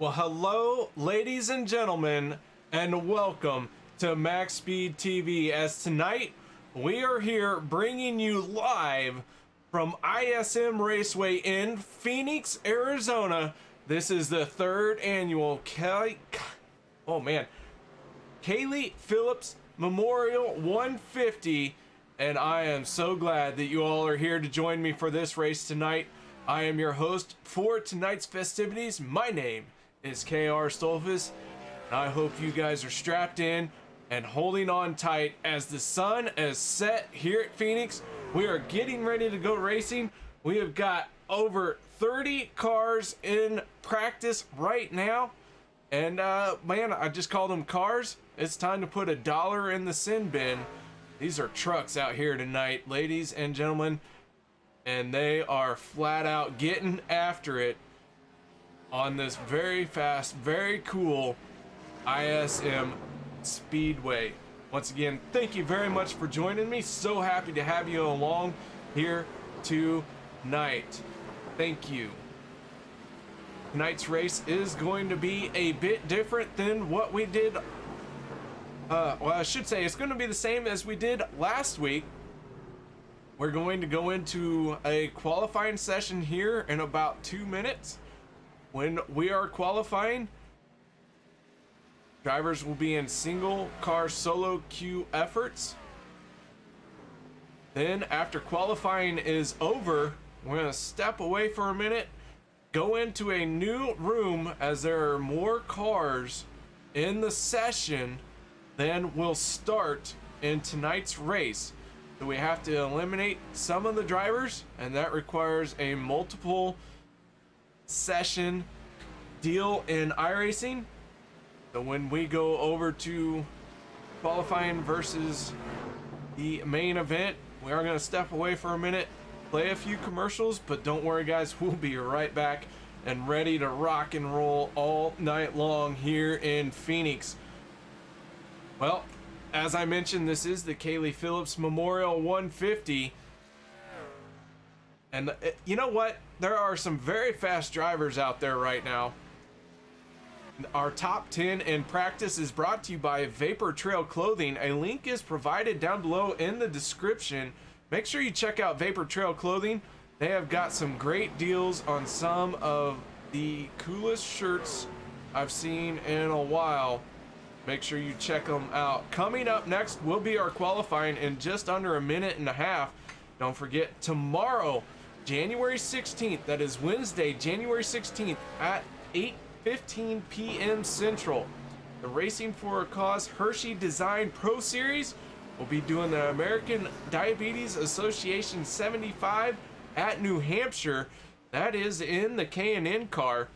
Well, hello, ladies and gentlemen, and welcome to MaxSpeedTV. As tonight, we are here bringing you live from ISM Raceway in Phoenix, Arizona. This is the third annual Kailey Phillips Memorial 150, and I am so glad that you all are here to join me for this race tonight. I am your host for tonight's festivities. My name is KR Stolfus, and I hope you guys are strapped in and holding on tight as the sun is set here at Phoenix. We are getting ready to go racing. We have got over 30 cars in practice right now, and man, I just called them cars. It's time to put $1 in the sin bin. These are trucks out here tonight, ladies and gentlemen, and they are flat out getting after it on this very fast, very cool ISM Speedway. Once again, thank you very much for joining me. So happy to have you along here tonight. Thank you. Tonight's race is going to be a bit different than what we did. Well, I should say it's going to be the same as we did last week. We're going to go into a qualifying session here in about 2 minutes. When we are qualifying, drivers will be in single car solo queue efforts. Then after qualifying is over, we're going to step away for a minute, go into a new room as there are more cars in the session. Then we'll start in tonight's race. So we have to eliminate some of the drivers, and that requires a multiple session deal in iRacing. So when we go over to qualifying versus the main event, we are going to step away for a minute, play a few commercials, but don't worry guys, we'll be right back and ready to rock and roll all night long here in Phoenix. Well, as I mentioned, this is the Kailey Phillips Memorial 150. And you know what? There are some very fast drivers out there right now. Our top 10 in practice is brought to you by Vaportrail clothing. A link is provided down below in the description. Make sure you check out Vaportrail clothing. They have got some great deals on some of the coolest shirts I've seen in a while. Make sure you check them out. Coming up next will be our qualifying in just under a minute and a half. Don't forget, tomorrow, January 16th, that is Wednesday, January 16th at 8:15 p.m. Central, the Racing for a Cause Hershey Design Pro Series will be doing the American Diabetes Association 75 at New Hampshire. That is in the K&N car.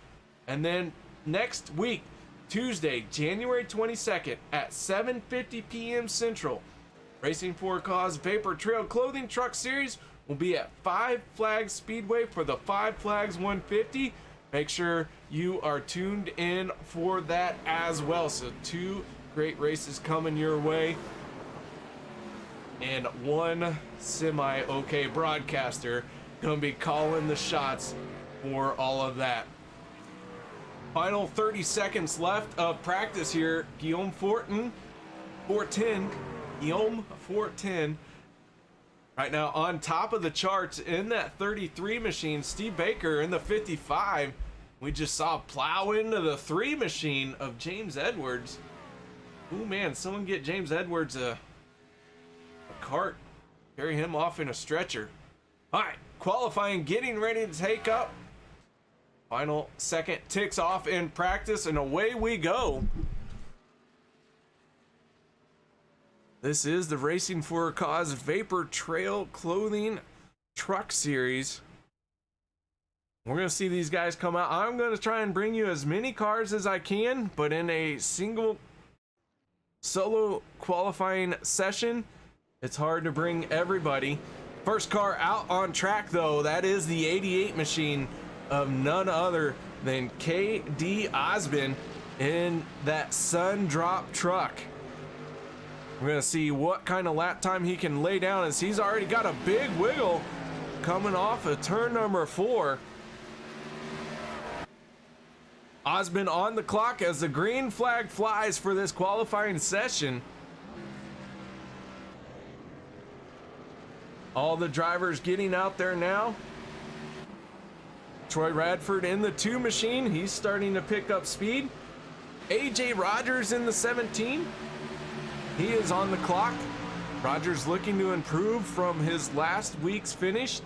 And then next week, Tuesday, January 22nd at 7:50 p.m. Central, Racing for a Cause Vaportrail Clothing Truck Series will be at Five Flags Speedway for the Five Flags 150. Make sure you are tuned in for that as well. So 2 great races coming your way, and one semi-okay broadcaster gonna be calling the shots for all of that. Final 30 seconds left of practice here. Guillaume 410 right now on top of the charts in that 33 machine. Steve Baker in the 55. We just saw plow into the 3 machine of James Edwards. Oh man, someone get James Edwards a cart, carry him off in a stretcher. All right, qualifying getting ready to take up. Final second ticks off in practice, and away we go. This is the Racing for a Cause Vaportrail Clothing Truck Series. We're going to see these guys come out. I'm going to try and bring you as many cars as I can, but in a single solo qualifying session, it's hard to bring everybody. First car out on track, though, that is the 88 machine of none other than KD Osmond in that sun drop truck. We're gonna see what kind of lap time he can lay down, as he's already got a big wiggle coming off of turn number 4. Osmond on the clock as the green flag flies for this qualifying session. All the drivers getting out there now. Troy Radford in the 2 machine. He's starting to pick up speed. AJ Rogers in the 17. He is on the clock. Rogers looking to improve from his last week's finish.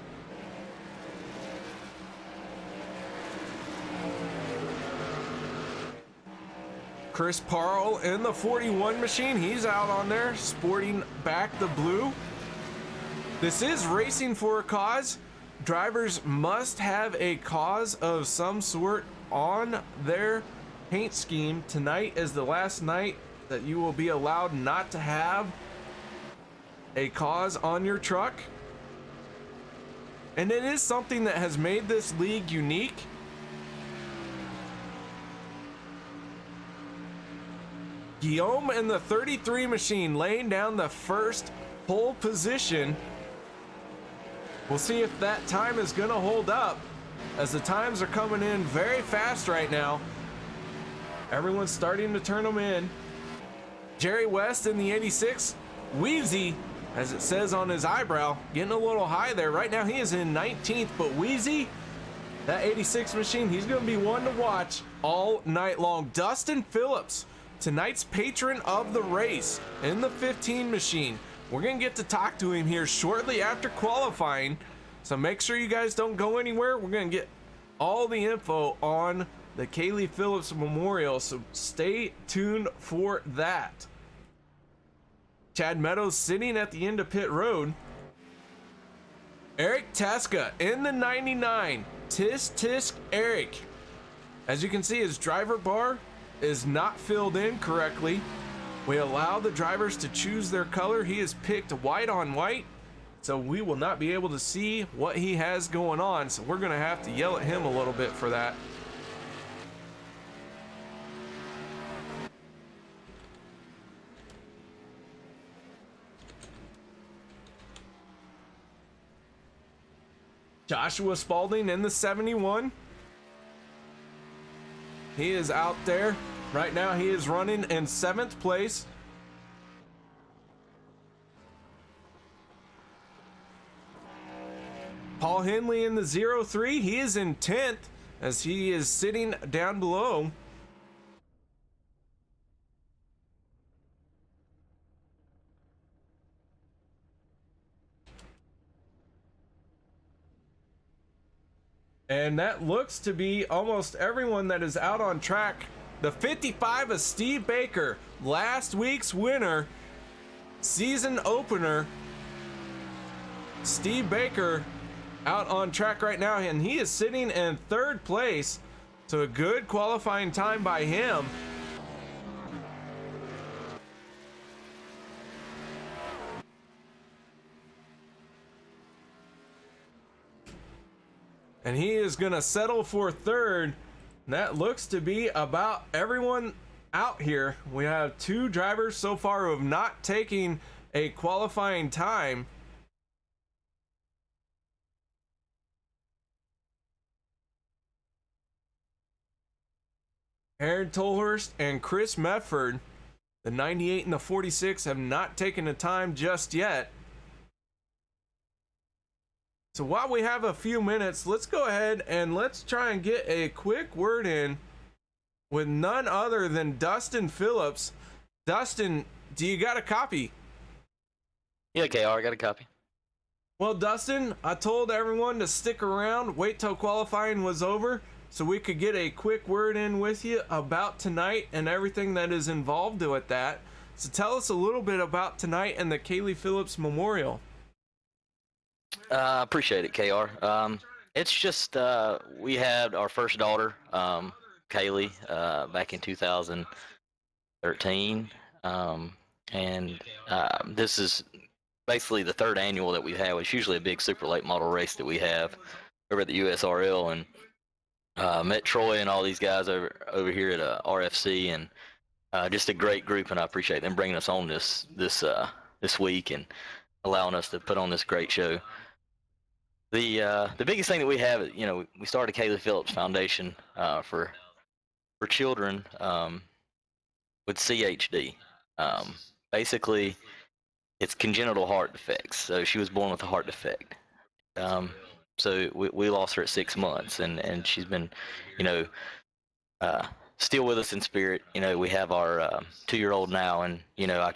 Chris Parle in the 41 machine. He's out on there sporting back the blue. This is racing for a cause. Drivers must have a cause of some sort on their paint scheme. Tonight is the last night that you will be allowed not to have a cause on your truck. And it is something that has made this league unique. Guillaume in the 33 machine laying down the first pole position. We'll see if that time is going to hold up, as the times are coming in very fast right now. Everyone's starting to turn them in. Jerry West in the 86. Wheezy, as it says on his eyebrow, getting a little high there. Right now he is in 19th, but Wheezy, that 86 machine, he's going to be one to watch all night long. Dustin Phillips, tonight's patron of the race, in the 15 machine. We're going to get to talk to him here shortly after qualifying, so make sure you guys don't go anywhere. We're going to get all the info on the Kailey Phillips Memorial, so stay tuned for that. Chad Meadows sitting at the end of pit road. Eric Tasca in the 99. Tisk Eric. As you can see, his driver bar is not filled in correctly. We allow the drivers to choose their color. He is picked white on white, so we will not be able to see what he has going on, so we're going to have to yell at him a little bit for that. Joshua Spaulding in the 71. He is out there. Right now he is running in 7th place. Paul Henley in the 03. He is in 10th as he is sitting down below. And that looks to be almost everyone that is out on track. The 55 of Steve Baker, last week's winner, season opener. Steve Baker out on track right now, and he is sitting in 3rd place. So a good qualifying time by him. And he is going to settle for 3rd. That looks to be about everyone out here. We have 2 drivers so far who have not taken a qualifying time. Aaron Tolhurst and Chris Medford, the 98 and the 46, have not taken a time just yet. So while we have a few minutes, let's go ahead and let's try and get a quick word in with none other than Dustin Phillips. Dustin, do you got a copy? Yeah, KR, I got a copy. Well, Dustin, I told everyone to stick around, wait till qualifying was over, so we could get a quick word in with you about tonight and everything that is involved with that. So tell us a little bit about tonight and the Kailey Phillips Memorial. Appreciate it, KR. It's just we had our first daughter, Kailey, back in 2013, and this is basically the 3rd annual that we've had. It's usually a big super late model race that we have over at the USRL, and met Troy and all these guys over here at RFC, and just a great group, and I appreciate them bringing us on this week and allowing us to put on this great show. The biggest thing that we have, we started Kailey Phillips Foundation for for children with CHD. Basically, it's congenital heart defects. So she was born with a heart defect. So we lost her at 6 months, and she's been, you know, still with us in spirit. You know, we have our 2-year-old now, and you know, I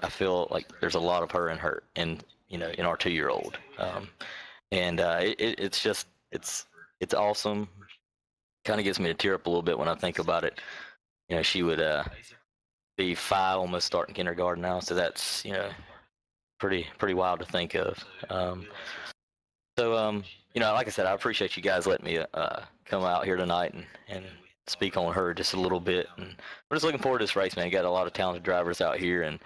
feel like there's a lot of her in her, and you know, in our 2-year-old. It's awesome. Kind of gets me to tear up a little bit when I think about it. You know, she would be 5, almost starting kindergarten now, so that's, you know, pretty wild to think of. You know, like I said, I appreciate you guys letting me come out here tonight and speak on her just a little bit. And we're just looking forward to this race, man. Got a lot of talented drivers out here, and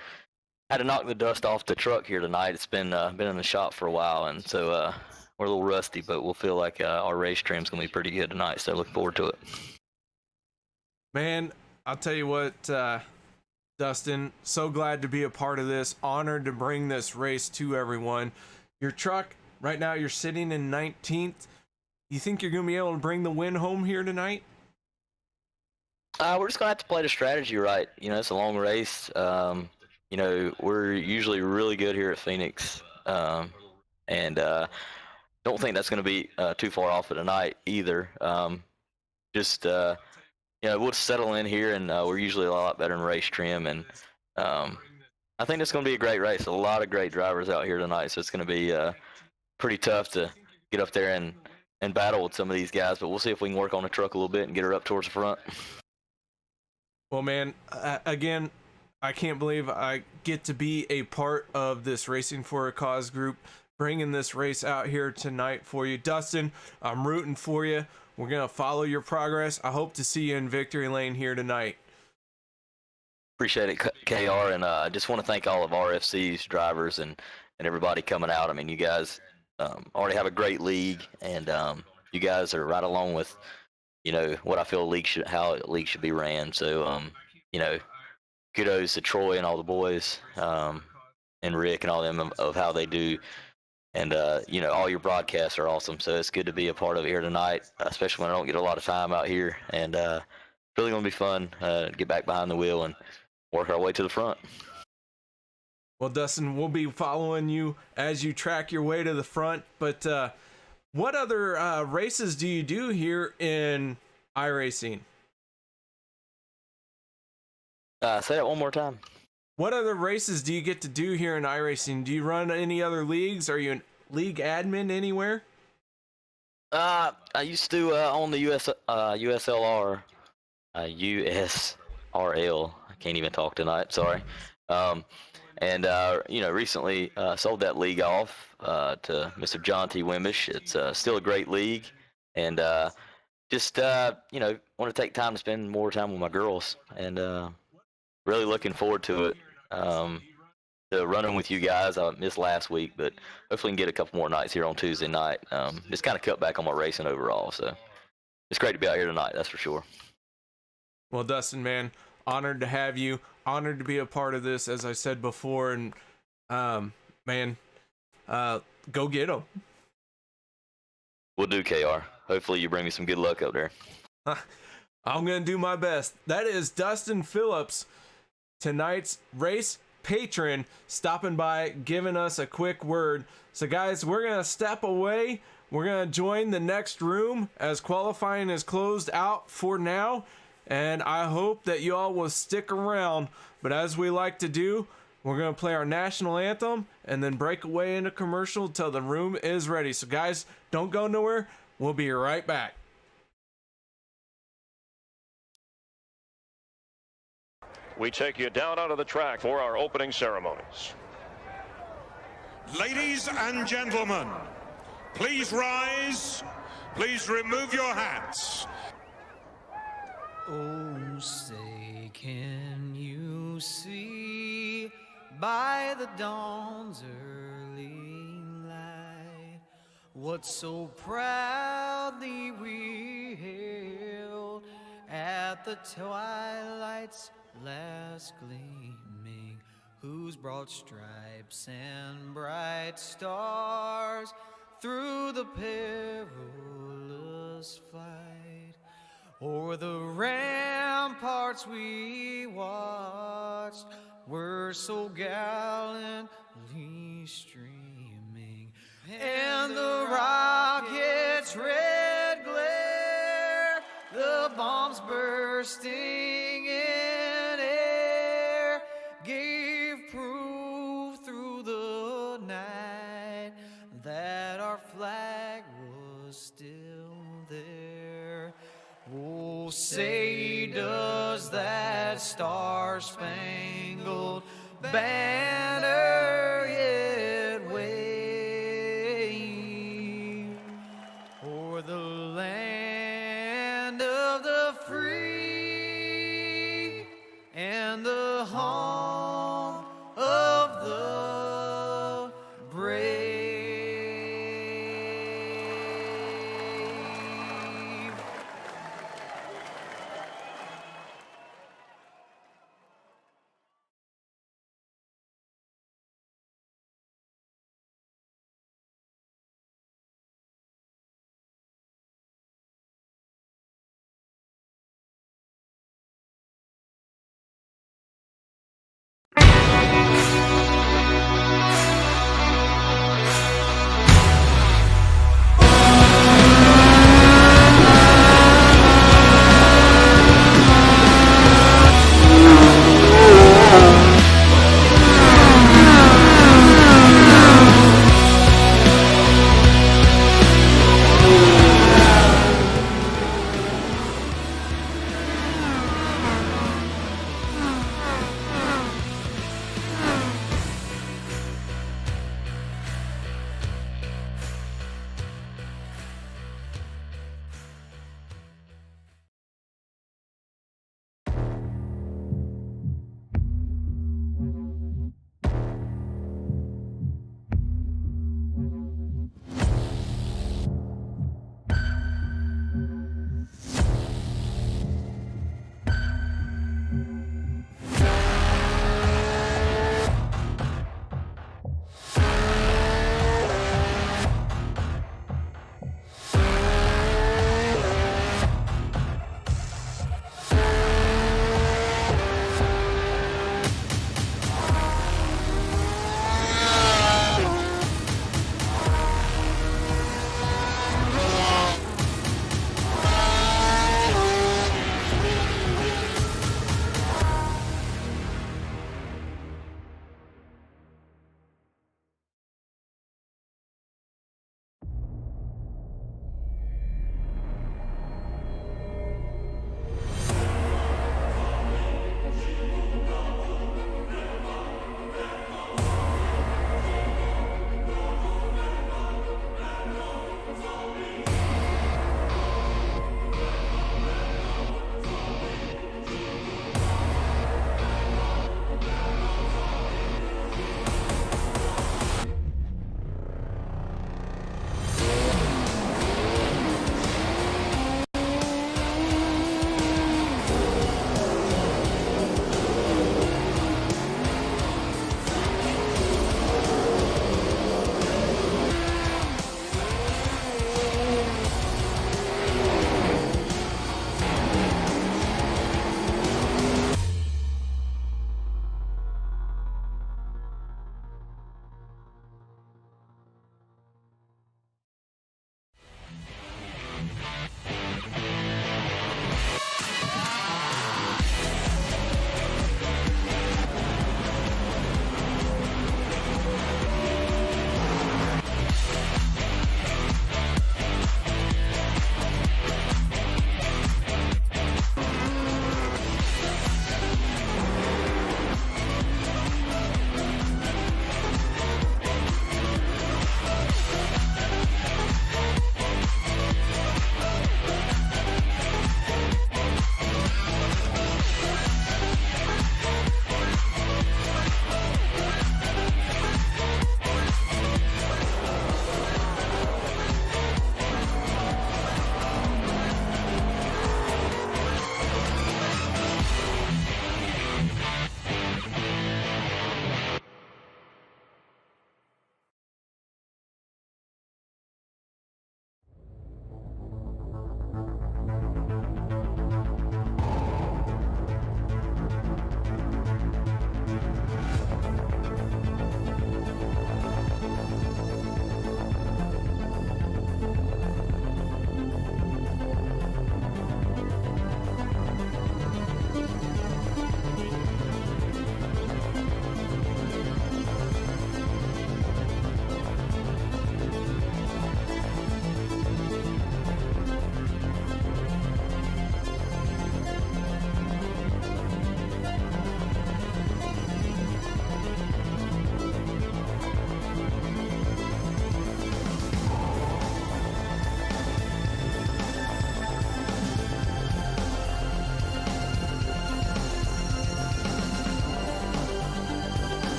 had to knock the dust off the truck here tonight. It's been in the shop for a while, and so we're a little rusty, but we'll feel like our race trim's gonna be pretty good tonight. So looking forward to it. Man, I'll tell you what, Dustin, so glad to be a part of this. Honored to bring this race to everyone. Your truck, right now you're sitting in 19th. You think you're going to be able to bring the win home here tonight? We're just going to have to play the strategy right. You know, it's a long race. You know, we're usually really good here at Phoenix. And don't think that's going to be too far off of tonight either. You know, we'll settle in here, and we're usually a lot better in race trim. And I think it's going to be a great race. A lot of great drivers out here tonight, so it's going to be pretty tough to get up there and battle with some of these guys. But we'll see if we can work on the truck a little bit and get her up towards the front. Well, man, again, I can't believe I get to be a part of this Racing for a Cause group, bringing this race out here tonight for you. Dustin, I'm rooting for you. We're going to follow your progress. I hope to see you in victory lane here tonight. Appreciate it, KR, and I just want to thank all of RFC's drivers and everybody coming out. I mean, you guys already have a great league, and you guys are right along with, you know, what I feel how a league should be ran. So, you know, kudos to Troy and all the boys, and Rick and all them of how they do. And, you know, all your broadcasts are awesome. So it's good to be a part of it here tonight, especially when I don't get a lot of time out here. And really going to be fun to get back behind the wheel and work our way to the front. Well, Dustin, we'll be following you as you track your way to the front. But what other races do you do here in iRacing? Say that one more time. What other races do you get to do here in iRacing? Do you run any other leagues? Are you a league admin anywhere? I used to own the USLR, USRL. I can't even talk tonight. Sorry. And you know, recently sold that league off to Mr. John T. Wimbish. It's still a great league, and just you know, want to take time to spend more time with my girls, and really looking forward to it. To running with you guys. I missed last week, but hopefully we can get a couple more nights here on Tuesday night. Just kind of cut back on my racing overall, so it's great to be out here tonight, that's for sure. Well, Dustin, man, honored to have you. Honored to be a part of this, as I said before, and man, go get them. We'll do, KR. Hopefully you bring me some good luck up there. I'm gonna do my best. That is Dustin Phillips, tonight's race patron, stopping by, giving us a quick word. So guys, we're gonna step away. We're gonna join the next room as qualifying is closed out for now, and I hope that you all will stick around. But as we like to do, we're gonna play our national anthem and then break away into commercial until the room is ready. So guys, don't go nowhere. We'll be right back. We take you down onto the track for our opening ceremonies. Ladies and gentlemen, please rise. Please remove your hats. Oh, say, can you see by the dawn's early light what so proudly we hailed at the twilight's last gleaming, whose broad stripes and bright stars through the perilous fight O'er the ramparts we watched were so gallantly streaming, and the rockets' red glare, the bombs bursting in air, gave proof through the night that our flag was still there. Oh, say does that star-spangled banner yet wave o'er the land of the free and the home of the brave?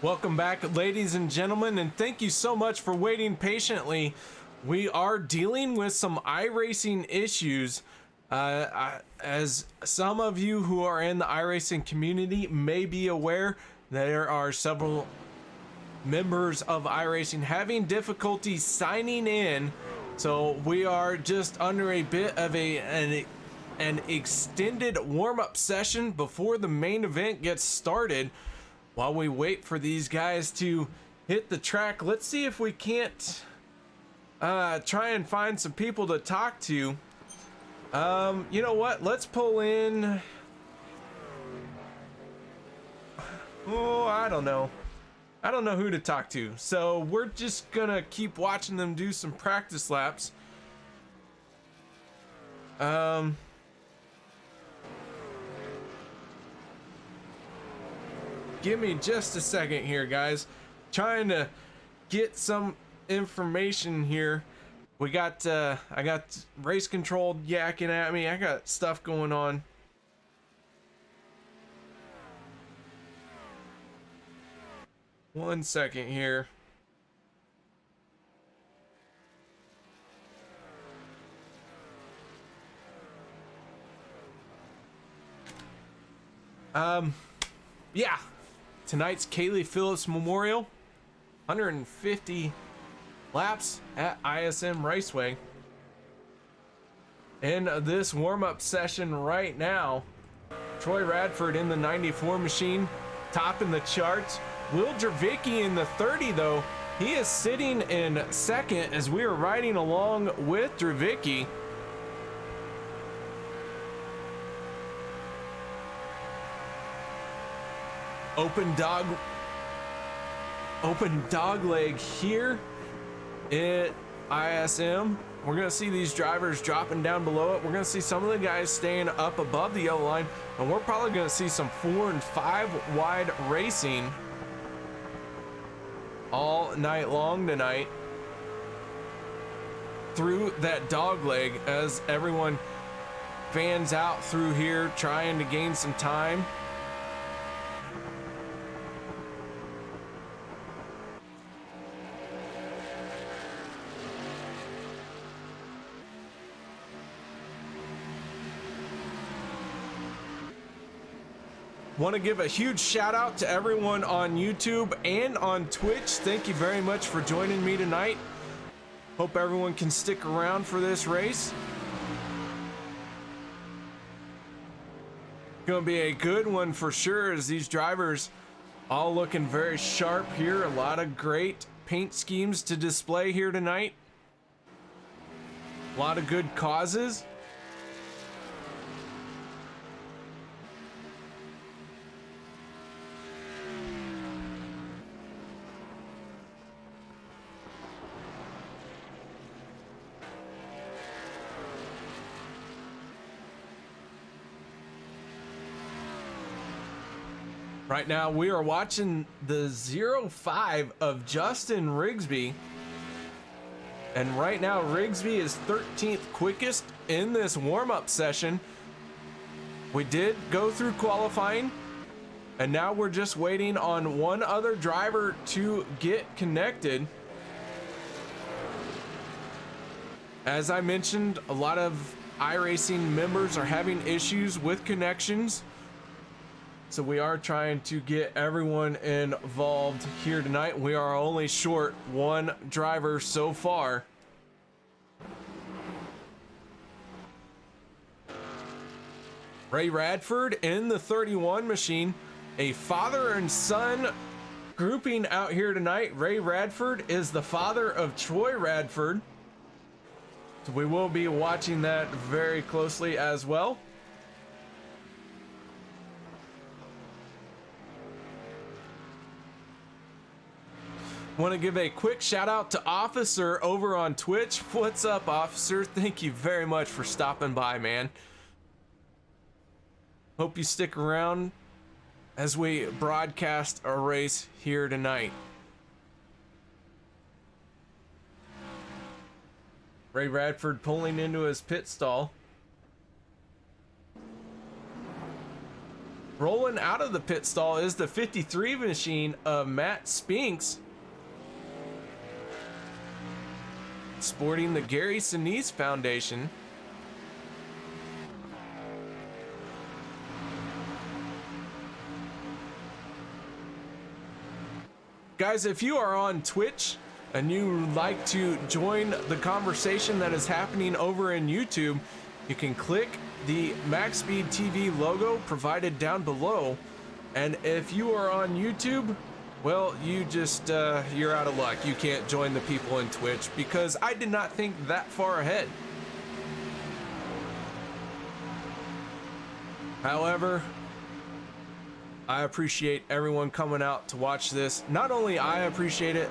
Welcome back, ladies and gentlemen, and thank you so much for waiting patiently. We are dealing with some iRacing issues. As some of you who are in the iRacing community may be aware, there are several members of iRacing having difficulty signing in. So we are just under a bit of an extended warm-up session before the main event gets started. While we wait for these guys to hit the track, let's see if we can't try and find some people to talk to. You know what? Let's pull in. Oh, I don't know. I don't know who to talk to. So we're just gonna keep watching them do some practice laps. Give me just a second here, guys. Trying to get some information here. We got I got race control yakking at me. I got stuff going on. One second here. Yeah. Tonight's Kailey Phillips Memorial, 150 laps at ISM Raceway. In this warm-up session right now, Troy Radford in the 94 machine, topping the charts. Will Dravicki in the 30, though, he is sitting in second as we are riding along with Dravicki. Open dog leg here at ISM. We're gonna see these drivers dropping down below it. We're gonna see some of the guys staying up above the yellow line, and we're probably gonna see some 4 and 5 wide racing all night long tonight through that dog leg as everyone fans out through here trying to gain some time. Want to give a huge shout out to everyone on YouTube and on Twitch. Thank you very much for joining me tonight. Hope everyone can stick around for this race. Gonna be a good one for sure, as these drivers all looking very sharp here. A lot of great paint schemes to display here tonight. A lot of good causes. Right now, we are watching the 05 of Justin Rigsby. And right now, Rigsby is 13th quickest in this warm-up session. We did go through qualifying, and now we're just waiting on one other driver to get connected. As I mentioned, a lot of iRacing members are having issues with connections. So we are trying to get everyone involved here tonight. We are only short one driver so far. Ray Radford in the 31 machine. A father and son grouping out here tonight. Ray Radford is the father of Troy Radford. So we will be watching that very closely as well. Want to give a quick shout out to Officer over on Twitch. What's up, Officer? Thank you very much for stopping by, man. Hope you stick around as we broadcast a race here tonight. Ray Radford pulling into his pit stall. Rolling out of the pit stall is the 53 machine of Matt Spinks, sporting the Gary Sinise Foundation. Guys, if you are on Twitch and you would like to join the conversation that is happening over in YouTube, you can click the MaxSpeedTV logo provided down below. And if you are on YouTube, well, you just, you're out of luck. You can't join the people in Twitch because I did not think that far ahead. However, I appreciate everyone coming out to watch this. Not only I appreciate it,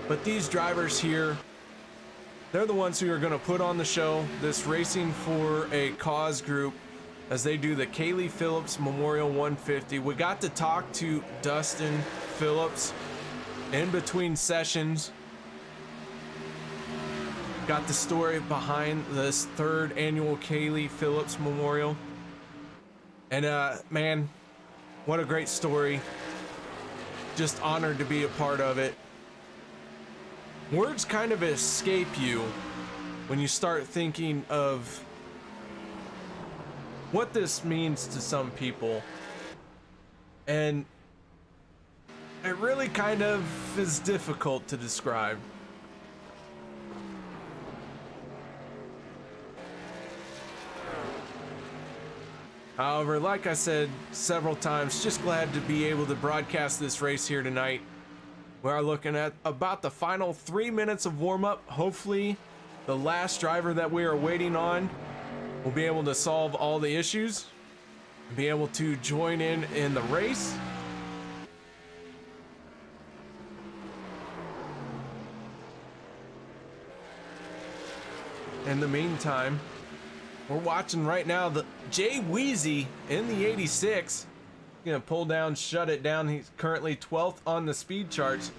but these drivers here, they're the ones who are going to put on the show, this Racing for a Cause group, as they do the Kailey Phillips Memorial 150. We got to talk to Dustin Phillips in between sessions. Got the story behind this 3rd annual Kailey Phillips Memorial. And man, what a great story. Just honored to be a part of it. Words kind of escape you when you start thinking of what this means to some people. And it really kind of is difficult to describe. However, like I said several times, just glad to be able to broadcast this race here tonight. We are looking at about the final 3 minutes of warm-up. Hopefully, the last driver that we are waiting on will be able to solve all the issues and be able to join in the race. In the meantime, we're watching right now the Jay Weezy in the 86. Gonna pull down, shut it down. He's currently 12th on the speed charts.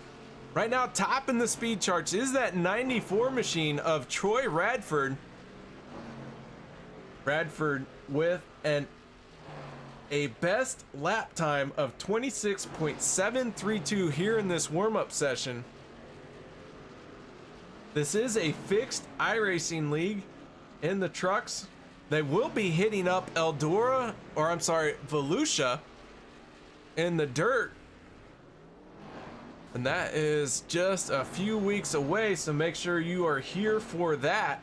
Right now, topping the speed charts is that 94 machine of Troy Radford. Radford with a best lap time of 26.732 here in this warm-up session. This is a fixed iRacing league in the trucks. They will be hitting up Eldora, or I'm sorry, Volusia in the dirt, and that is just a few weeks away, so make sure you are here for that.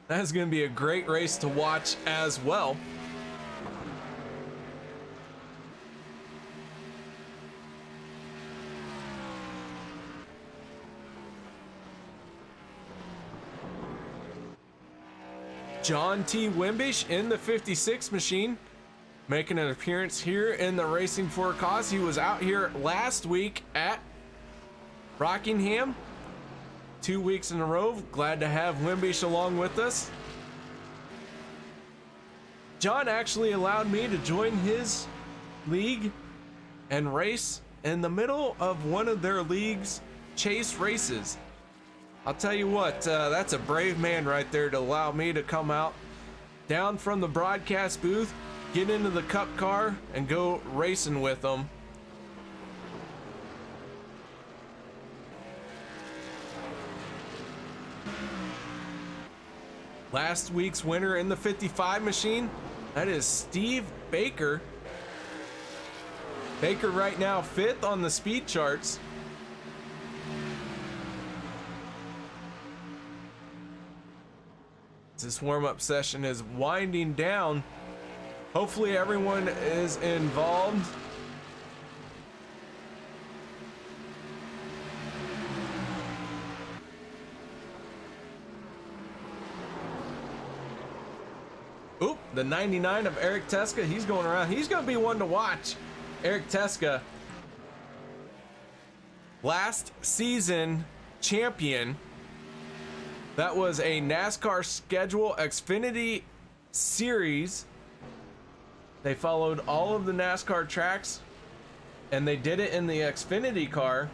That is going to be a great race to watch as well. John T. Wimbish in the 56 machine, making an appearance here in the Racing for a Cause. He was out here last week at Rockingham, 2 weeks in a row. Glad to have Wimbish along with us. John actually allowed me to join his league and race in the middle of one of their league's chase races. I'll tell you what, that's a brave man right there to allow me to come out down from the broadcast booth, get into the cup car, and go racing with them. Last week's winner in the 55 machine, that is Steve Baker. Baker right now 5th on the speed charts. This warm-up session is winding down. Hopefully everyone is involved. Oop, the 99 of Eric Teska, he's going around. He's going to be one to watch. Eric Teska, last season champion. That was a NASCAR schedule Xfinity series. They followed all of the NASCAR tracks and they did it in the Xfinity car.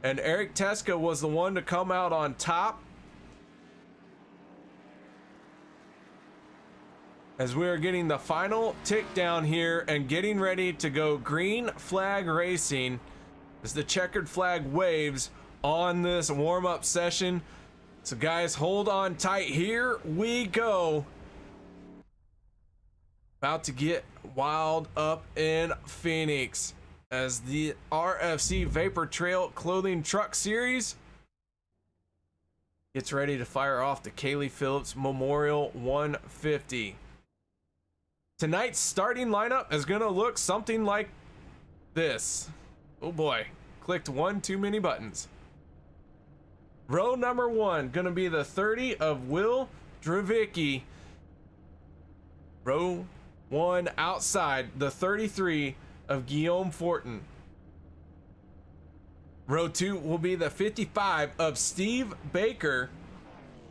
And Eric Teska was the one to come out on top. as we are getting the final tick down here and getting ready to go green flag racing as the checkered flag waves on this warm-up session. So guys, hold on tight. Here we go. About to get wild up in Phoenix as the RFC Vaportrail Clothing Truck Series gets ready to fire off the Kailey Phillips Memorial 150. Tonight's starting lineup is going to look something like this. Oh boy, clicked one too many buttons. Row number 1 going to be the 30 of Will Dravicki. Row 1 outside, the 33 of Guillaume Fortin. Row 2 will be the 55 of Steve Baker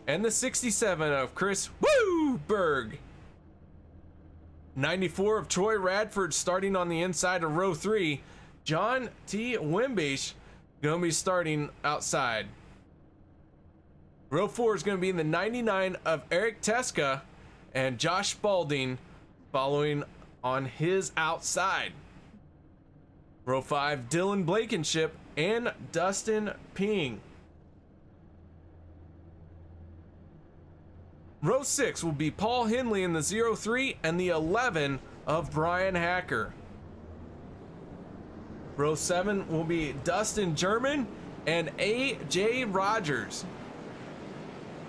and the 67 of Chris Berg. 94 of Troy Radford starting on the inside of row 3. John T. Wimbish going to be starting outside. Row 4 is going to be the 99 of Eric Teska and Josh Spaulding following on his outside. Row 5, Dylan Blankenship and Dustin Ping. Row 6 will be Paul Henley in the 03 and the 11 of Brian Hacker. Row 7 will be Dustin German and A.J. Rogers.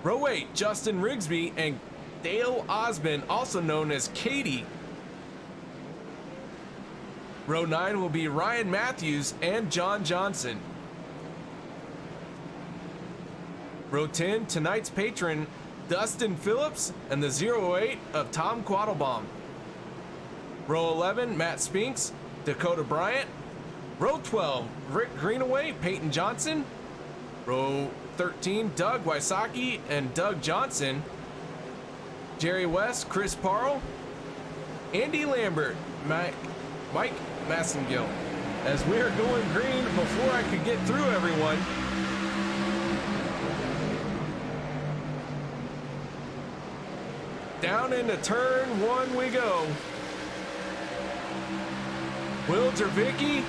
Row 8, Justin Rigsby and Dale Osmond, also known as Katie. Row 9 will be Ryan Matthews and John Johnson. Row 10, tonight's patron, Dustin Phillips and the 08 of Tom Quattlebaum. Row 11, Matt Spinks, Dakota Bryant. Row 12, Rick Greenaway, Peyton Johnson. Row 13, Doug Wysocki and Doug Johnson. Jerry West, Chris Parle. Andy Lambert, Mike Massengill. As we are going green before I could get through everyone. Down into turn 1 we go. Will Dravicki,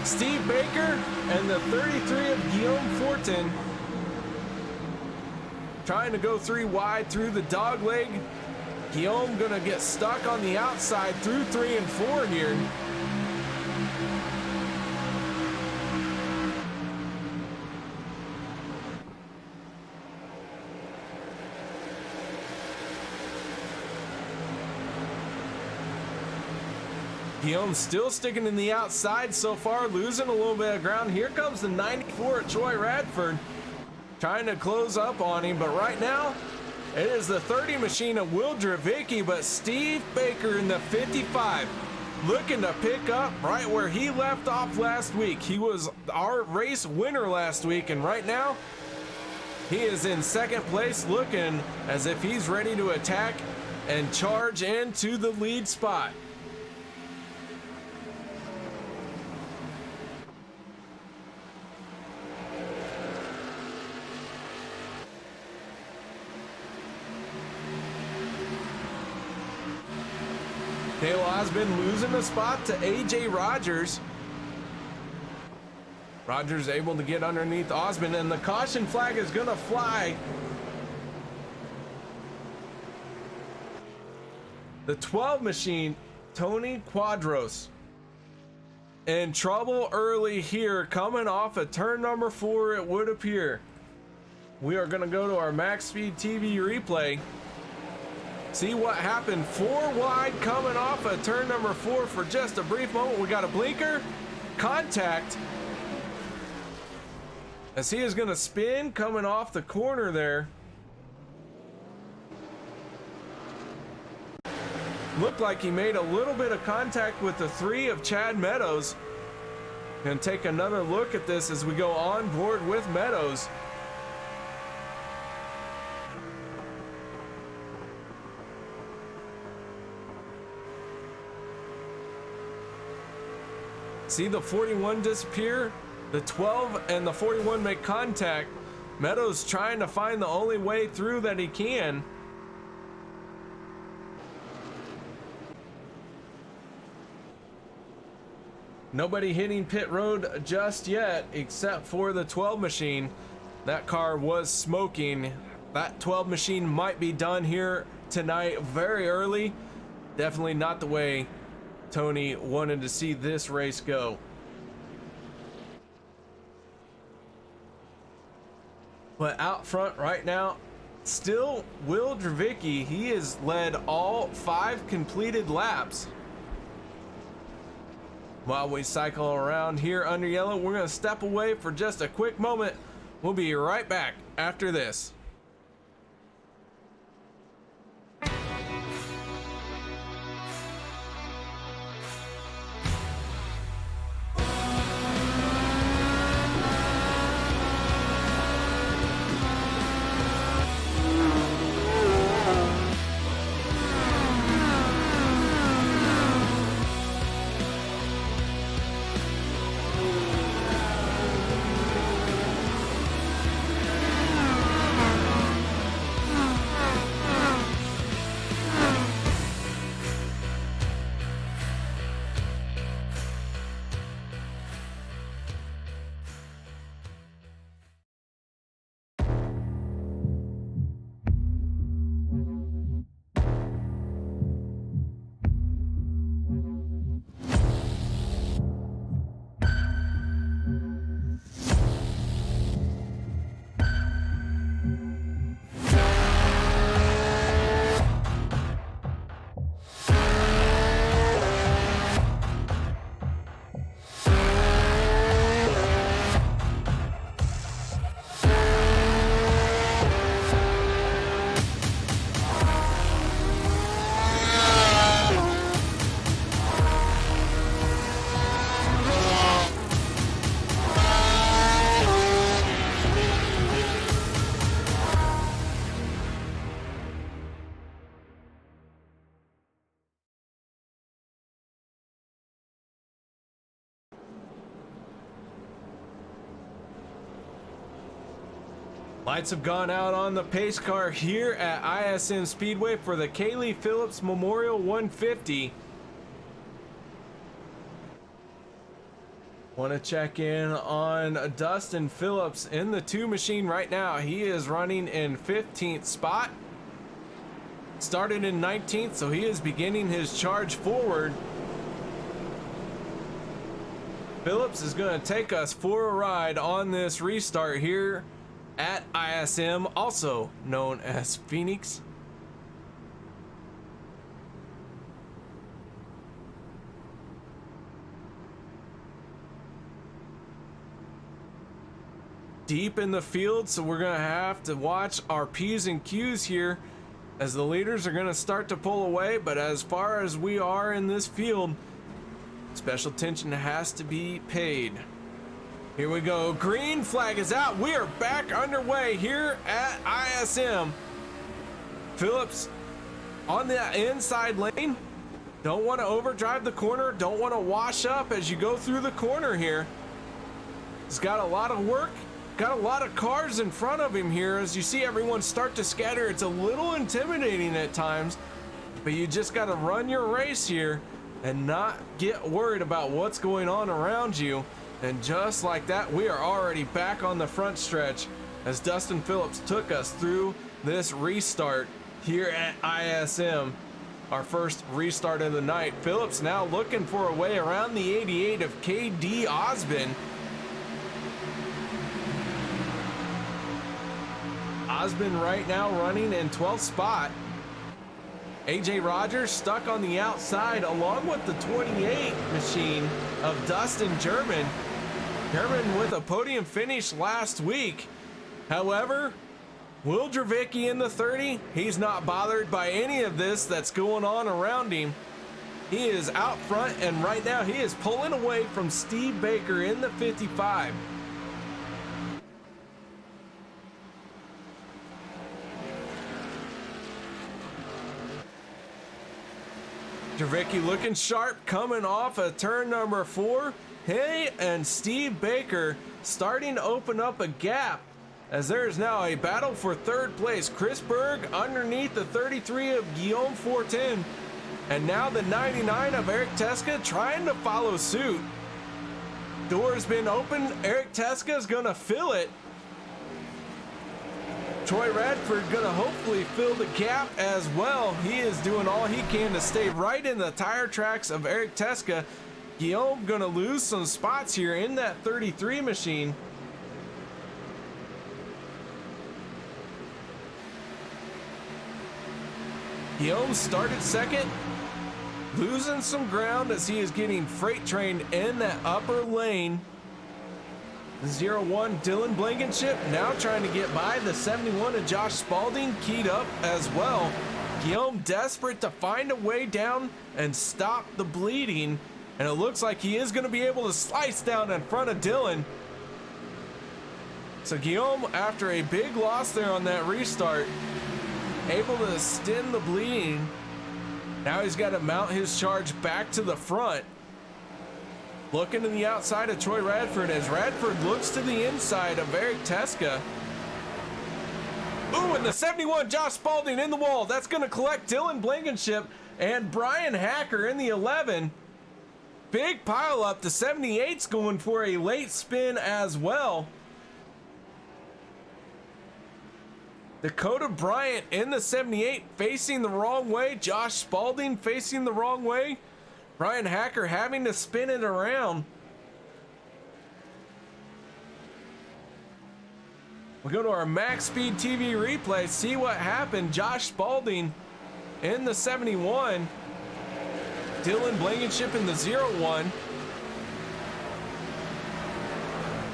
Steve Baker, and the 33 of Guillaume Fortin trying to go 3 wide through the dog leg. Guillaume gonna get stuck on the outside through 3 and 4 here. Guillaume still sticking in the outside so far, losing a little bit of ground. Here comes the 94 of Troy Radford, trying to close up on him, but right now it is the 30 machine of Will Dravicki, but Steve Baker in the 55 looking to pick up right where he left off last week. He was our race winner last week, and right now he is in second place, looking as if he's ready to attack and charge into the lead spot. Dale Osmond losing the spot to A.J. Rogers. Rogers able to get underneath Osmond, and the caution flag is going to fly. The 12 machine, Tony Quadros, in trouble early here, coming off of turn number 4, it would appear. We are going to go to our MaxSpeedTV replay. See what happened. 4 wide coming off of turn number 4 for just a brief moment. We got a blinker, contact, as he is going to spin coming off the corner there. Looked like he made a little bit of contact with the 3 of Chad Meadows. Gonna take another look at this as we go on board with Meadows. See the 41 disappear, the 12 and the 41 make contact. Meadows trying to find the only way through that he can. Nobody hitting pit road just yet, except for the 12 machine. That car was smoking. That 12 machine might be done here tonight very early. Definitely not the way Tony wanted to see this race go. But out front right now, still Will Dravicki. He has led all 5 completed laps. While we cycle around here under yellow, we're going to step away for just a quick moment. We'll be right back after this. Lights have gone out on the pace car here at ISM Speedway for the Kailey Phillips Memorial 150. Want to check in on Dustin Phillips in the 2 machine right now. He is running in 15th spot. Started in 19th, so he is beginning his charge forward. Phillips is going to take us for a ride on this restart here at ISM, also known as Phoenix. Deep in the field, so we're gonna have to watch our P's and Q's here as the leaders are gonna start to pull away. But as far as we are in this field, special attention has to be paid. Here we go. Green flag is out. We are back underway here at ISM. Phillips on the inside lane. Don't want to overdrive the corner. Don't want to wash up as you go through the corner here. He's got a lot of work. Got a lot of cars in front of him here. As you see everyone start to scatter, it's a little intimidating at times, but you just got to run your race here and not get worried about what's going on around you. And just like that, we are already back on the front stretch as Dustin Phillips took us through this restart here at ISM. Our first restart of the night. Phillips now looking for a way around the 88 of KD Osmond. Osmond right now running in 12th spot. AJ Rogers stuck on the outside along with the 28 machine of Dustin German. German with a podium finish last week. However, Will Dravicki in the 30, he's not bothered by any of this that's going on around him. He is out front, and right now he is pulling away from Steve Baker in the 55. Dravicki looking sharp, coming off of turn number 4. Hey, and Steve Baker starting to open up a gap as there is now a battle for third place. Chris Berg underneath the 33 of Guillaume Fortin, and now the 99 of Eric Teska trying to follow suit. Door's been opened. Eric Teska's gonna fill it. Troy Radford gonna hopefully fill the gap as well. He is doing all he can to stay right in the tire tracks of Eric Teska. Guillaume gonna lose some spots here in that 33 machine. Guillaume started second, losing some ground as he is getting freight trained in that upper lane. 0-1 Dylan Blankenship now trying to get by the 71 of Josh Spaulding, keyed up as well. Guillaume desperate to find a way down and stop the bleeding, and it looks like he is going to be able to slice down in front of Dylan. So Guillaume, after a big loss there on that restart, able to stem the bleeding. Now he's got to mount his charge back to the front. Looking to the outside of Troy Radford as Radford looks to the inside of Eric Teska. Ooh, and the 71 Josh Spaulding in the wall. That's going to collect Dylan Blankenship and Brian Hacker in the 11. Big pile up. The 78's going for a late spin as well. Dakota Bryant in the 78 facing the wrong way. Josh Spaulding facing the wrong way. Brian Hacker having to spin it around. We'll go to our MaxSpeedTV replay, see what happened. Josh Spaulding in the 71. Dylan Blankenship in the 01.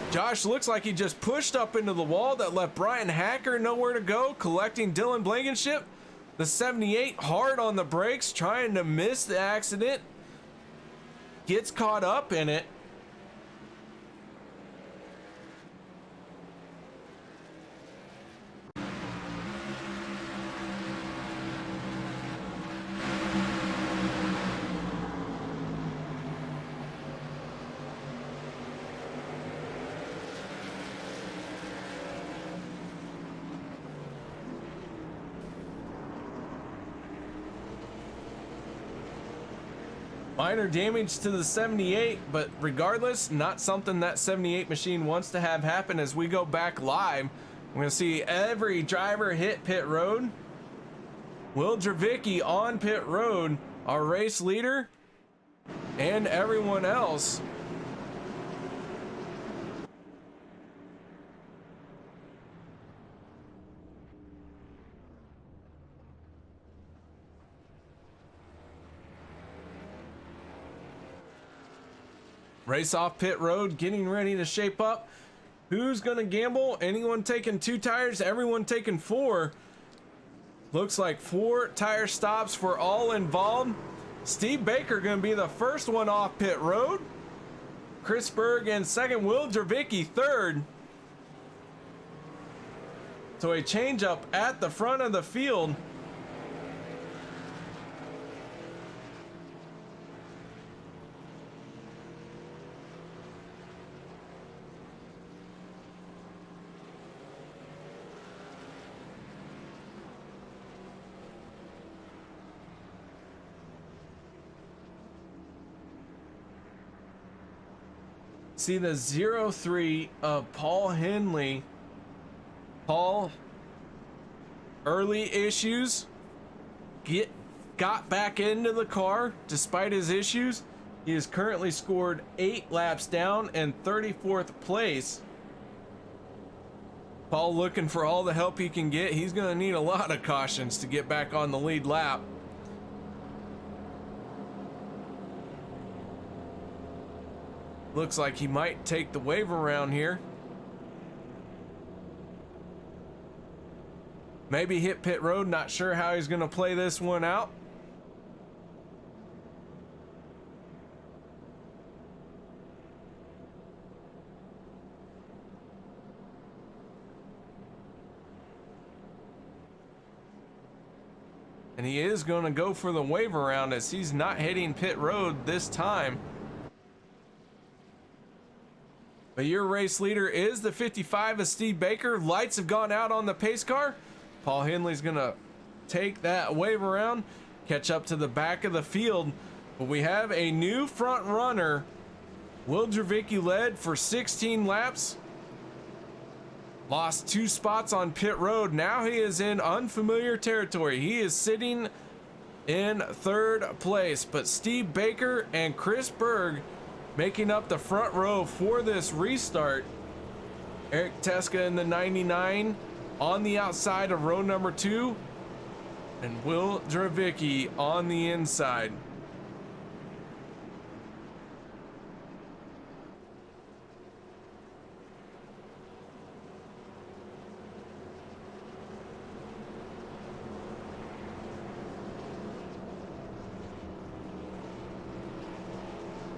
Josh looks like he just pushed up into the wall that left Brian Hacker nowhere to go, collecting Dylan Blankenship. The 78 hard on the brakes, trying to miss the accident. Gets caught up in it. Minor damage to the 78, but regardless, not something that 78 machine wants to have happen. As we go back live, we're going to see every driver hit pit road. Will Dravicki on pit road, our race leader, and everyone else. Race off pit road, getting ready to shape up. Who's gonna gamble? Anyone taking 2 tires? Everyone taking 4. Looks like 4 tire stops for all involved. Steve Baker gonna be the first one off pit road. Chris Berg in second. Will Dravicki third. So a change up at the front of the field. See the 03 of Paul Henley. Paul, early issues, got back into the car despite his issues. He has currently scored 8 laps down and 34th place. Paul looking for all the help he can get. He's going to need a lot of cautions to get back on the lead lap. Looks like he might take the wave around here. Maybe hit pit road, not sure how he's going to play this one out. And he is going to go for the wave around as he's not hitting pit road this time. But your race leader is the 55 of Steve Baker. Lights have gone out on the pace car. Paul Henley's gonna take that wave around, catch up to the back of the field. But we have a new front runner Will Dravicki led for 16 laps. Lost 2 spots on pit road. Now he is in unfamiliar territory. He is sitting in 3rd place, but Steve Baker and Chris Berg making up the front row for this restart. Eric Teska in the 99 on the outside of row number 2, and Will Dravicki on the inside.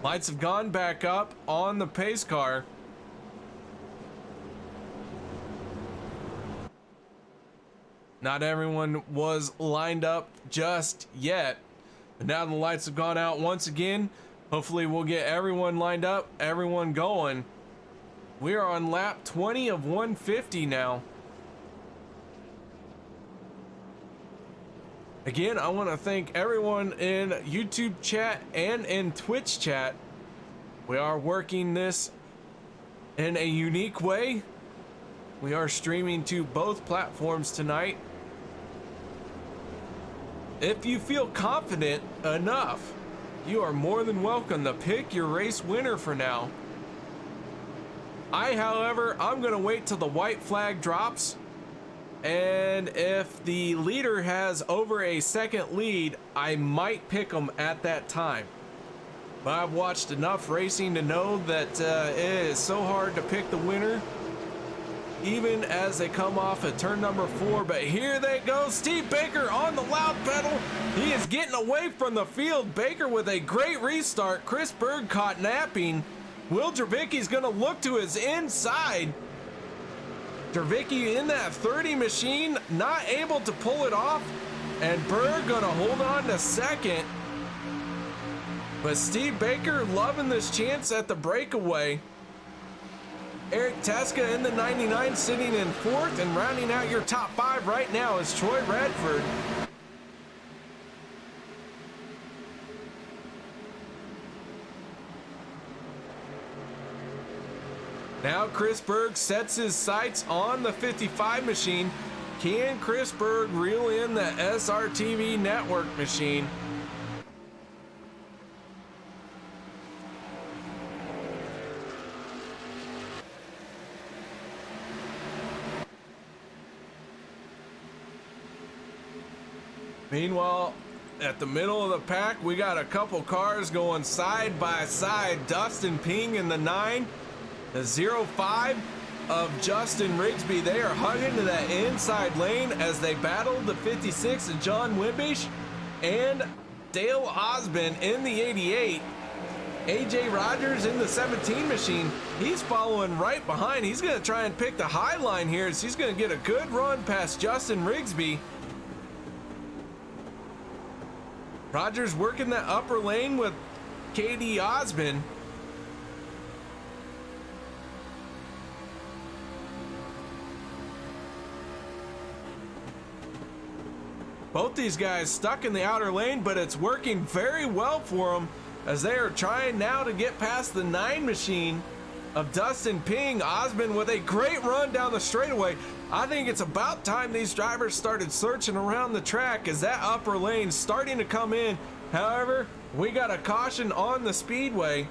Lights have gone back up on the pace car. Not everyone was lined up just yet, but now the lights have gone out once again. Hopefully we'll get everyone lined up, everyone going. We are on lap 20 of 150 now. Again, I want to thank everyone in YouTube chat and in Twitch chat. We are working this in a unique way. We are streaming to both platforms tonight. If you feel confident enough, you are more than welcome to pick your race winner for now. However, I'm going to wait till the white flag drops. And if the leader has over a second lead, I might pick them at that time. But I've watched enough racing to know that it is so hard to pick the winner, even as they come off at turn number 4. But here they go, Steve Baker on the loud pedal. He is getting away from the field. Baker with a great restart. Chris Berg caught napping. Will Dravicki's gonna look to his inside. Dravicki in that 30 machine, not able to pull it off, and Berg gonna hold on to second. But Steve Baker loving this chance at the breakaway. Eric Teska in the 99 sitting in 4th, and rounding out your top 5 right now is Troy Redford. Now Chris Berg sets his sights on the 55 machine. Can Chris Berg reel in the SRTV network machine? Meanwhile, at the middle of the pack, we got a couple cars going side by side. Dustin Ping in the 9. The 05 of Justin Rigsby, they are hugging to that inside lane as they battle the 56 of John Wimbish and Dale Osmond in the 88. AJ Rogers in the 17 machine, he's following right behind. He's going to try and pick the high line here as he's going to get a good run past Justin Rigsby. Rogers working that upper lane with KD Osmond. Both these guys stuck in the outer lane, but it's working very well for them as they are trying now to get past the 9 machine of Dustin Ping. Osmond with a great run down the straightaway. I think it's about time these drivers started searching around the track as that upper lane's starting to come in. However, we got a caution on the speedway.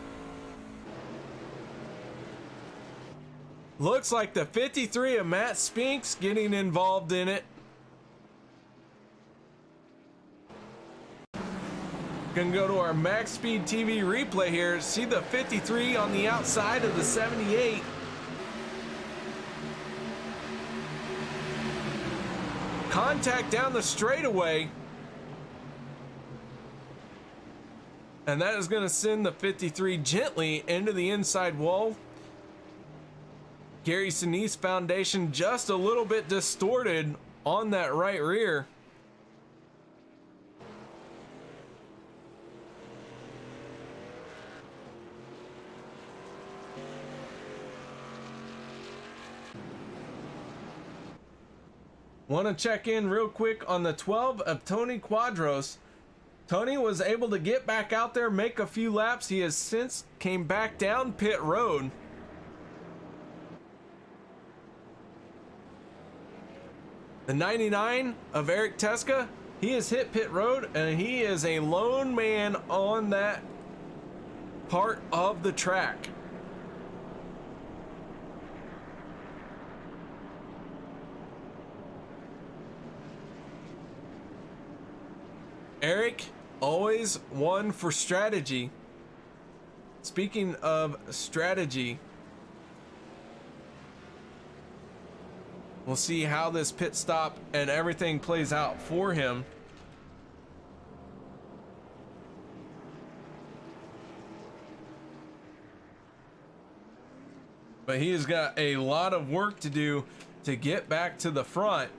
Looks like the 53 of Matt Spinks getting involved in it. Gonna go to our MaxSpeedTV replay here. See the 53 on the outside of the 78. Contact down the straightaway. And that is gonna send the 53 gently into the inside wall. Gary Sinise foundation just a little bit distorted on that right rear. Want to check in real quick on the 12 of Tony Quadros. Tony was able to get back out there, make a few laps. He has since came back down pit road. The 99 of Eric Teska, he has hit pit road, and he is a lone man on that part of the track. Eric, always one for strategy. Speaking of strategy, we'll see how this pit stop and everything plays out for him. But he has got a lot of work to do to get back to the front.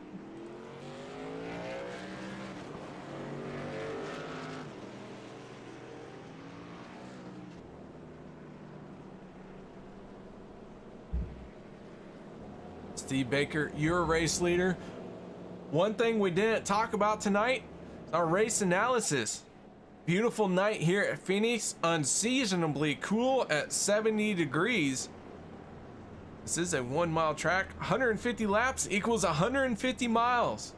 Steve Baker, your race leader. One thing we didn't talk about tonight is our race analysis. Beautiful night here at Phoenix, unseasonably cool at 70 degrees. This is a 1 mile track. 150 laps equals 150 miles.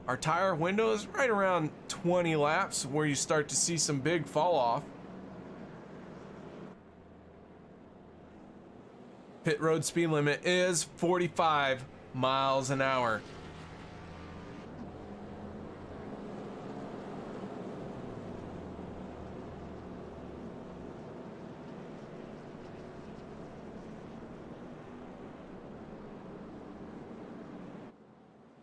Our tire window is right around 20 laps, where you start to see some big fall off. Pit road speed limit is 45 miles an hour.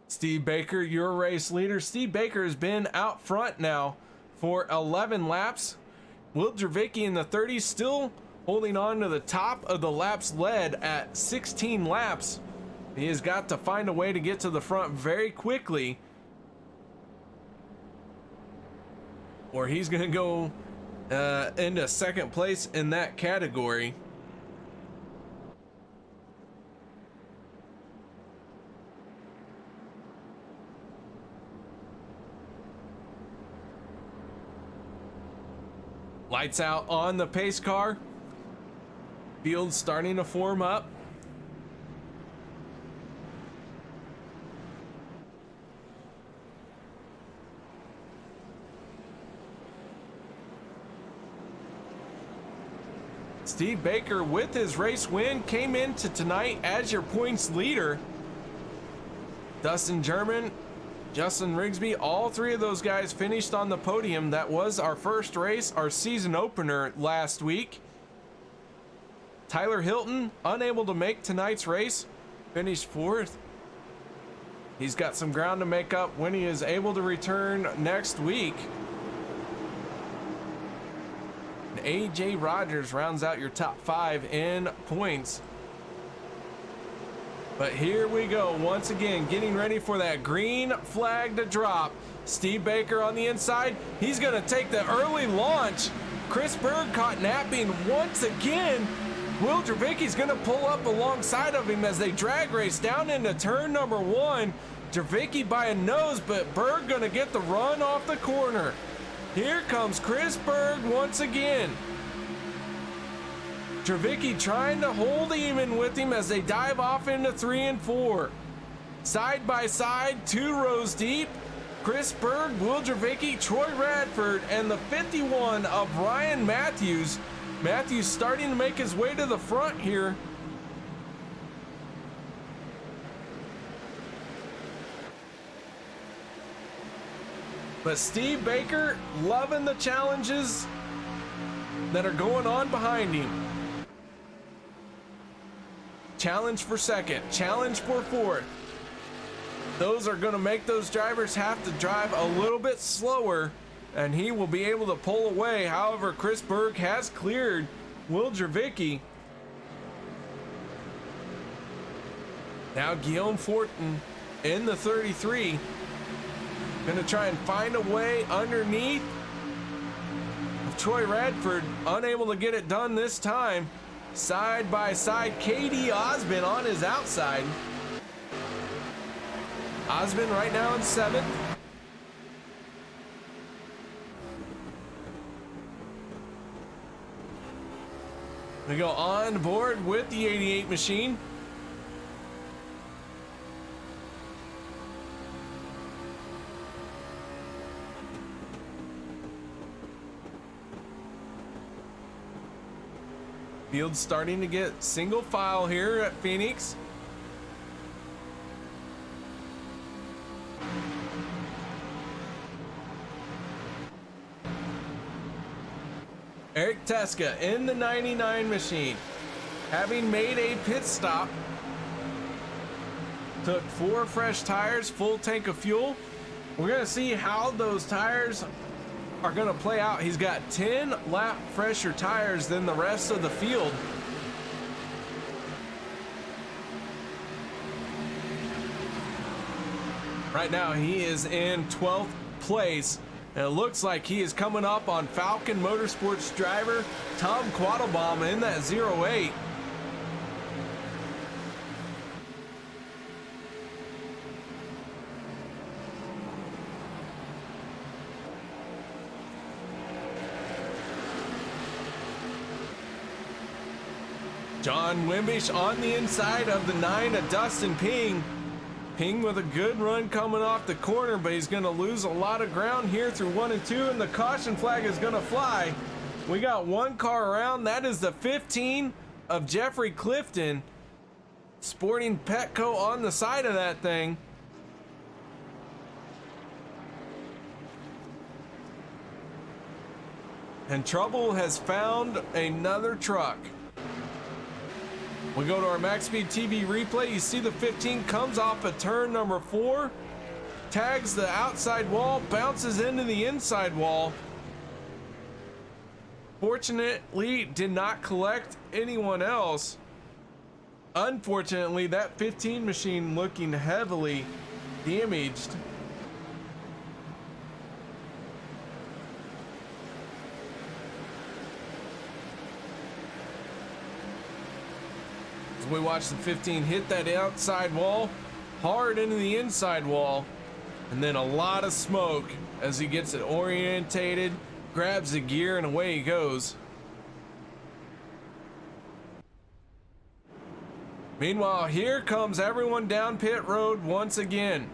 Steve Baker, your race leader. Steve Baker has been out front now for 11 laps. Will Dravicki in the 30s still holding on to the top of the laps led at 16 laps. He has got to find a way to get to the front very quickly, or he's going to go into second place in that category. Lights out on the pace car. Field starting to form up. Steve Baker, with his race win, came into tonight as your points leader. Dustin German, Justin Rigsby, all three of those guys finished on the podium. That was our first race, our season opener last week. Tyler Hilton, unable to make tonight's race, finished fourth. He's got some ground to make up when he is able to return next week. And AJ Rogers rounds out your top 5 in points. But here we go, once again, getting ready for that green flag to drop. Steve Baker on the inside. He's going to take the early launch. Chris Berg caught napping once again. Will Dravicki's going to pull up alongside of him as they drag race down into turn number 1. Dravicki by a nose, but Berg going to get the run off the corner. Here comes Chris Berg once again. Dravicki trying to hold even with him as they dive off into 3 and 4. Side by side, 2 rows deep. Chris Berg, Will Dravicki, Troy Radford, and the 51 of Ryan Matthews. Matthews starting to make his way to the front here. But Steve Baker loving the challenges that are going on behind him. Challenge for second, challenge for fourth. Those are going to make those drivers have to drive a little bit slower, and he will be able to pull away. However, Chris Berg has cleared Will Dravicki. Now Guillaume Fortin in the 33. Going to try and find a way underneath of Troy Radford. Unable to get it done this time. Side by side, KD Osmond on his outside. Osmond right now in 7th. We go on board with the 88 machine. Field's starting to get single file here at Phoenix. Eric Teska in the 99 machine, having made a pit stop, took 4 fresh tires, full tank of fuel. We're gonna see how those tires are gonna play out. He's got 10 lap fresher tires than the rest of the field. Right now he is in 12th place. And it looks like he is coming up on Falcon Motorsports driver Tom Quattlebaum in that 08. John Wimbish on the inside of the 9 of Dustin Ping. Ping with a good run coming off the corner, but he's going to lose a lot of ground here through 1 and 2, and the caution flag is going to fly. We got 1 car around. That is the 15 of Jeffrey Clifton, sporting Petco on the side of that thing. And trouble has found another truck. We go to our MaxSpeedTV replay. You see the 15 comes off of turn number 4, tags the outside wall, bounces into the inside wall. Fortunately, did not collect anyone else. Unfortunately, that 15 machine looking heavily damaged. We watch the 15 hit that outside wall hard into the inside wall, and then a lot of smoke as he gets it orientated, grabs the gear, and away he goes. Meanwhile, here comes everyone down pit road once again.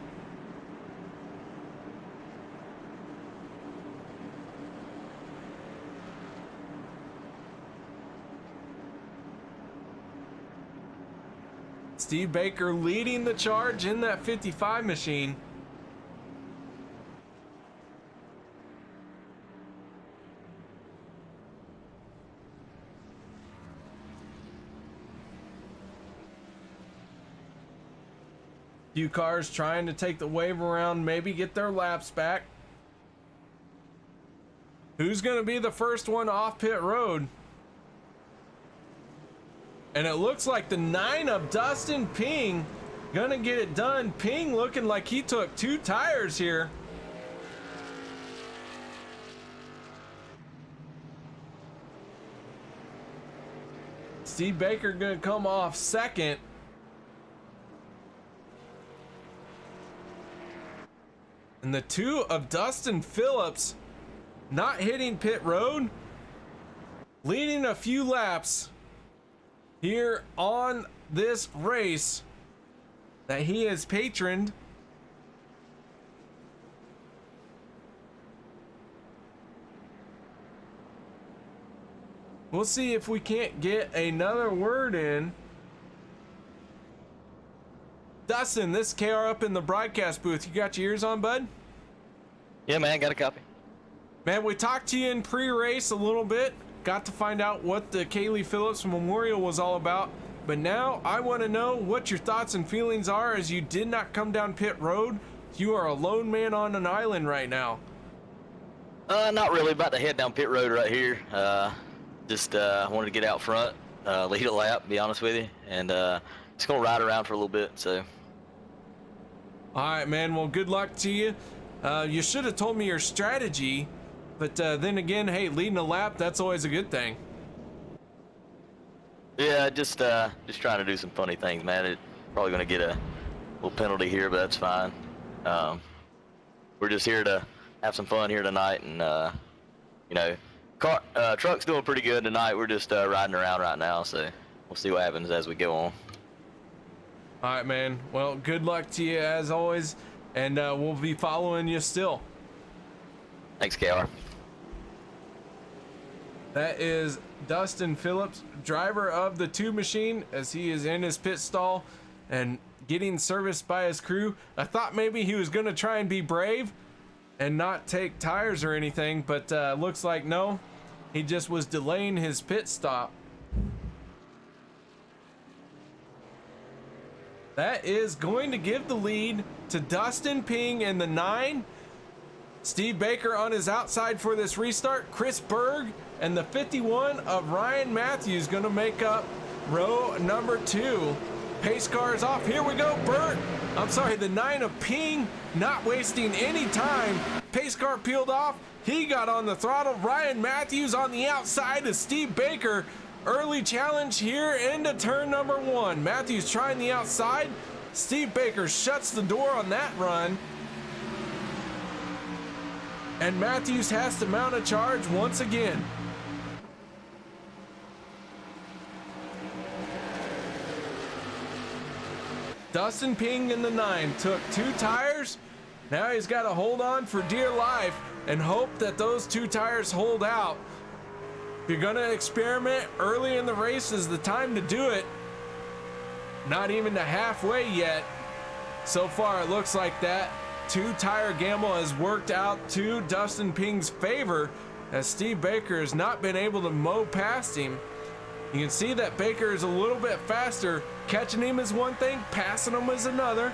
Steve Baker leading the charge in that 55 machine. Few cars trying to take the wave around, maybe get their laps back. Who's going to be the first one off pit road? And it looks like the 9 of Dustin Ping gonna get it done. Ping looking like he took 2 tires here. Steve Baker gonna come off second. And the 2 of Dustin Phillips not hitting pit road, leading a few laps here on this race that he has patroned. We'll see if we can't get another word in. Dustin, this is KR up in the broadcast booth. You got your ears on, bud? Yeah, man, got a copy. Man, we talked to you in pre-race a little bit. Got to find out what the Kailey Phillips Memorial was all about. But now I want to know what your thoughts and feelings are as you did not come down pit road. You are a lone man on an island right now. Not really. About to head down pit road right here. Just wanted to get out front, lead a lap, be honest with you. And just going to ride around for a little bit, so. All right, man. Well, good luck to you. You should have told me your strategy. But then again, hey, leading a lap, that's always a good thing. Yeah, just trying to do some funny things, man. It's probably going to get a little penalty here, but that's fine. We're just here to have some fun here tonight and, you know, Truck's doing pretty good tonight. We're just riding around right now, so we'll see what happens as we go on. All right, man. Well, good luck to you as always, and we'll be following you still. Thanks, KR. That is Dustin Phillips, driver of the 2 machine, as he is in his pit stall and getting serviced by his crew. I thought maybe he was going to try and be brave and not take tires or anything, but looks like no. He just was delaying his pit stop. That is going to give the lead to Dustin Ping in the 9. Steve Baker on his outside for this restart. Chris Berg and the 51 of Ryan Matthews going to make up row number 2. Pace car is off. Here we go. The 9 of Ping not wasting any time. Pace car peeled off. He got on the throttle. Ryan Matthews on the outside of Steve Baker. Early challenge here into turn number 1. Matthews trying the outside. Steve Baker shuts the door on that run. And Matthews has to mount a charge once again. Dustin Ping in the 9 took 2 tires. Now he's got to hold on for dear life and hope that those 2 tires hold out. If you're going to experiment early in the race, is the time to do it. Not even to halfway yet. So far, it looks like that 2-tire gamble has worked out to Dustin Ping's favor, as Steve Baker has not been able to mow past him. You can see that Baker is a little bit faster. Catching him is one thing, passing him is another.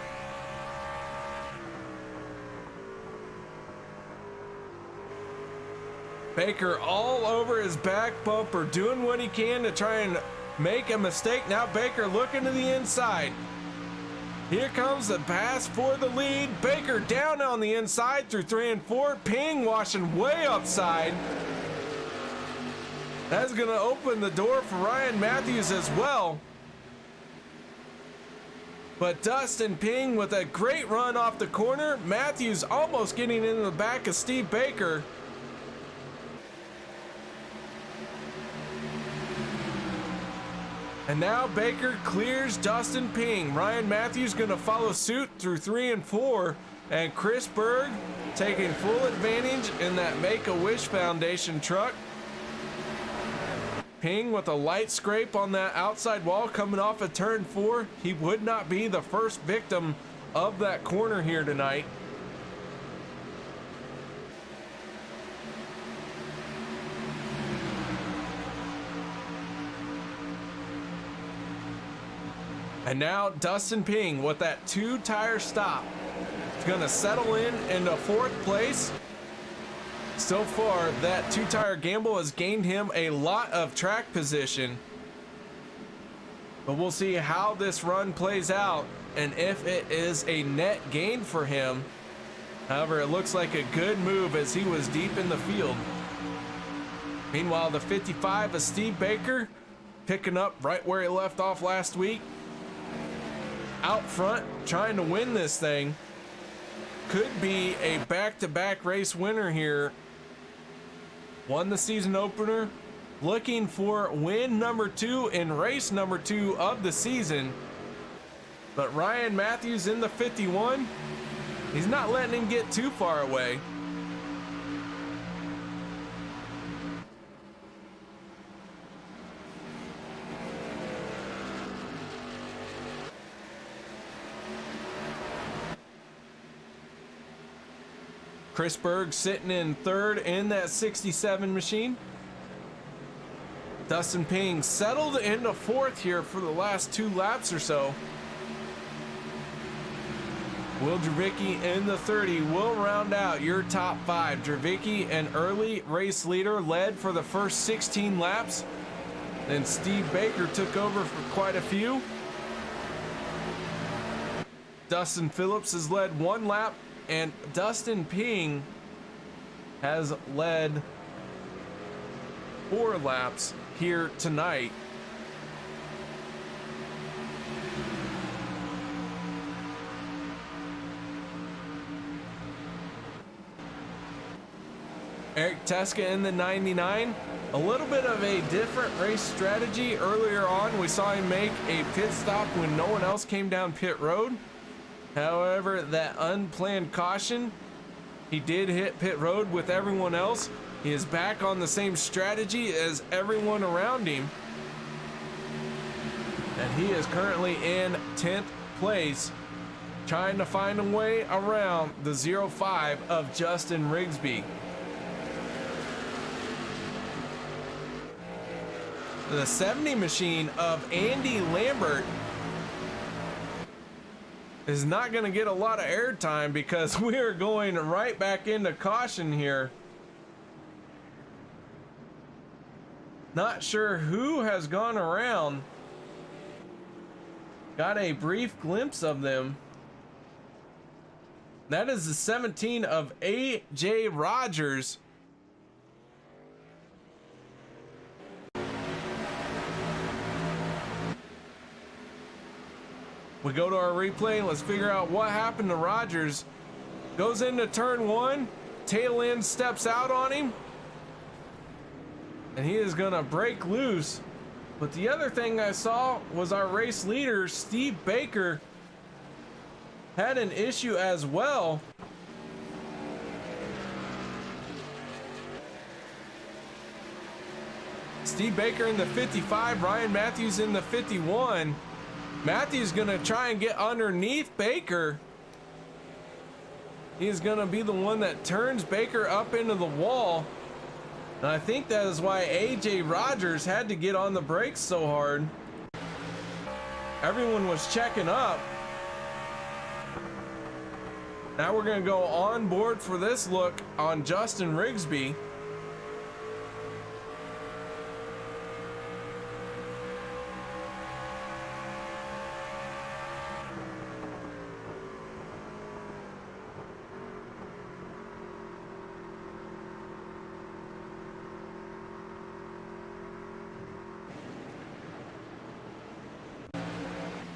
Baker all over his back bumper, doing what he can to try and make a mistake. Now Baker looking to the inside. Here comes the pass for the lead. Baker down on the inside through 3 and 4. Ping washing way upside. That's going to open the door for Ryan Matthews as well. But Dustin Ping with a great run off the corner. Matthews almost getting into the back of Steve Baker. And now Baker clears Dustin Ping. Ryan Matthews going to follow suit through 3 and 4. And Chris Berg taking full advantage in that Make-A-Wish Foundation truck. Ping with a light scrape on that outside wall coming off of turn 4. He would not be the first victim of that corner here tonight. And now Dustin Ping with that 2-tire stop. He's going to settle in into 4th place. So far, that 2-tire gamble has gained him a lot of track position. But we'll see how this run plays out and if it is a net gain for him. However, it looks like a good move as he was deep in the field. Meanwhile, the 55 of Steve Baker picking up right where he left off last week. Out front, trying to win this thing. Could be a back-to-back race winner here. Won the season opener, looking for win number 2 in race number 2 of the season. But Ryan Matthews in the 51, he's not letting him get too far away. Chris Berg sitting in 3rd in that 67 machine. Dustin Ping settled into 4th here for the last 2 laps or so. Will Dravicki in the 30 will round out your top 5. Dravicki, an early race leader, led for the first 16 laps. Then Steve Baker took over for quite a few. Dustin Phillips has led 1 lap. And Dustin Ping has led 4 laps here tonight. Eric Teska in the 99. A little bit of a different race strategy. Earlier on, we saw him make a pit stop when no one else came down pit road. However, that unplanned caution, he did hit pit road with everyone else. He is back on the same strategy as everyone around him. And he is currently in 10th place, trying to find a way around the 05 of Justin Rigsby. The 70 machine of Andy Lambert is not going to get a lot of airtime because we are going right back into caution here. Not sure who has gone around. Got a brief glimpse of them. That is the 17 of AJ Rogers. We go to our replay and let's figure out what happened to Rogers. Goes into turn one, tail end steps out on him, and he is gonna break loose. But the other thing I saw was our race leader, Steve Baker, had an issue as well. Steve Baker in the 55, Ryan Matthews in the 51. Matthews gonna try and get underneath Baker. He's gonna be the one that turns Baker up into the wall. And I think that is why AJ Rogers had to get on the brakes so hard. Everyone was checking up. Now we're gonna go on board for this look on Justin Rigsby.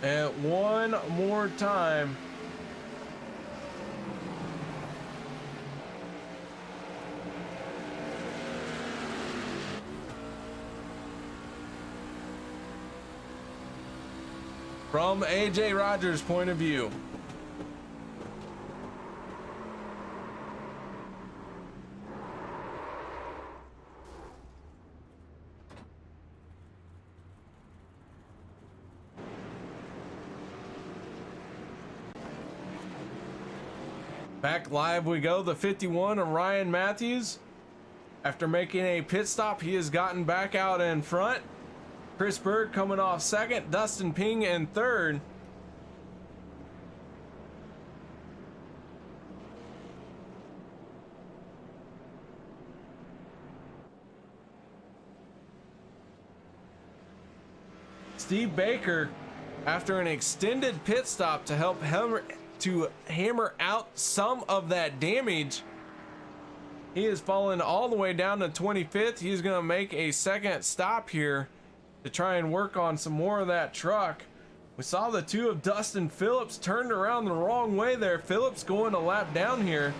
And one more time. From AJ Rogers' point of view. Back live we go, the 51 of Ryan Matthews. After making a pit stop, he has gotten back out in front. Chris Berg coming off second, Dustin Ping in third. Steve Baker, after an extended pit stop to help hammer out some of that damage, he is falling all the way down to 25th. He's going to make a second stop here to try and work on some more of that truck. We saw the two of Dustin Phillips turned around the wrong way there. Phillips going a lap down here.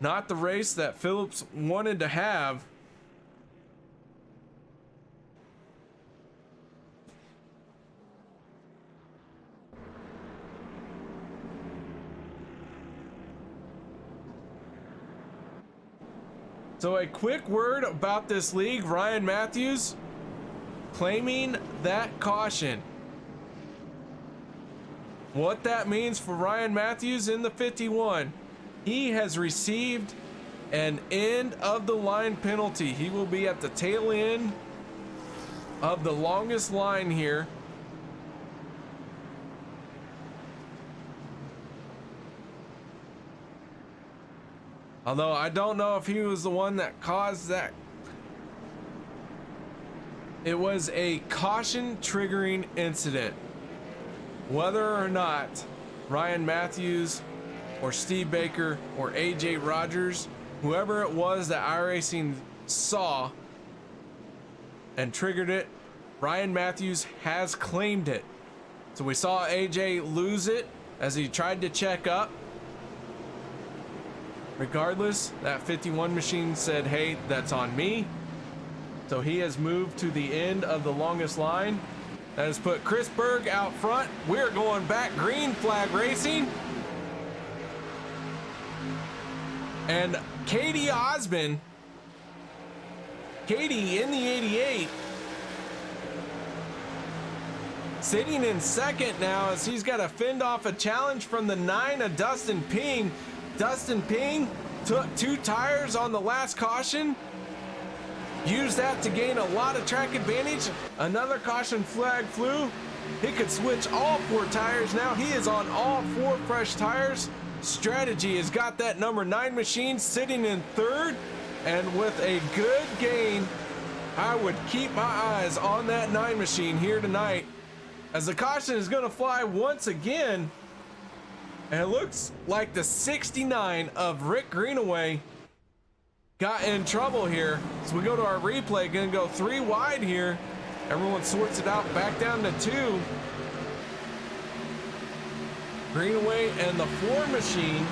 Not the race that Phillips wanted to have. So a quick word about this league. Ryan Matthews claiming that caution. What that means for Ryan Matthews in the 51, he has received an end of the line penalty. He will be at the tail end of the longest line here. Although I don't know if he was the one that caused that. It was a caution triggering incident. Whether or not Ryan Matthews or Steve Baker or AJ Rogers, whoever it was that iRacing saw and triggered it, Ryan Matthews has claimed it. So we saw AJ lose it as he tried to check up. Regardless, that 51 machine said, hey, that's on me. So he has moved to the end of the longest line. That has put Chris Berg out front. We're going back green flag racing. And Katie Osmond, Katie in the 88, sitting in second now as he's got to fend off a challenge from the 9 of Dustin Ping. Dustin Ping took 2 tires on the last caution. Used that to gain a lot of track advantage. Another caution flag flew. He could switch all 4 tires now. He is on all 4 fresh tires. Strategy has got that number 9 machine sitting in third. And with a good gain, I would keep my eyes on that 9 machine here tonight, as the caution is going to fly once again. And it looks like the 69 of Rick Greenaway got in trouble here. So we go to our replay, gonna go 3 wide here. Everyone sorts it out back down to 2. Greenaway and the 4 machine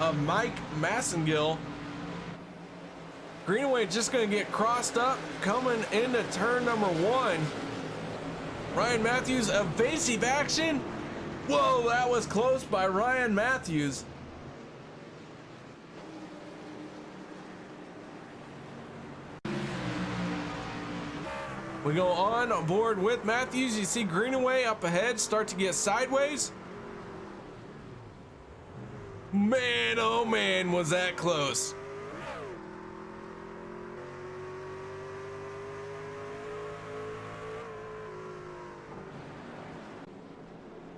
of Mike Massengill. Greenaway just gonna get crossed up coming into turn number 1. Ryan Matthews, evasive action. Whoa, that was close by Ryan Matthews. We go on board with Matthews. You see Greenaway up ahead start to get sideways. Man, oh man, was that close.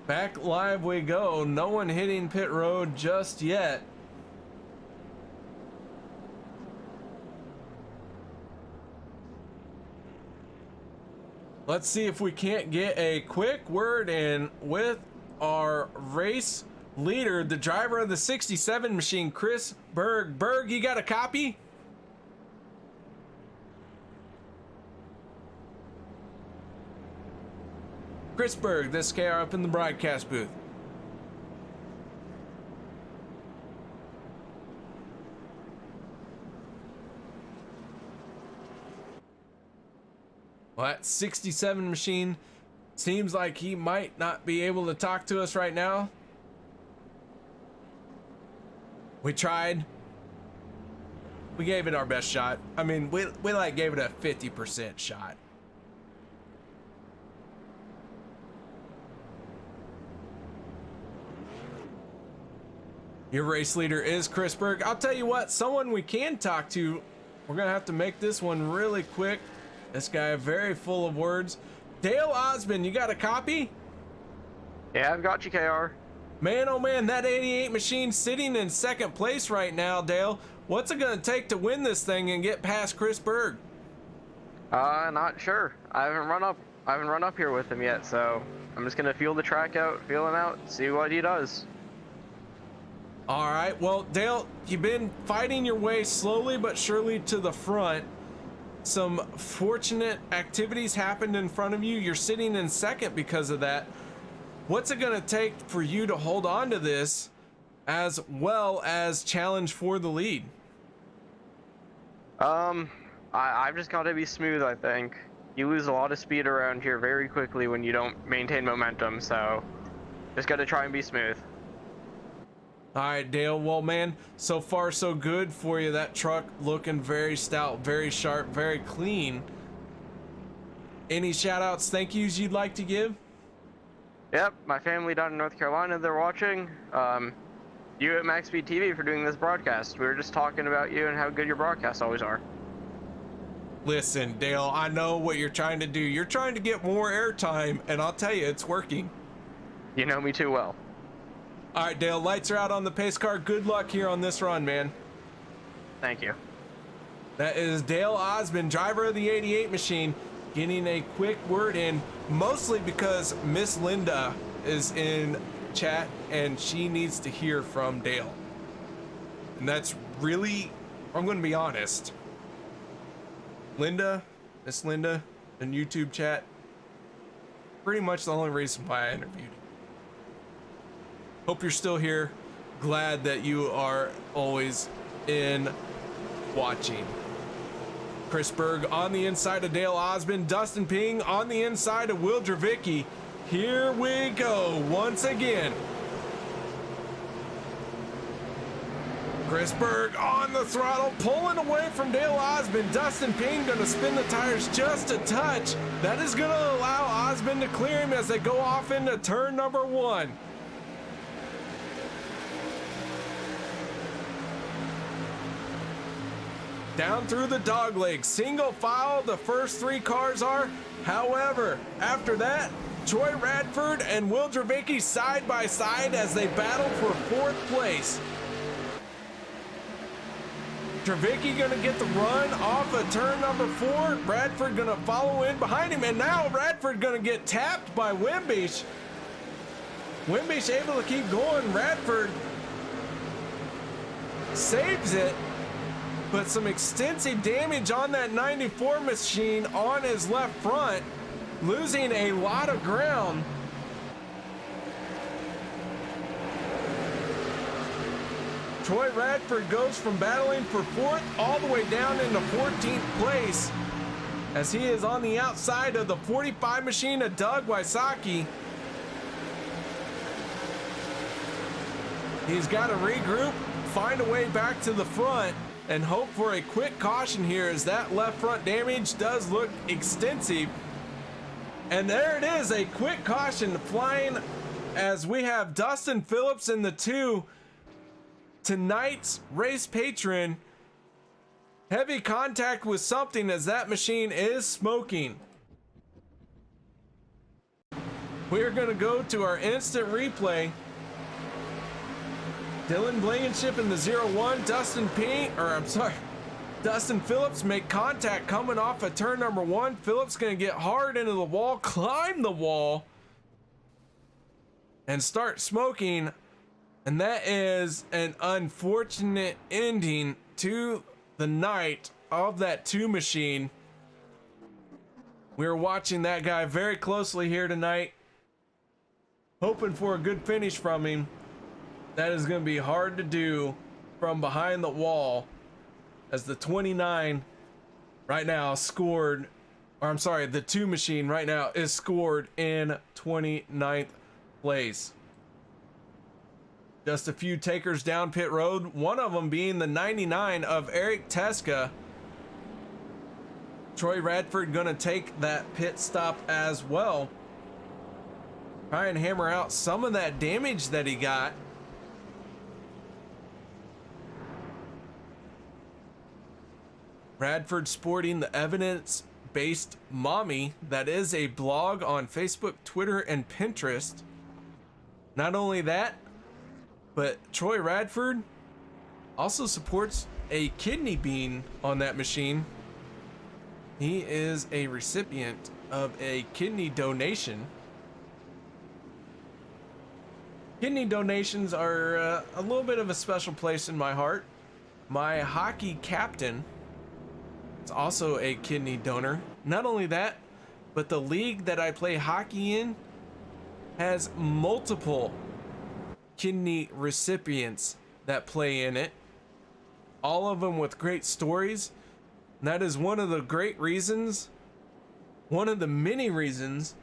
Back live we go. No one hitting pit road just yet. Let's see if we can't get a quick word in with our race leader, the driver of the 67 machine, Chris Berg. Berg, you got a copy? Chris Berg, this is KR up in the broadcast booth. Well, that 67 machine seems like he might not be able to talk to us right now. We tried. We gave it our best shot. I mean, we like gave it a 50% shot. Your race leader is Chris Berg. I'll tell you what, someone we can talk to. We're gonna have to make this one really quick. This guy very full of words. Dale Osmond, you got a copy? Yeah, I've got you, KR. Man, oh man, that 88 machine sitting in second place right now, Dale. What's it gonna take to win this thing and get past Chris Berg? Not sure. I haven't run up here with him yet, so I'm just gonna feel the track out, feel him out, see what he does. All right, well, Dale, you've been fighting your way slowly but surely to the front. Some fortunate activities happened in front of you. You're sitting in second because of that. What's it gonna take for you to hold on to this as well as challenge for the lead? I've just got to be smooth, I think. You lose a lot of speed around here very quickly when you don't maintain momentum, so just got to try and be smooth. All right, Dale. Well, man, so far so good for you. That truck looking very stout, very sharp, very clean. Any shout outs, thank yous you'd like to give? Yep, my family down in North Carolina, they're watching. You at MaxSpeedTV for doing this broadcast. We were just talking about you and how good your broadcasts always are. Listen, Dale, I know what you're trying to do. You're trying to get more airtime, and I'll tell you, it's working. You know me too well. All right, Dale, lights are out on the pace car. Good luck here on this run, man. Thank you. That is Dale Osmond, driver of the 88 machine, getting a quick word in, mostly because Miss Linda is in chat and she needs to hear from Dale. And that's really, I'm going to be honest. Linda, Miss Linda, in YouTube chat, pretty much the only reason why I interviewed you. Hope you're still here. Glad that you are always in watching. Chris Berg on the inside of Dale Osmond. Dustin Ping on the inside of Will Dravicki. Here we go once again. Chris Berg on the throttle, pulling away from Dale Osmond. Dustin Ping gonna spin the tires just a touch. That is gonna allow Osmond to clear him as they go off into turn number 1. Down through the dogleg, single file, the first 3 cars are. However, after that, Troy Radford and Will Dravicki side by side as they battle for 4th place. Dravicki gonna get the run off of turn number 4. Radford gonna follow in behind him, and now Radford gonna get tapped by Wimbish. Wimbish able to keep going. Radford saves it, but some extensive damage on that 94 machine on his left front, losing a lot of ground. Troy Radford goes from battling for 4th all the way down into 14th place as he is on the outside of the 45 machine of Doug Wysocki. He's got to regroup, find a way back to the front, and hope for a quick caution here as that left front damage does look extensive. And there it is, a quick caution flying as we have Dustin Phillips in the 2. Tonight's race patron, heavy contact with something as that machine is smoking. We're going to go to our instant replay. Dylan Blankenship in the 0-1. Dustin Phillips make contact coming off of turn number 1. Phillips going to get hard into the wall, climb the wall, and start smoking. And that is an unfortunate ending to the night of that 2 machine. We're watching that guy very closely here tonight, hoping for a good finish from him. That is going to be hard to do from behind the wall as the 29 right now scored, or I'm sorry, the 2 machine right now is scored in 29th place. Just a few takers down pit road, one of them being the 99 of Eric Teska. Troy Radford gonna take that pit stop as well. Try and hammer out some of that damage that he got. Radford sporting the evidence-based mommy that is a blog on Facebook, Twitter, and Pinterest. Not only that, but Troy Radford also supports a kidney bean on that machine. He is a recipient of a kidney donation. Kidney donations are a little bit of a special place in my heart. My hockey captain is also a kidney donor. Not only that, but the league that I play hockey in has multiple kidney recipients that play in it, all of them with great stories. And that is one of the great reasons, one of the many reasons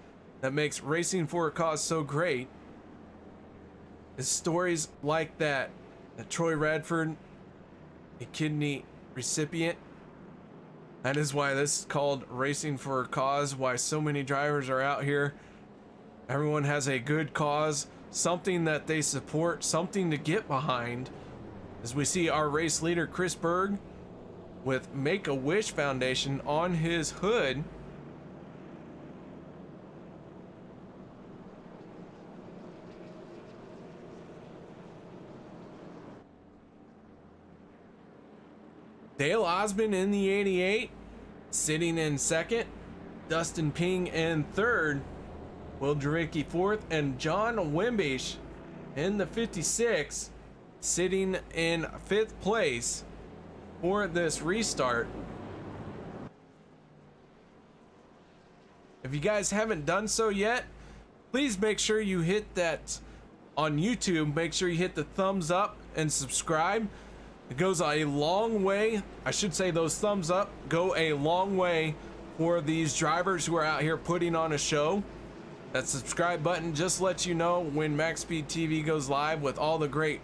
that makes Racing for a Cause so great, is stories like that Troy Radford, a kidney recipient. That is why this is called Racing for a Cause, why so many drivers are out here. Everyone has a good cause, something that they support, something to get behind. As we see our race leader Chris Berg with Make-A-Wish Foundation on his hood. Dale Osmond in the 88, sitting in 2nd. Dustin Ping in 3rd. Will Dravicki 4th, and John Wimbish in the 56, sitting in 5th place for this restart. If you guys haven't done so yet, please make sure you hit that on YouTube, make sure you hit the thumbs up and subscribe. It goes a long way. I should say those thumbs up go a long way for these drivers who are out here putting on a show. That subscribe button just lets you know when MaxSpeedTV goes live with all the great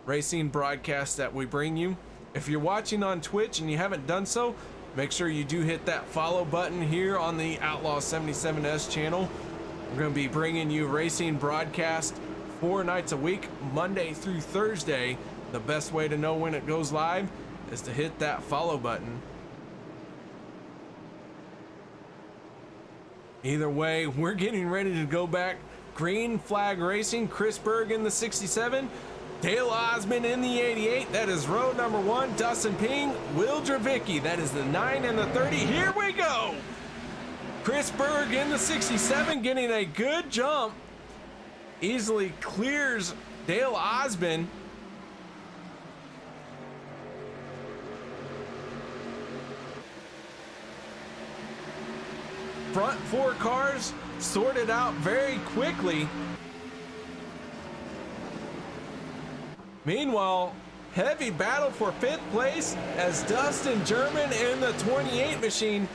racing broadcasts that we bring you. If you're watching on Twitch and you haven't done so, make sure you do hit that follow button here on the Outlaw 77S channel. We're going to be bringing you racing broadcast 4 nights a week, Monday through Thursday. The best way to know when it goes live is to hit that follow button. Either way, we're getting ready to go back. Green flag racing, Chris Berg in the 67, Dale Osmond in the 88. That is row number 1. Dustin Ping, Will Dravicki. That is the 9 and the 30. Here we go. Chris Berg in the 67 getting a good jump. Easily clears Dale Osmond. Front 4 cars sorted out very quickly. Meanwhile, heavy battle for 5th place as Dustin German in the 28 machine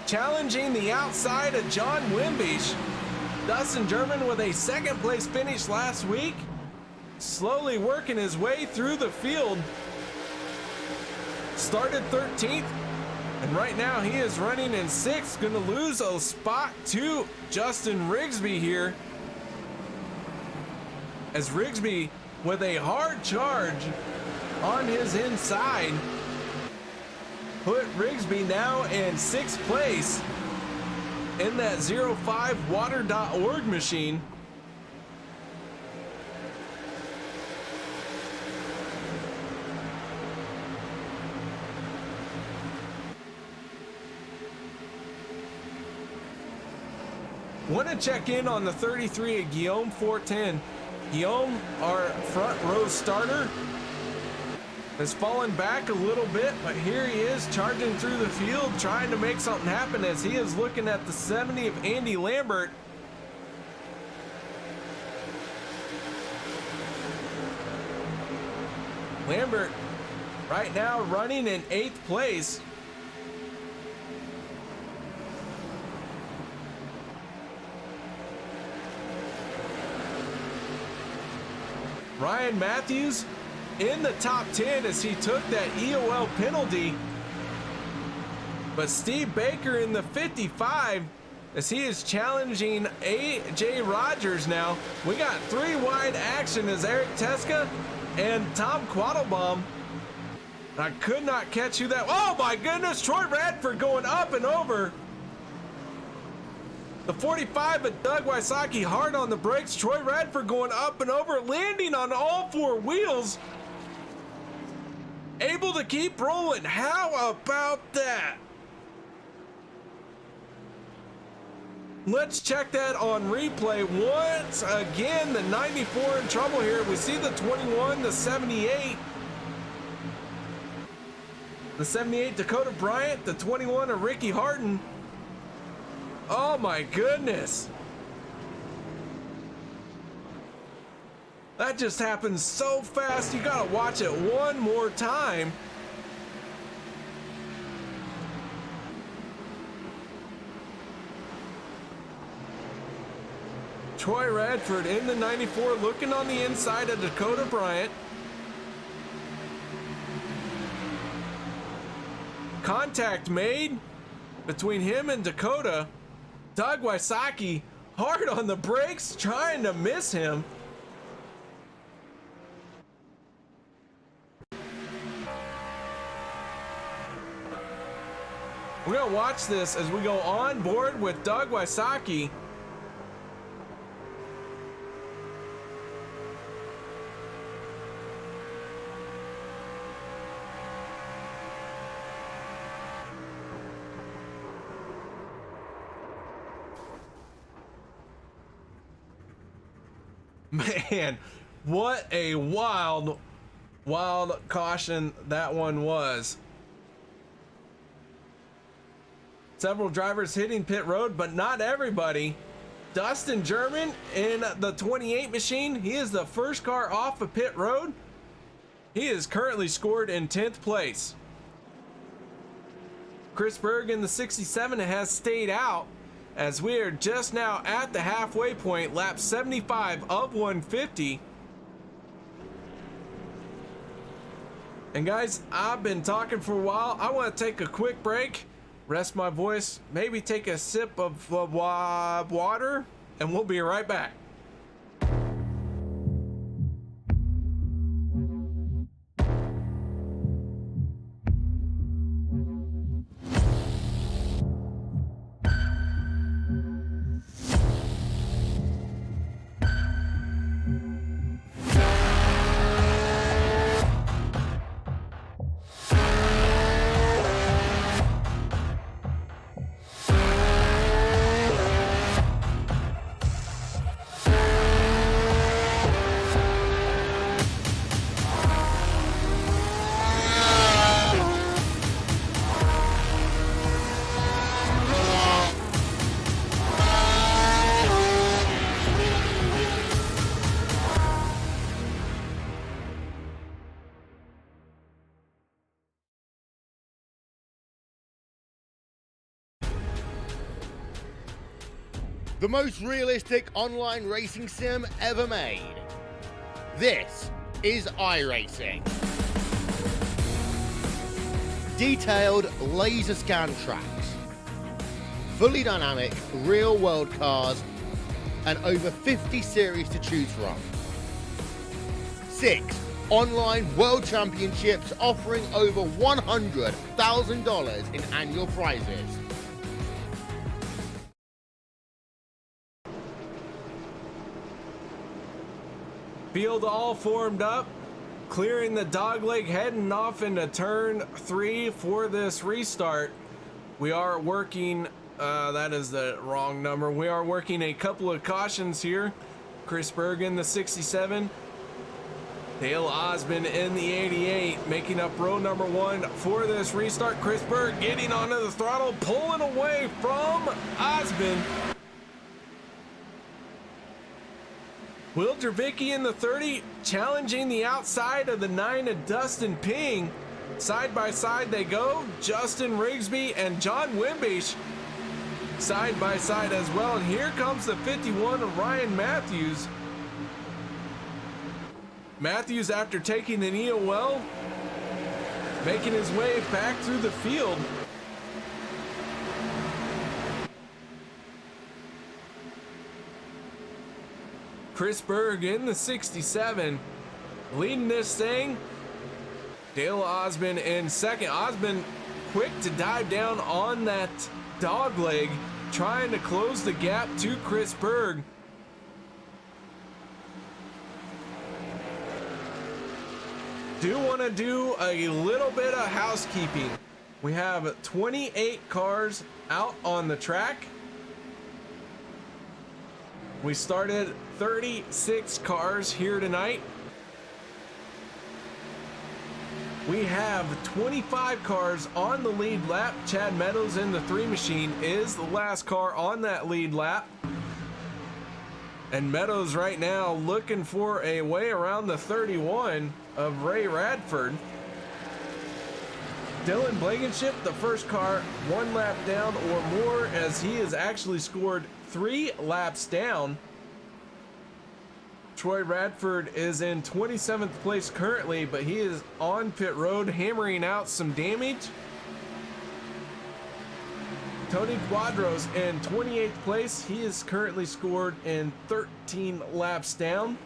challenging the outside of John Wimbish. Dustin German with a 2nd place finish last week, slowly working his way through the field. Started 13th. And right now he is running in 6th, gonna lose a spot to Justin Rigsby here. As Rigsby with a hard charge on his inside put Rigsby now in 6th place in that 05 water.org machine. Want to check in on the 33 of Guillaume 410. Guillaume, our front row starter, has fallen back a little bit, but here he is charging through the field, trying to make something happen as he is looking at the 70 of Andy Lambert. Lambert right now running in 8th place. Ryan Matthews in the top 10 as he took that EOL penalty. But Steve Baker in the 55 as he is challenging AJ Rogers now. We got 3 wide action as Eric Teska and Tom Quattlebaum. I could not catch who that. Oh my goodness, Troy Radford going up and over. The 45 of Doug Wysocki hard on the brakes. Troy Radford going up and over, landing on all 4 wheels. Able to keep rolling. How about that? Let's check that on replay. Once again, the 94 in trouble here. We see the 21, the 78. The 78 Dakota Bryant, the 21 of Ricky Harden. Oh my goodness. That just happened so fast. You gotta watch it one more time. Troy Radford in the 94 looking on the inside of Dakota Bryant. Contact made between him and Dakota. Doug Wysocki hard on the brakes, trying to miss him. We're gonna watch this as we go on board with Doug Wysocki. Man, what a wild caution that one was. Several drivers hitting pit road, but not everybody. Dustin German in the 28 machine. He is the first car off of pit road. He is currently scored in 10th place. Chris Berg in the 67 has stayed out, as we are just now at the halfway point, lap 75 of 150. And guys, I've been talking for a while. I want to take a quick break, rest my voice, maybe take a sip of water, and we'll be right back. The most realistic online racing sim ever made. This is iRacing. Detailed laser scan tracks, fully dynamic real world cars, and over 50 series to choose from. 6 online world championships offering over $100,000 in annual prizes. Field all formed up, clearing the dogleg, heading off into turn 3 for this restart. We are working, that is the wrong number. We are working a couple of cautions here. Chris Berg in the 67. Dale Osmond in the 88, making up row number 1 for this restart. Chris Berg getting onto the throttle, pulling away from Osmond. Will Dravicki in the 30, challenging the outside of the 9 of Dustin Ping. Side by side they go. Justin Rigsby and John Wimbish side by side as well. And here comes the 51 of Ryan Matthews. Matthews, after taking an EOL, making his way back through the field. Chris Berg in the 67, leading this thing. Dale Osmond in second. Osmond quick to dive down on that dog leg, trying to close the gap to Chris Berg. Do want to do a little bit of housekeeping. We have 28 cars out on the track. We started 36 cars here tonight. We have 25 cars on the lead lap. Chad Meadows in the 3 machine is the last car on that lead lap. And Meadows right now looking for a way around the 31 of Ray Radford. Dylan Blankenship, the first car, 1 lap down or more, as he has actually scored 3 laps down. Troy Radford is in 27th place currently, but he is on pit road hammering out some damage. Tony Quadros in 28th place. He is currently scored in 13 laps down.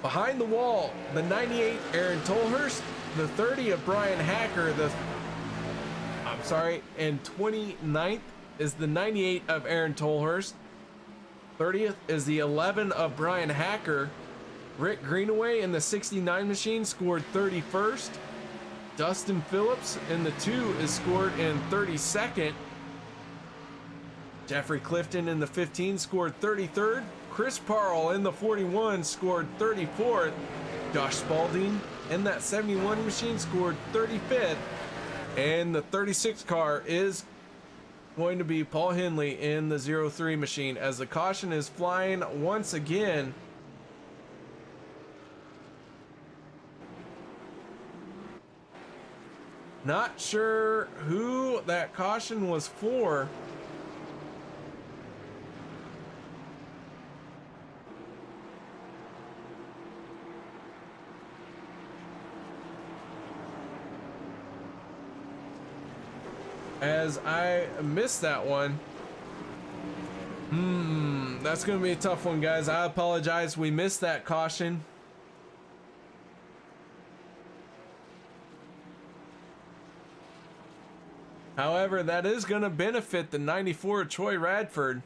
Behind the wall, the 98 Aaron Tolhurst, the 30 of Brian Hacker, and 29th is the 98 of Aaron Tolhurst. 30th is the 11 of Brian Hacker. Rick Greenaway in the 69 machine scored 31st. Dustin Phillips in the 2 is scored in 32nd. Jeffrey Clifton in the 15 scored 33rd. Chris Parle in the 41 scored 34th. Josh Spaulding in that 71 machine scored 35th. And the 36 car is going to be Paul Henley in the 03 machine as the caution is flying once again. Not sure who that caution was for. As I missed that one. That's going to be a tough one, guys. I apologize. We missed that caution. However, that is going to benefit the 94 Troy Radford.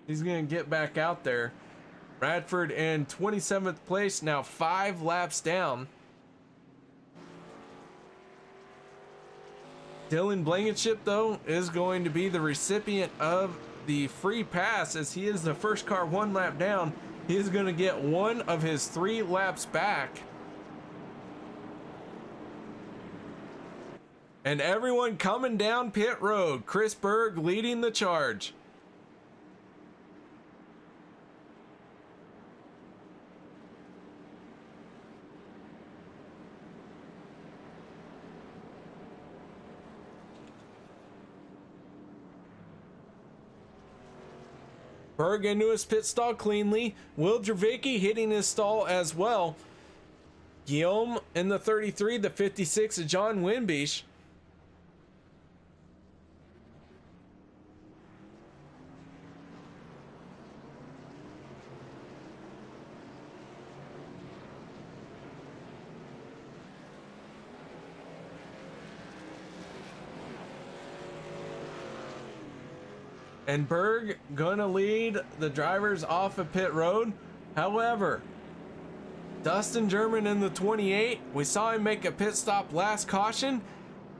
He's going to get back out there. Radford in 27th place, now 5 laps down. Dylan Blankenship, though, is going to be the recipient of the free pass as he is the first car 1 lap down. He is going to get 1 of his 3 laps back. And everyone coming down pit road. Chris Berg leading the charge. Berg into his pit stall cleanly. Will Dravicki hitting his stall as well. Guillaume in the 33, the 56 of John Winbeach. And Berg gonna lead the drivers off of pit road. However, Dustin German in the 28, we saw him make a pit stop last caution.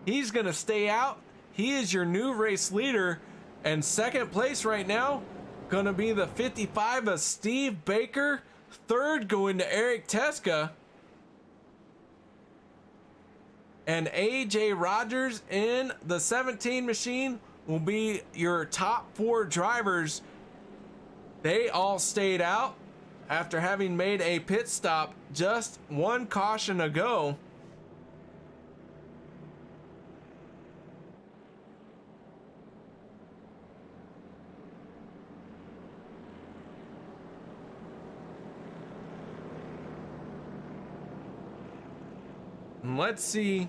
He's gonna stay out. He is your new race leader. And second place right now, gonna be the 55 of Steve Baker. Third going to Eric Teska. And AJ Rogers in the 17 machine will be your top 4 drivers. They all stayed out after having made a pit stop just 1 caution ago. Let's see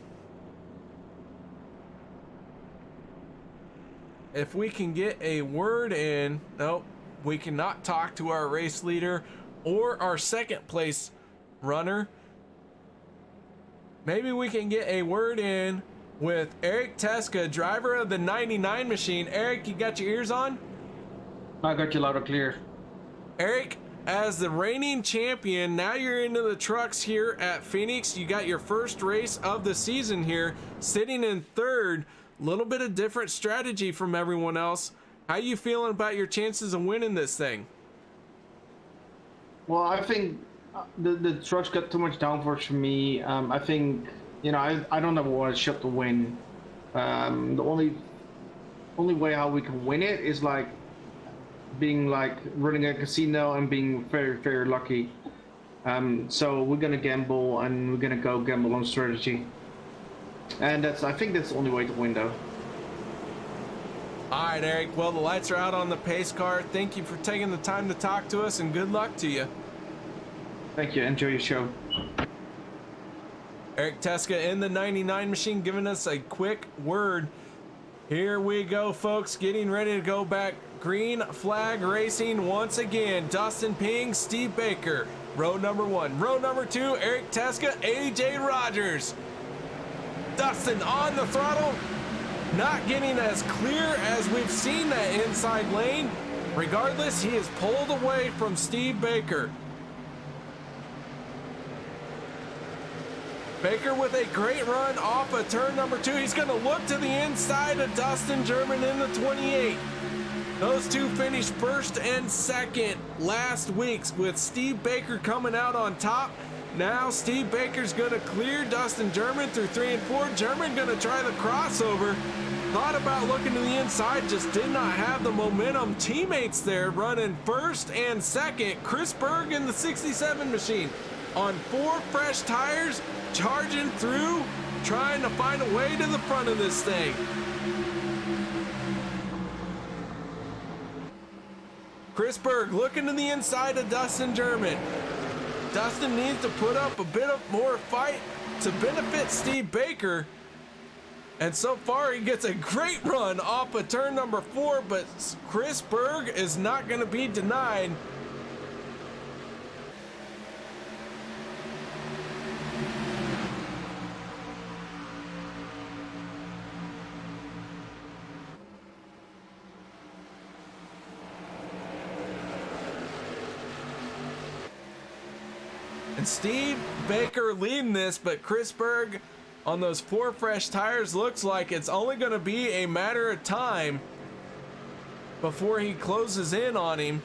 if we can get a word in. Nope, we cannot talk to our race leader or our second place runner. Maybe we can get a word in with Eric Teska, driver of the 99 machine. Eric, you got your ears on? I got you loud and clear. Eric, as the reigning champion, now you're into the trucks here at Phoenix. You got your first race of the season here, sitting in third. Little bit of different strategy from everyone else. How you feeling about your chances of winning this thing? Well, I think the trucks got too much downforce for me. I think, you know, I don't ever want to ship to win. The only way how we can win it is like being like running a casino and being very, very lucky. So we're gonna gamble and we're gonna go gamble on strategy. And I think that's the only way to win, though. All right, Eric. Well, the lights are out on the pace car. Thank you for taking the time to talk to us, and good luck to you. Thank you. Enjoy your show. Eric Teska in the 99 machine giving us a quick word. Here we go, folks. Getting ready to go back. Green flag racing once again. Dustin Ping, Steve Baker. Row number 1. Row number 2, Eric Teska, AJ Rogers. Dustin on the throttle, not getting as clear as we've seen that inside lane. Regardless, he is pulled away from Steve Baker. Baker with a great run off of turn number 2. He's going to look to the inside of Dustin German in the 28. Those two finished first and second last week's, with Steve Baker coming out on top. Now Steve Baker's going to clear Dustin German through 3 and 4. German going to try the crossover. Thought about looking to the inside, just did not have the momentum. Teammates there running first and second. Chris Berg in the 67 machine on 4 fresh tires, charging through, trying to find a way to the front of this thing. Chris Berg looking to the inside of Dustin German. Dustin needs to put up a bit of more fight to benefit Steve Baker. And so far, he gets a great run off of turn number 4, but Chris Berg is not going to be denied. And Steve Baker leading this, but Chris Berg on those 4 fresh tires looks like it's only going to be a matter of time before he closes in on him.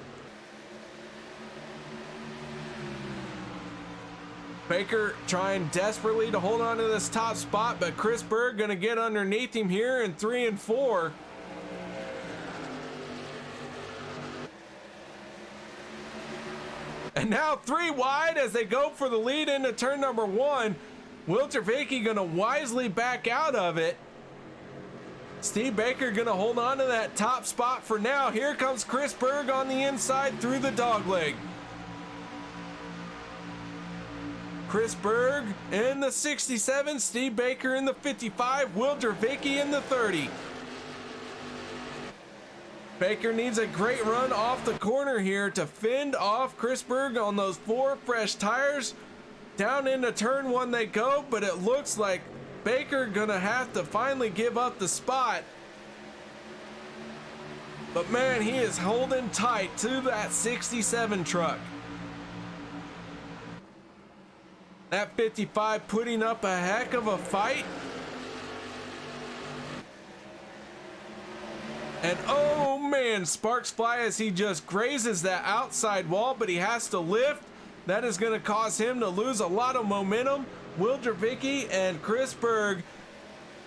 Baker trying desperately to hold on to this top spot, but Chris Berg going to get underneath him here in 3 and 4. And now 3 wide as they go for the lead into turn number 1. Will Trevicki gonna wisely back out of it. Steve Baker gonna hold on to that top spot for now. Here comes Chris Berg on the inside through the dogleg. Chris Berg in the 67, Steve Baker in the 55, Will Trevicki in the 30. Baker needs a great run off the corner here to fend off Chris Berg on those 4 fresh tires. Down into turn 1 they go, but it looks like Baker gonna have to finally give up the spot. But man, he is holding tight to that 67 truck. That 55 putting up a heck of a fight. And oh man, sparks fly as he just grazes that outside wall, but he has to lift. That is going to cause him to lose a lot of momentum. Will Trevicki and Chris Berg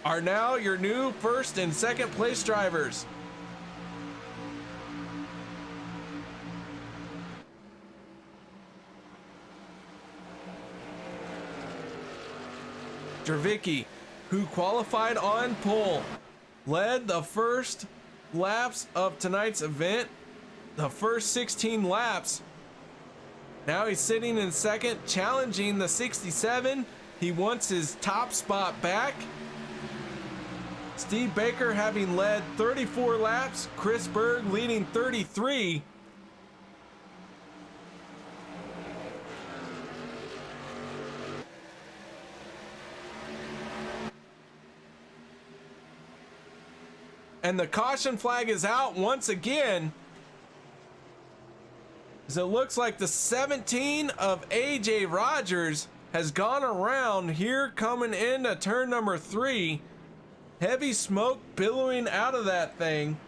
are now your new 1st and 2nd place drivers. Trevicki, who qualified on pole, led the first laps of tonight's event, the first 16 laps. Now he's sitting in 2nd, challenging the 67. He wants his top spot back. Steve Baker having led 34 laps, Chris Berg leading 33. And the caution flag is out once again, as it looks like the 17 of AJ Rogers has gone around here coming into turn number 3. Heavy smoke billowing out of that thing.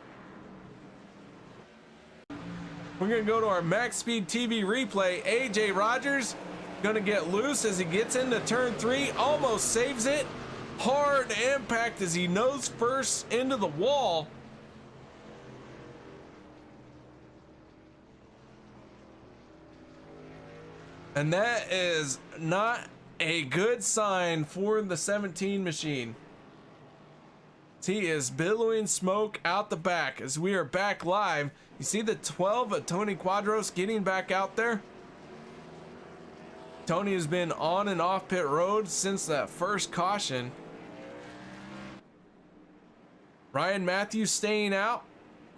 We're gonna go to our MaxSpeedTV replay. AJ Rogers gonna get loose as he gets into turn 3, almost saves it. Hard impact as he nose first into the wall. And that is not a good sign for the 17 machine. He is billowing smoke out the back as we are back live. You see the 12 of Tony Quadros getting back out there? Tony has been on and off pit road since that first caution. Ryan Matthews staying out.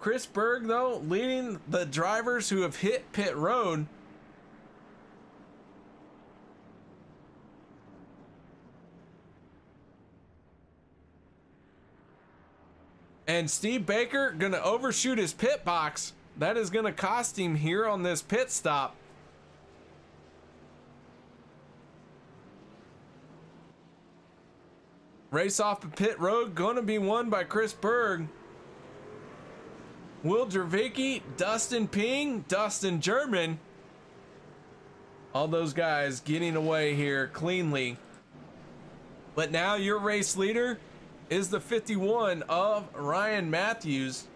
Chris Berg, though, leading the drivers who have hit pit road. And Steve Baker gonna overshoot his pit box. That is gonna cost him here on this pit stop. Race off the pit road gonna be won by Chris Berg. Will Trevicki, Dustin Ping, Dustin German. All those guys getting away here cleanly. But now your race leader is the 51 of Ryan Matthews.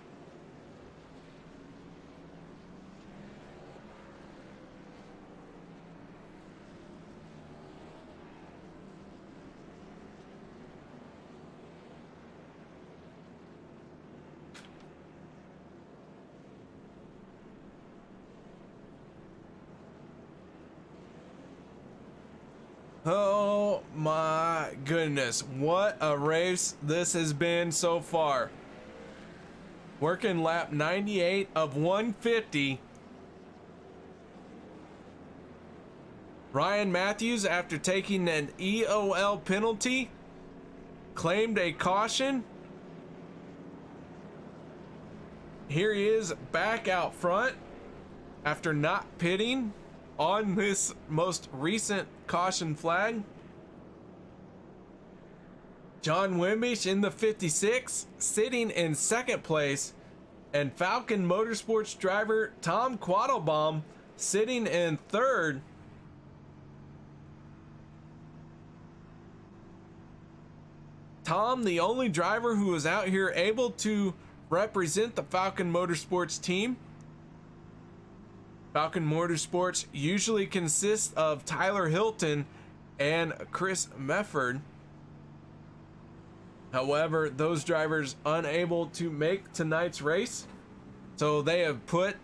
Oh my goodness, what a race this has been so far. Working lap 98 of 150. Ryan Matthews, after taking an EOL penalty, claimed a caution. Here he is back out front after not pitting on this most recent caution flag. John Wimbish in the 56, sitting in second place, and Falcon Motorsports driver Tom Quattlebaum sitting in third. Tom, the only driver who was out here able to represent the Falcon Motorsports team. Falcon Motorsports usually consists of Tyler Hilton and Chris Mefford. However, those drivers unable to make tonight's race, so they have put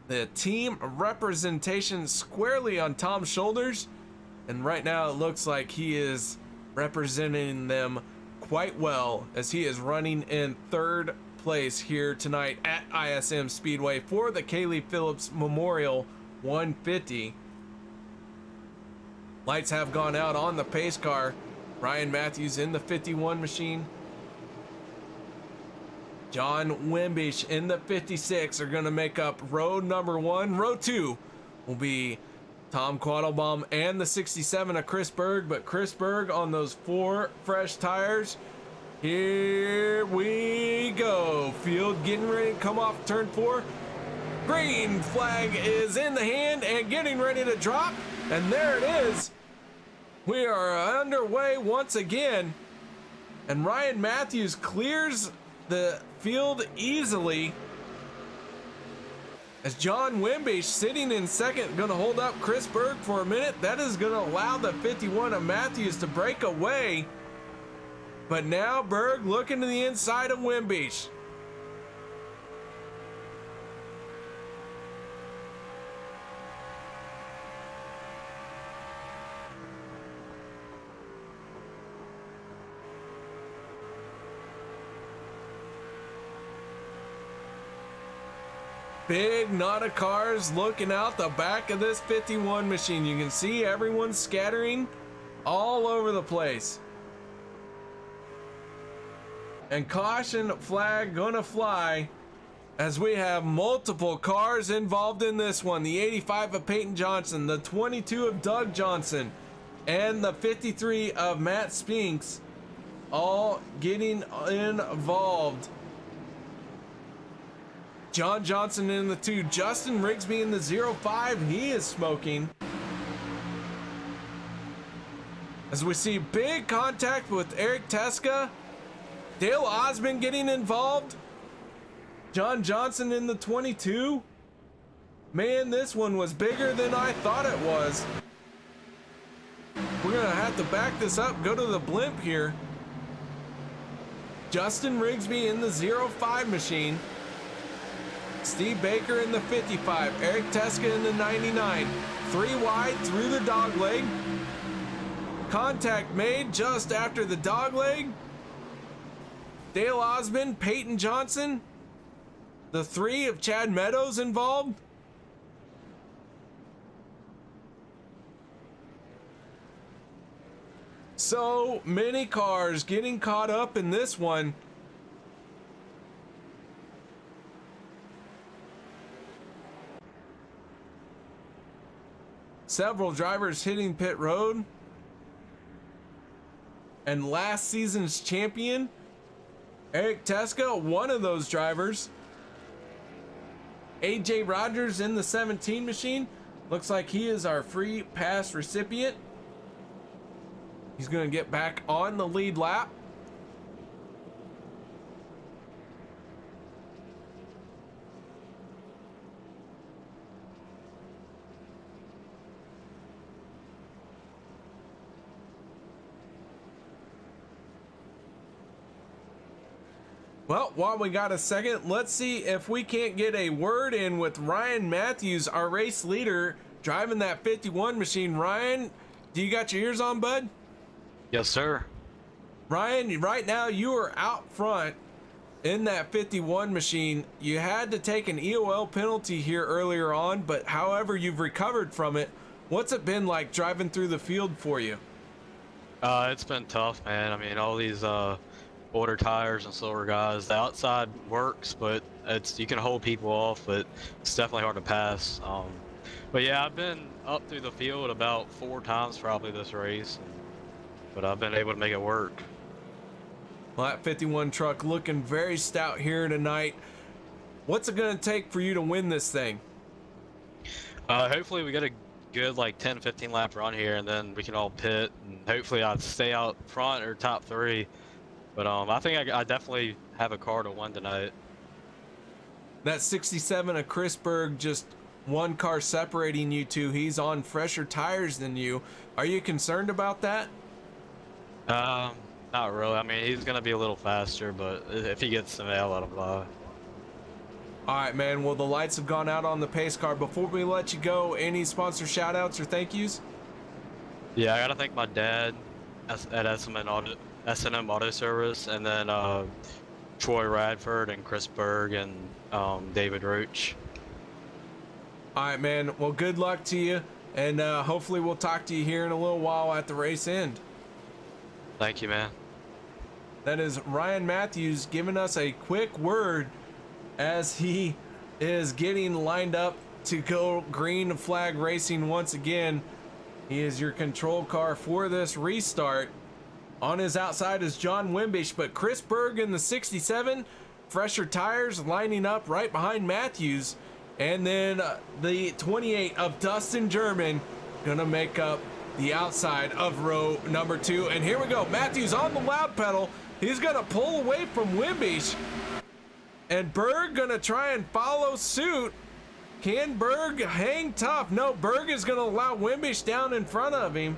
the team representation squarely on Tom's shoulders, and right now it looks like he is representing them quite well as he is running in third place here tonight at ISM Speedway for the Kailey Phillips Memorial 150. Lights have gone out on the pace car. Ryan Matthews in the 51 machine. John Wimbish in the 56 are going to make up row number 1. Row 2 will be Tom Quattlebaum and the 67 of Chris Berg, but Chris Berg on those 4 fresh tires. Here we go. Field getting ready to come off turn 4. Green flag is in the hand and getting ready to drop. And there it is. We are underway once again. And Ryan Matthews clears the field easily. As John Wimbish sitting in second, going to hold up Chris Berg for a minute. That is going to allow the 51 of Matthews to break away. But now Berg looking to the inside of Wimbish. Big knot of cars looking out the back of this 51 machine. You can see everyone scattering all over the place. And caution flag gonna fly as we have multiple cars involved in this one. The 85 of Peyton Johnson, the 22 of Doug Johnson, and the 53 of Matt Spinks all getting involved. John Johnson in the 2, Justin Rigsby in the 05, he is smoking. As we see big contact with Eric Teska, Dale Osmond getting involved. John Johnson in the 22. Man, this one was bigger than I thought it was. We're gonna have to back this up, go to the blimp here. Justin Rigsby in the 05 machine. Steve Baker in the 55. Eric Teska in the 99. 3 wide through the dog leg. Contact made just after the dog leg. Dale Osmond, Peyton Johnson, the 3 of Chad Meadows involved. So many cars getting caught up in this one. Several drivers hitting pit road. And last season's champion, Eric Teska, one of those drivers. AJ Rogers in the 17 machine. Looks like he is our free pass recipient. He's going to get back on the lead lap. Well, while we got a second, let's see if we can't get a word in with Ryan Matthews, our race leader, driving that 51 machine. Ryan, do you got your ears on, bud? Yes, sir. Ryan, right now you are out front in that 51 machine. You had to take an EOL penalty here earlier on, but however, you've recovered from it. What's it been like driving through the field for you? It's been tough, man. I mean, all these older tires and slower guys, the outside works, but you can hold people off, but it's definitely hard to pass. But yeah, I've been up through the field about 4 times probably this race, but I've been able to make it work. Well, that 51 truck looking very stout here tonight. What's it going to take for you to win this thing? Hopefully we get a good like 10-15 lap run here, and then we can all pit, and hopefully I'd stay out front or top 3. But I think I definitely have a car to win tonight. That 67 of Chris Berg, just one car separating you two. He's on fresher tires than you. Are you concerned about that? Not really. I mean, he's gonna be a little faster, but if he gets some, I'll let him fly. All right, man. Well, the lights have gone out on the pace car. Before we let you go, any sponsor shout outs or thank yous? Yeah, I gotta thank my dad at S&M Auto Service, and then Troy Radford and Chris Berg and David Roach. All right, man. Well, good luck to you, and hopefully we'll talk to you here in a little while at the race end. Thank you, man. That is Ryan Matthews giving us a quick word as he is getting lined up to go green flag racing once again. He is your control car for this restart. On his outside is John Wimbish, but Chris Berg in the 67, fresher tires lining up right behind Matthews. And then the 28 of Dustin German gonna make up the outside of row number 2. And here we go, Matthews on the loud pedal. He's gonna pull away from Wimbish. And Berg gonna try and follow suit. Can Berg hang tough? No, Berg is gonna allow Wimbish down in front of him.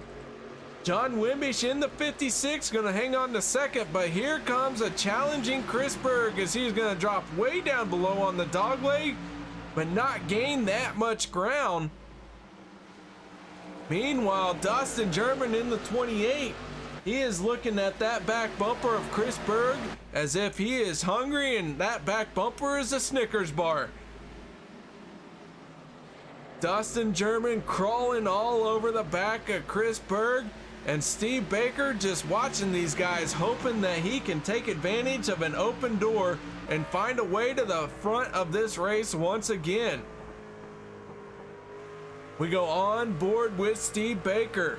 John Wimbish in the 56 gonna hang on to second, but here comes a challenging Chris Berg as he's gonna drop way down below on the dog leg, but not gain that much ground. Meanwhile, Dustin German in the 28, he is looking at that back bumper of Chris Berg as if he is hungry, and that back bumper is a Snickers bar. Dustin German crawling all over the back of Chris Berg, and Steve Baker just watching these guys, hoping that he can take advantage of an open door and find a way to the front of this race once again. We go on board with Steve Baker.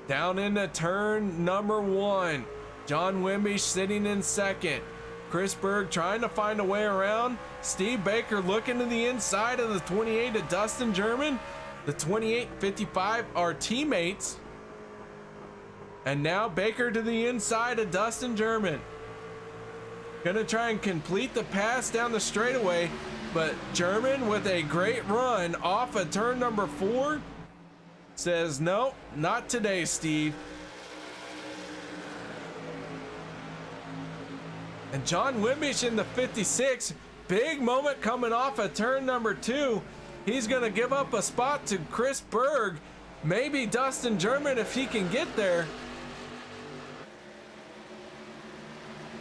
Down into turn number 1. John Wimbish sitting in second. Chris Berg trying to find a way around. Steve Baker looking to the inside of the 28 of Dustin German. The 28-55 are teammates. And now Baker to the inside of Dustin German. Gonna try and complete the pass down the straightaway, but German with a great run off of turn number 4 says, nope, not today, Steve. And John Wimbish in the 56, big moment coming off of turn number 2. He's gonna give up a spot to Chris Berg, maybe Dustin German if he can get there.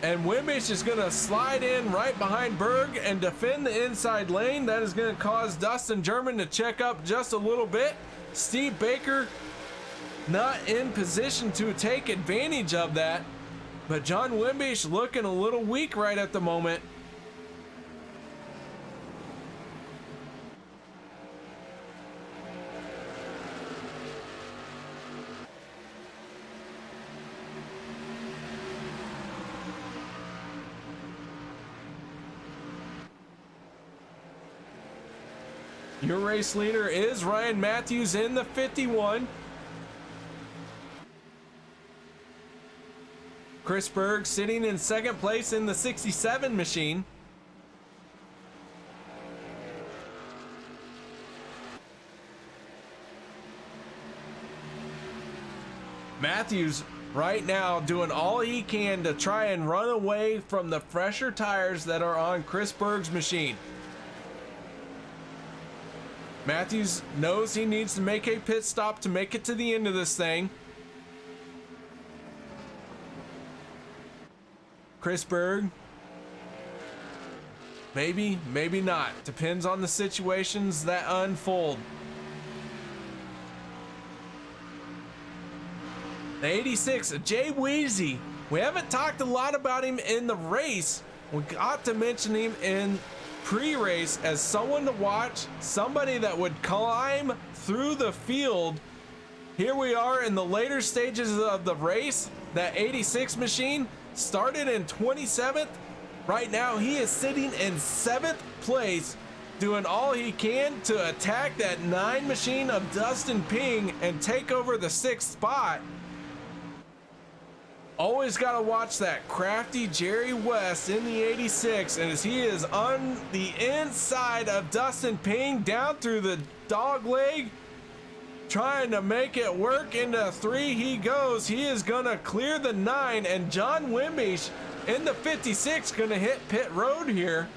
And Wimbish is gonna slide in right behind Berg and defend the inside lane. That is gonna cause Dustin German to check up just a little bit. Steve Baker not in position to take advantage of that. But John Wimbish looking a little weak right at the moment. Your race leader is Ryan Matthews in the 51. Chris Berg sitting in second place in the 67 machine. Matthews right now doing all he can to try and run away from the fresher tires that are on Chris Berg's machine. Matthews knows he needs to make a pit stop to make it to the end of this thing. Chris Berg, maybe, maybe not. Depends on the situations that unfold. The 86, Jay Weezy. We haven't talked a lot about him in the race. We got to mention him in pre-race as someone to watch, somebody that would climb through the field. Here we are in the later stages of the race. That 86 machine started in 27th. Right now he is sitting in 7th place, doing all he can to attack that 9 machine of Dustin Ping and take over the 6th spot. Always got to watch that crafty Jerry West in the 86, and as he is on the inside of Dustin Ping down through the dog leg, trying to make it work into 3 he goes. He is gonna clear the 9, and John Wimbish in the 56 gonna hit pit road here.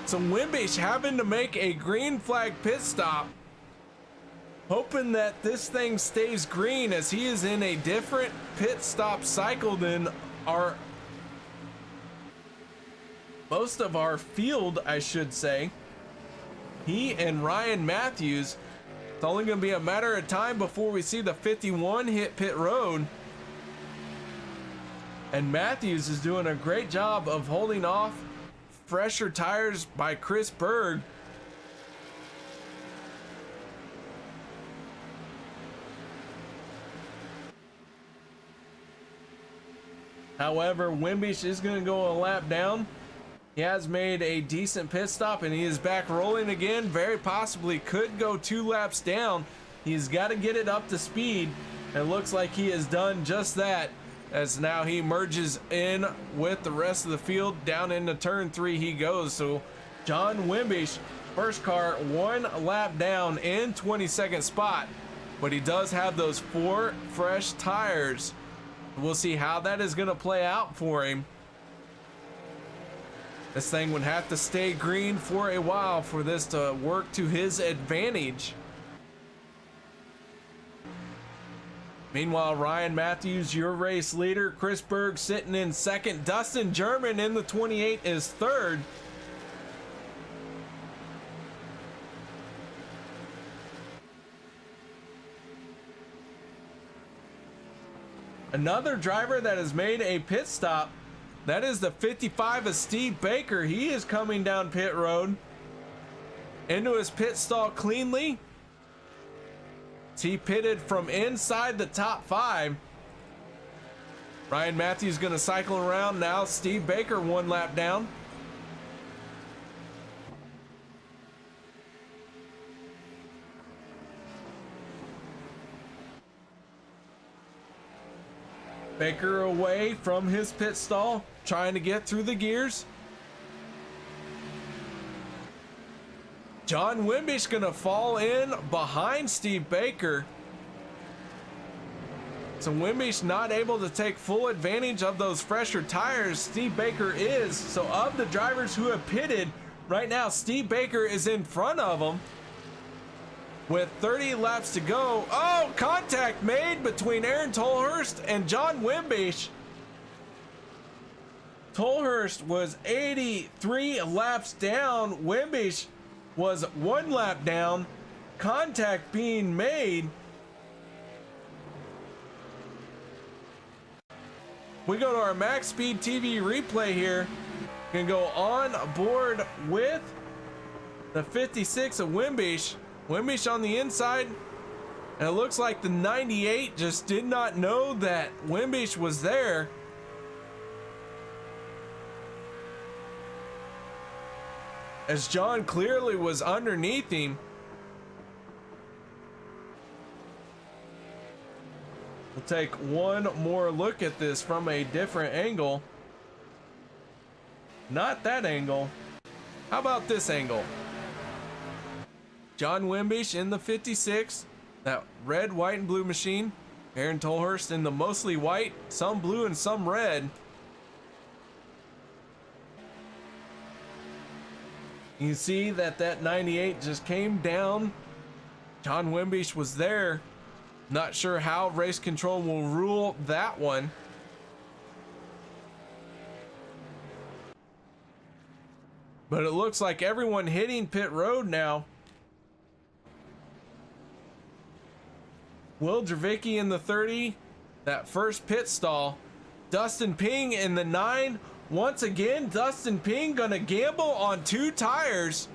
So Wimbish having to make a green flag pit stop, hoping that this thing stays green as he is in a different pit stop cycle than most of our field, I should say. He and Ryan Matthews, it's only going to be a matter of time before we see the 51 hit pit road. And Matthews is doing a great job of holding off fresher tires by Chris Berg. However, Wimbish is going to go a lap down. He has made a decent pit stop and he is back rolling again. Very possibly could go 2 laps down. He's got to get it up to speed. It looks like he has done just that, as now he merges in with the rest of the field. Down into turn 3 he goes. So John Wimbish, first car, 1 lap down in 22nd spot, but he does have those 4 fresh tires. We'll see how that is going to play out for him. This thing would have to stay green for a while for this to work to his advantage. Meanwhile, Ryan Matthews, your race leader. Chris Berg sitting in 2nd. Dustin German in the 28 is 3rd. Another driver that has made a pit stop, that is the 55 of Steve Baker. He is coming down pit road into his pit stall cleanly. He pitted from inside the top 5. Ryan Matthews going to cycle around now. Steve Baker 1 lap down. Baker away from his pit stall, trying to get through the gears. John Wimbish gonna fall in behind Steve Baker. So Wimbish not able to take full advantage of those fresher tires. Steve Baker is. So of the drivers who have pitted, right now Steve Baker is in front of them with 30 laps to go. Oh, contact made between Aaron Tolhurst and John Wimbish. Tolhurst was 83 laps down. Wimbish was 1 lap down. Contact being made. We go to our MaxSpeedTV replay here. Gonna go on board with the 56 of Wimbish. Wimbish on the inside, and it looks like the 98 just did not know that Wimbish was there. As John clearly was underneath him. We'll take one more look at this from a different angle. Not that angle. How about this angle? John Wimbish in the 56, That red, white, and blue machine. Aaron Tolhurst in the mostly white, some blue, and some red. You can see that 98 just came down. John Wimbish was there. Not sure how race control will rule that one. But it looks like everyone hitting pit road now. Will Dravicki in the 30, that first pit stall. Dustin Ping in the 9. Once again, Dustin Ping gonna gamble on 2 tires.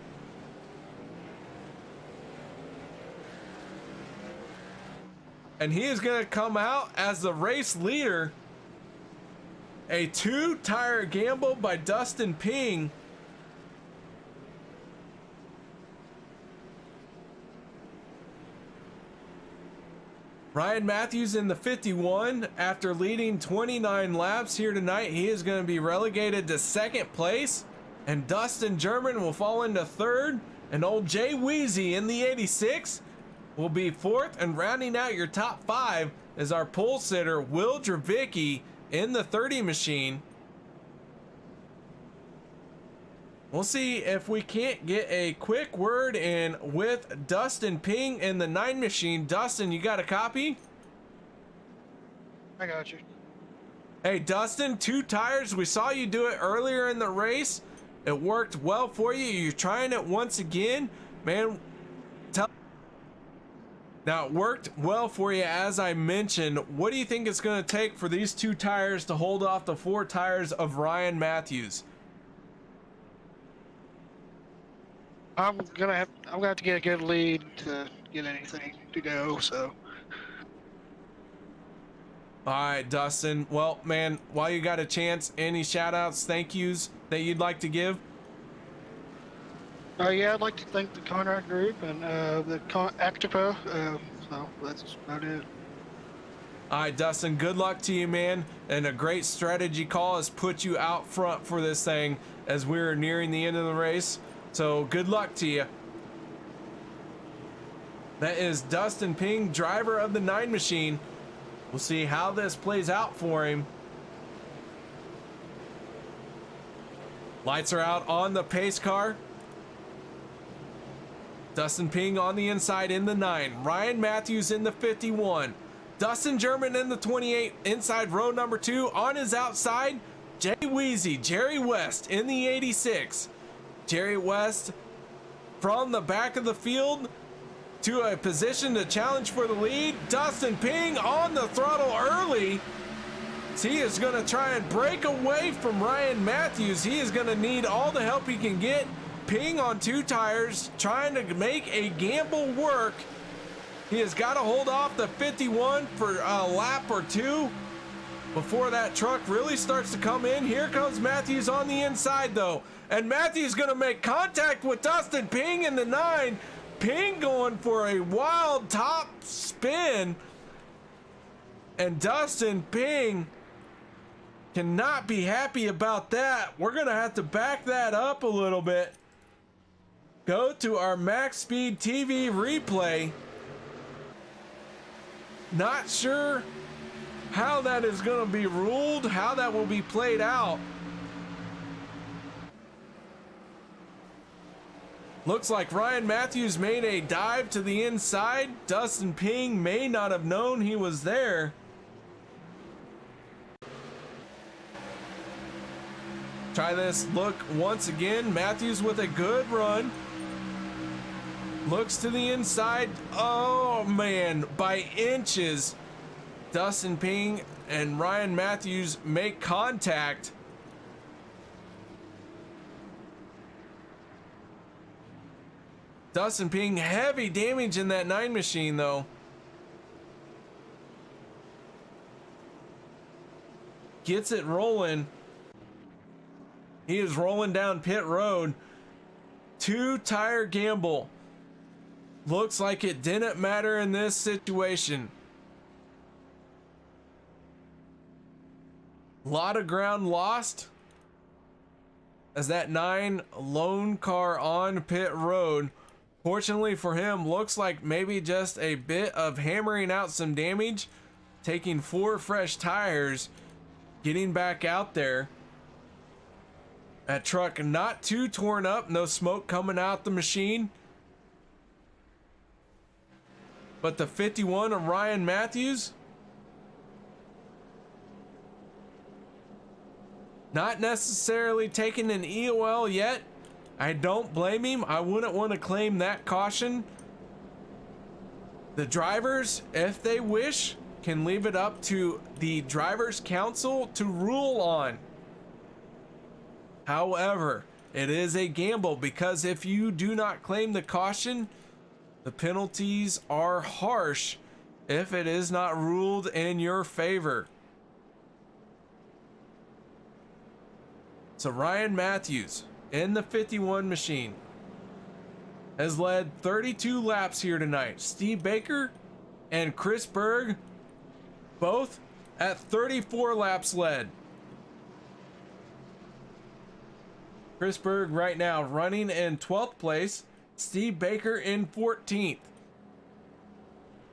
And he is gonna come out as the race leader. A 2-tire gamble by Dustin Ping. Ryan Matthews in the 51, after leading 29 laps here tonight, he is going to be relegated to 2nd place, and Dustin German will fall into 3rd, and old Jay Weezy in the 86 will be 4th, and rounding out your top 5 is our pole sitter Will Dravicki in the 30 machine. We'll see if we can't get a quick word in with Dustin Ping in the 9 machine. Dustin, you got a copy? I got you. Hey, Dustin, 2 tires. We saw you do it earlier in the race. It worked well for you. You're trying it once again. Man, now, it worked well for you, as I mentioned. What do you think it's going to take for these 2 tires to hold off the 4 tires of Ryan Matthews? I'm gonna have to get a good lead to get anything to go. So. All right, Dustin. Well, man, while you got a chance, any shout-outs, thank yous that you'd like to give? Yeah, I'd like to thank the Conrad Group and the Actipa. So that's about it. All right, Dustin, good luck to you, man. And a great strategy call has put you out front for this thing as we're nearing the end of the race. So good luck to you. That is Dustin Ping, driver of the 9 machine. We'll see how this plays out for him. Lights are out on the pace car. Dustin Ping on the inside in the 9. Ryan Matthews in the 51. Dustin German in the 28, inside row number 2. On his outside, Jay Weezy, Jerry West in the 86. Jerry West from the back of the field to a position to challenge for the lead. Dustin Ping on the throttle early. He is going to try and break away from Ryan Matthews. He is going to need all the help he can get. Ping on 2 tires, trying to make a gamble work. He has got to hold off the 51 for a lap or 2 before that truck really starts to come in. Here comes Matthews on the inside, though. And Matthews going to make contact with Dustin Ping in the 9. Ping going for a wild top spin. And Dustin Ping cannot be happy about that. We're going to have to back that up a little bit. Go to our MaxSpeedTV replay. Not sure how that is going to be ruled, how that will be played out. Looks like Ryan Matthews made a dive to the inside. Dustin Ping may not have known he was there. Try this look once again. Matthews with a good run. Looks to the inside. Oh man, by inches. Dustin Ping and Ryan Matthews make contact. Dustin Ping, heavy damage in that 9 machine though. Gets it rolling. He is rolling down pit road. 2-tire gamble. Looks like it didn't matter in this situation. A lot of ground lost as that 9 lone car on pit road Fortunately for him, looks like maybe just a bit of hammering out some damage, taking 4 fresh tires, getting back out there. That truck not too torn up, no smoke coming out the machine. But the 51 of Ryan Matthews, not necessarily taking an EOL yet. I don't blame him. I wouldn't want to claim that caution. The drivers, if they wish, can leave it up to the Drivers' Council to rule on. However, it is a gamble, because if you do not claim the caution, the penalties are harsh if it is not ruled in your favor. So Ryan Matthews in the 51 machine has led 32 laps here tonight. Steve Baker and Chris Berg both at 34 laps led. Chris Berg right now running in 12th place, Steve Baker in 14th.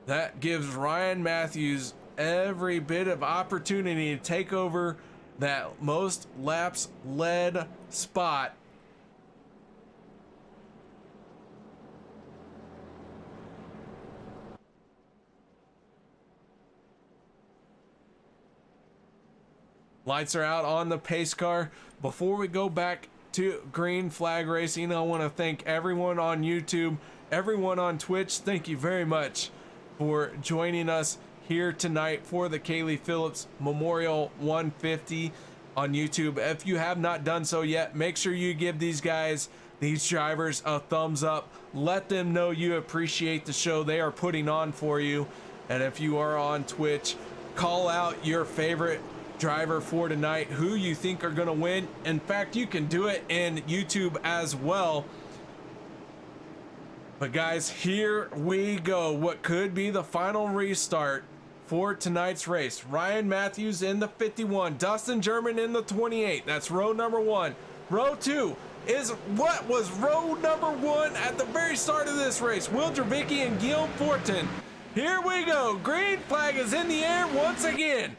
That gives Ryan Matthews every bit of opportunity to take over that most laps led spot. Lights are out on the pace car. Before we go back to green flag racing, I want to thank everyone on YouTube, everyone on Twitch. Thank you very much for joining us here tonight for the Kailey Phillips Memorial 150 on YouTube. If you have not done so yet, make sure you give these guys, these drivers, a thumbs up. Let them know you appreciate the show they are putting on for you. And if you are on Twitch, call out your favorite driver for tonight, who you think are going to win. In fact, you can do it in YouTube as well. But guys, here we go. What could be the final restart for tonight's race. Ryan Matthews in the 51, Dustin German in the 28. That's row number 1. Row 2 is what was row number 1 at the very start of this race. Will Dravicki and Guillaume Fortin. Here we go. Green flag is in the air once again.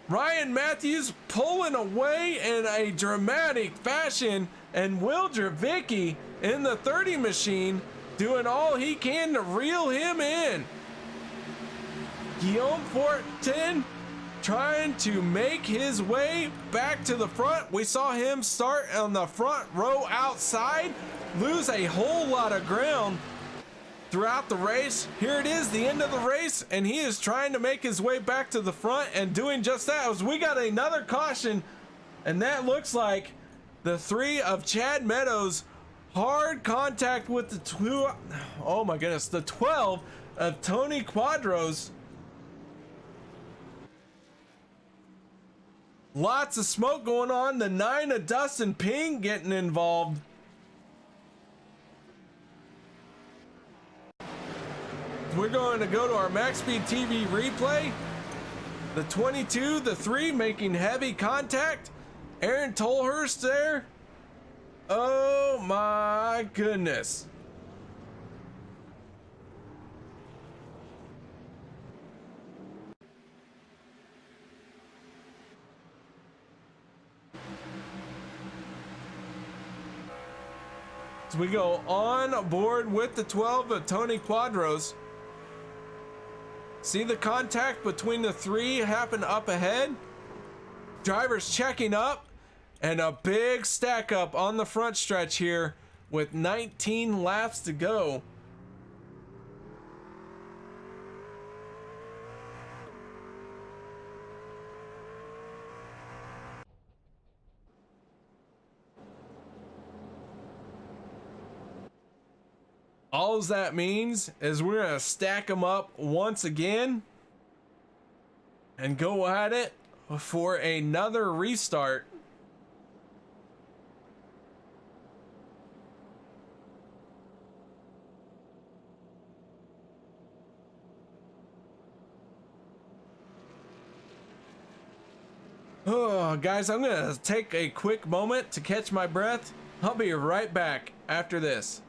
Ryan Matthews pulling away in a dramatic fashion, and Will Dravicki in the 30 machine doing all he can to reel him in. Guillaume Fortin trying to make his way back to the front. We saw him start on the front row outside, lose a whole lot of ground throughout the race. Here it is, the end of the race, and he is trying to make his way back to the front and doing just that. As we got another caution, and that looks like the 3 of Chad Meadows. Hard contact with the 12 of Tony Quadros. Lots of smoke going on. The 9 of Dustin Ping getting involved. We're going to go to our MaxSpeedTV replay. The 22, the 3 making heavy contact. Aaron Tolhurst there. Oh my goodness. So we go on board with the 12 of Tony Quadros. See the contact between the 3 happen up ahead. Drivers checking up, and a big stack up on the front stretch here with 19 laps to go. All that means is we're going to stack them up once again and go at it for another restart. Oh, guys, I'm going to take a quick moment to catch my breath. I'll be right back after this.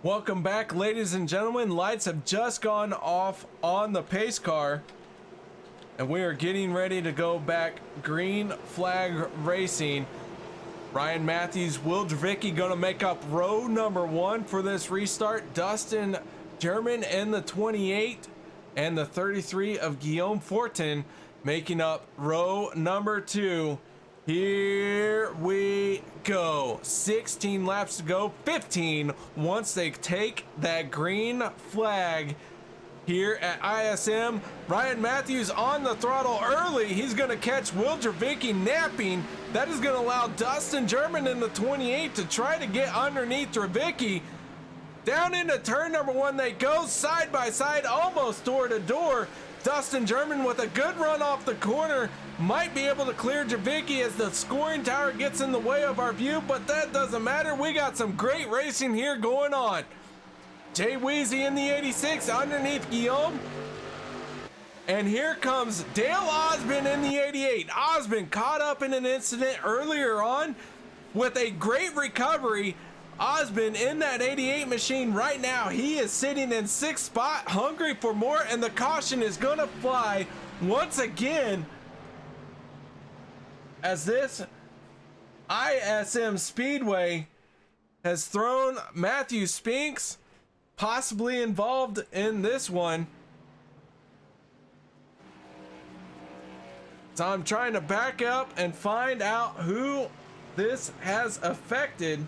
Welcome back, ladies and gentlemen. Lights have just gone off on the pace car, and we are getting ready to go back green flag racing. Ryan Matthews, Will Dravicki gonna make up row number 1 for this restart. Dustin German in the 28 and the 33 of Guillaume Fortin making up row number 2. Here we go. 16 laps to go, 15 once they take that green flag here at ISM. Ryan Matthews on the throttle early. He's going to catch Will Dravicki napping. That is going to allow Dustin German in the 28 to try to get underneath Dravicki. Down into turn number 1 they go, side by side, almost door to door. Dustin German with a good run off the corner might be able to clear Dravicki as the scoring tower gets in the way of our view, but that doesn't matter. We got some great racing here going on. Jay Weezy in the 86 underneath Guillaume. And here comes Dale Osmond in the 88. Osmond caught up in an incident earlier on with a great recovery. Osmond in that 88 machine right now. He is sitting in 6th spot, hungry for more, and the caution is going to fly once again as this ISM Speedway has thrown Matthew Spinks possibly involved in this one. So I'm trying to back up and find out who this has affected.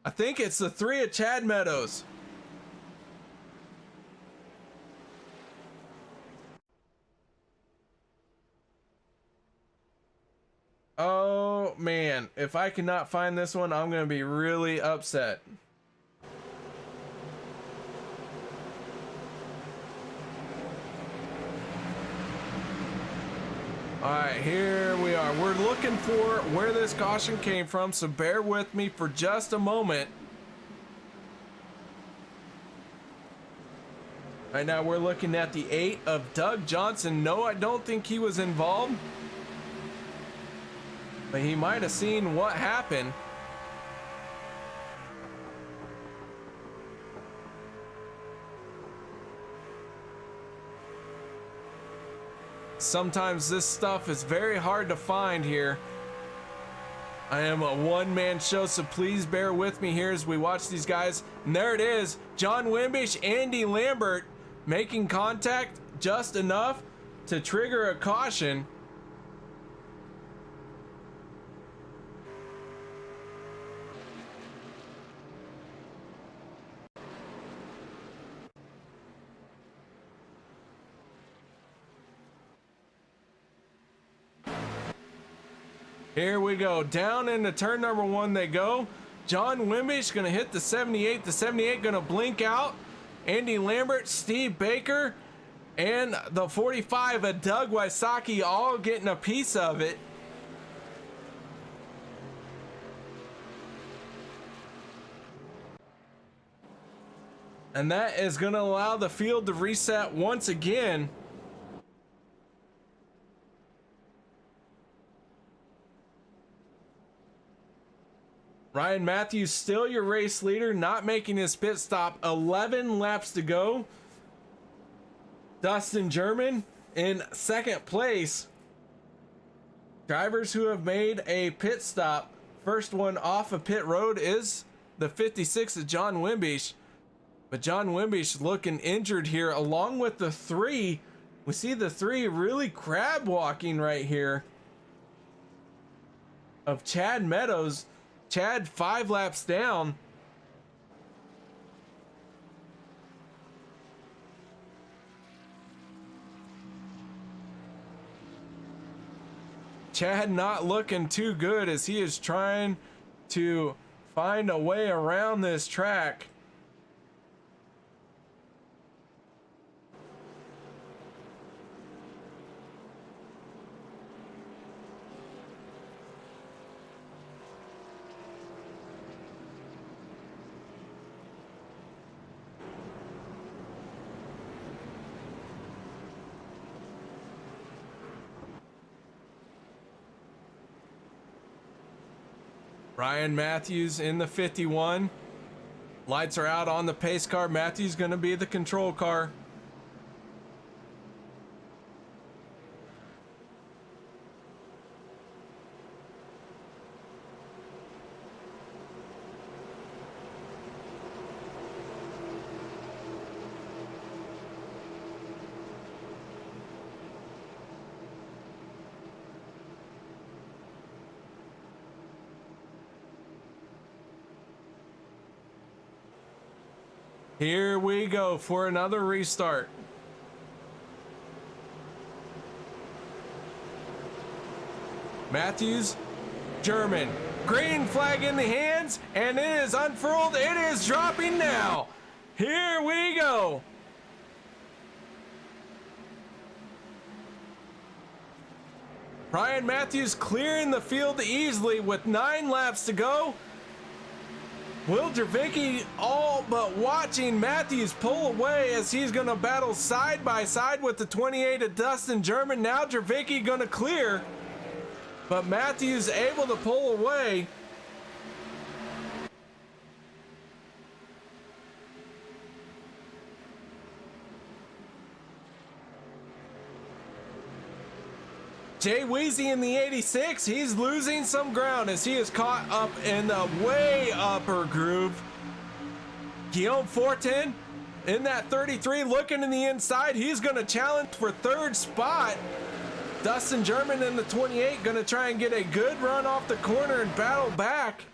I think it's the 3 of Chad Meadows. Oh man, if I cannot find this one, I'm going to be really upset. All right, here we are. We're looking for where this caution came from, so bear with me for just a moment. Right now we're looking at the 8 of Doug Johnson. No, I don't think he was involved, but he might have seen what happened. Sometimes this stuff is very hard to find here. I am a one-man show, so please bear with me here as we watch these guys. And there it is, John Wimbish, Andy Lambert making contact just enough to trigger a caution. Here we go, down into turn number 1 they go. John Wimbish gonna hit the 78. The 78 gonna blink out. Andy Lambert, Steve Baker, and the 45 of Doug Wysocki all getting a piece of it. And that is gonna allow the field to reset once again. Ryan Matthews still your race leader, not making his pit stop. 11 laps to go. Dustin German in 2nd place. Drivers who have made a pit stop. First one off of pit road is the 56 of John Wimbish. But John Wimbish looking injured here along with the 3. We see the 3 really crab walking right here of Chad Meadows. Chad 5 laps down. Chad not looking too good as he is trying to find a way around this track. Ryan Matthews in the 51. Lights are out on the pace car. Matthew's going to be the control car. Here we go for another restart. Matthews, German. Green flag in the hands, and it is unfurled. It is dropping now. Here we go. Ryan Matthews clearing the field easily with 9 laps to go. Will Dravicki all but watching Matthews pull away as he's going to battle side by side with the 28 of Dustin German. Now Dravicki going to clear, but Matthews able to pull away. Jay Weezy in the 86, he's losing some ground as he is caught up in the way upper groove. Guillaume Fortin in that 33 looking in the inside. He's going to challenge for 3rd spot. Dustin German in the 28 going to try and get a good run off the corner and battle back.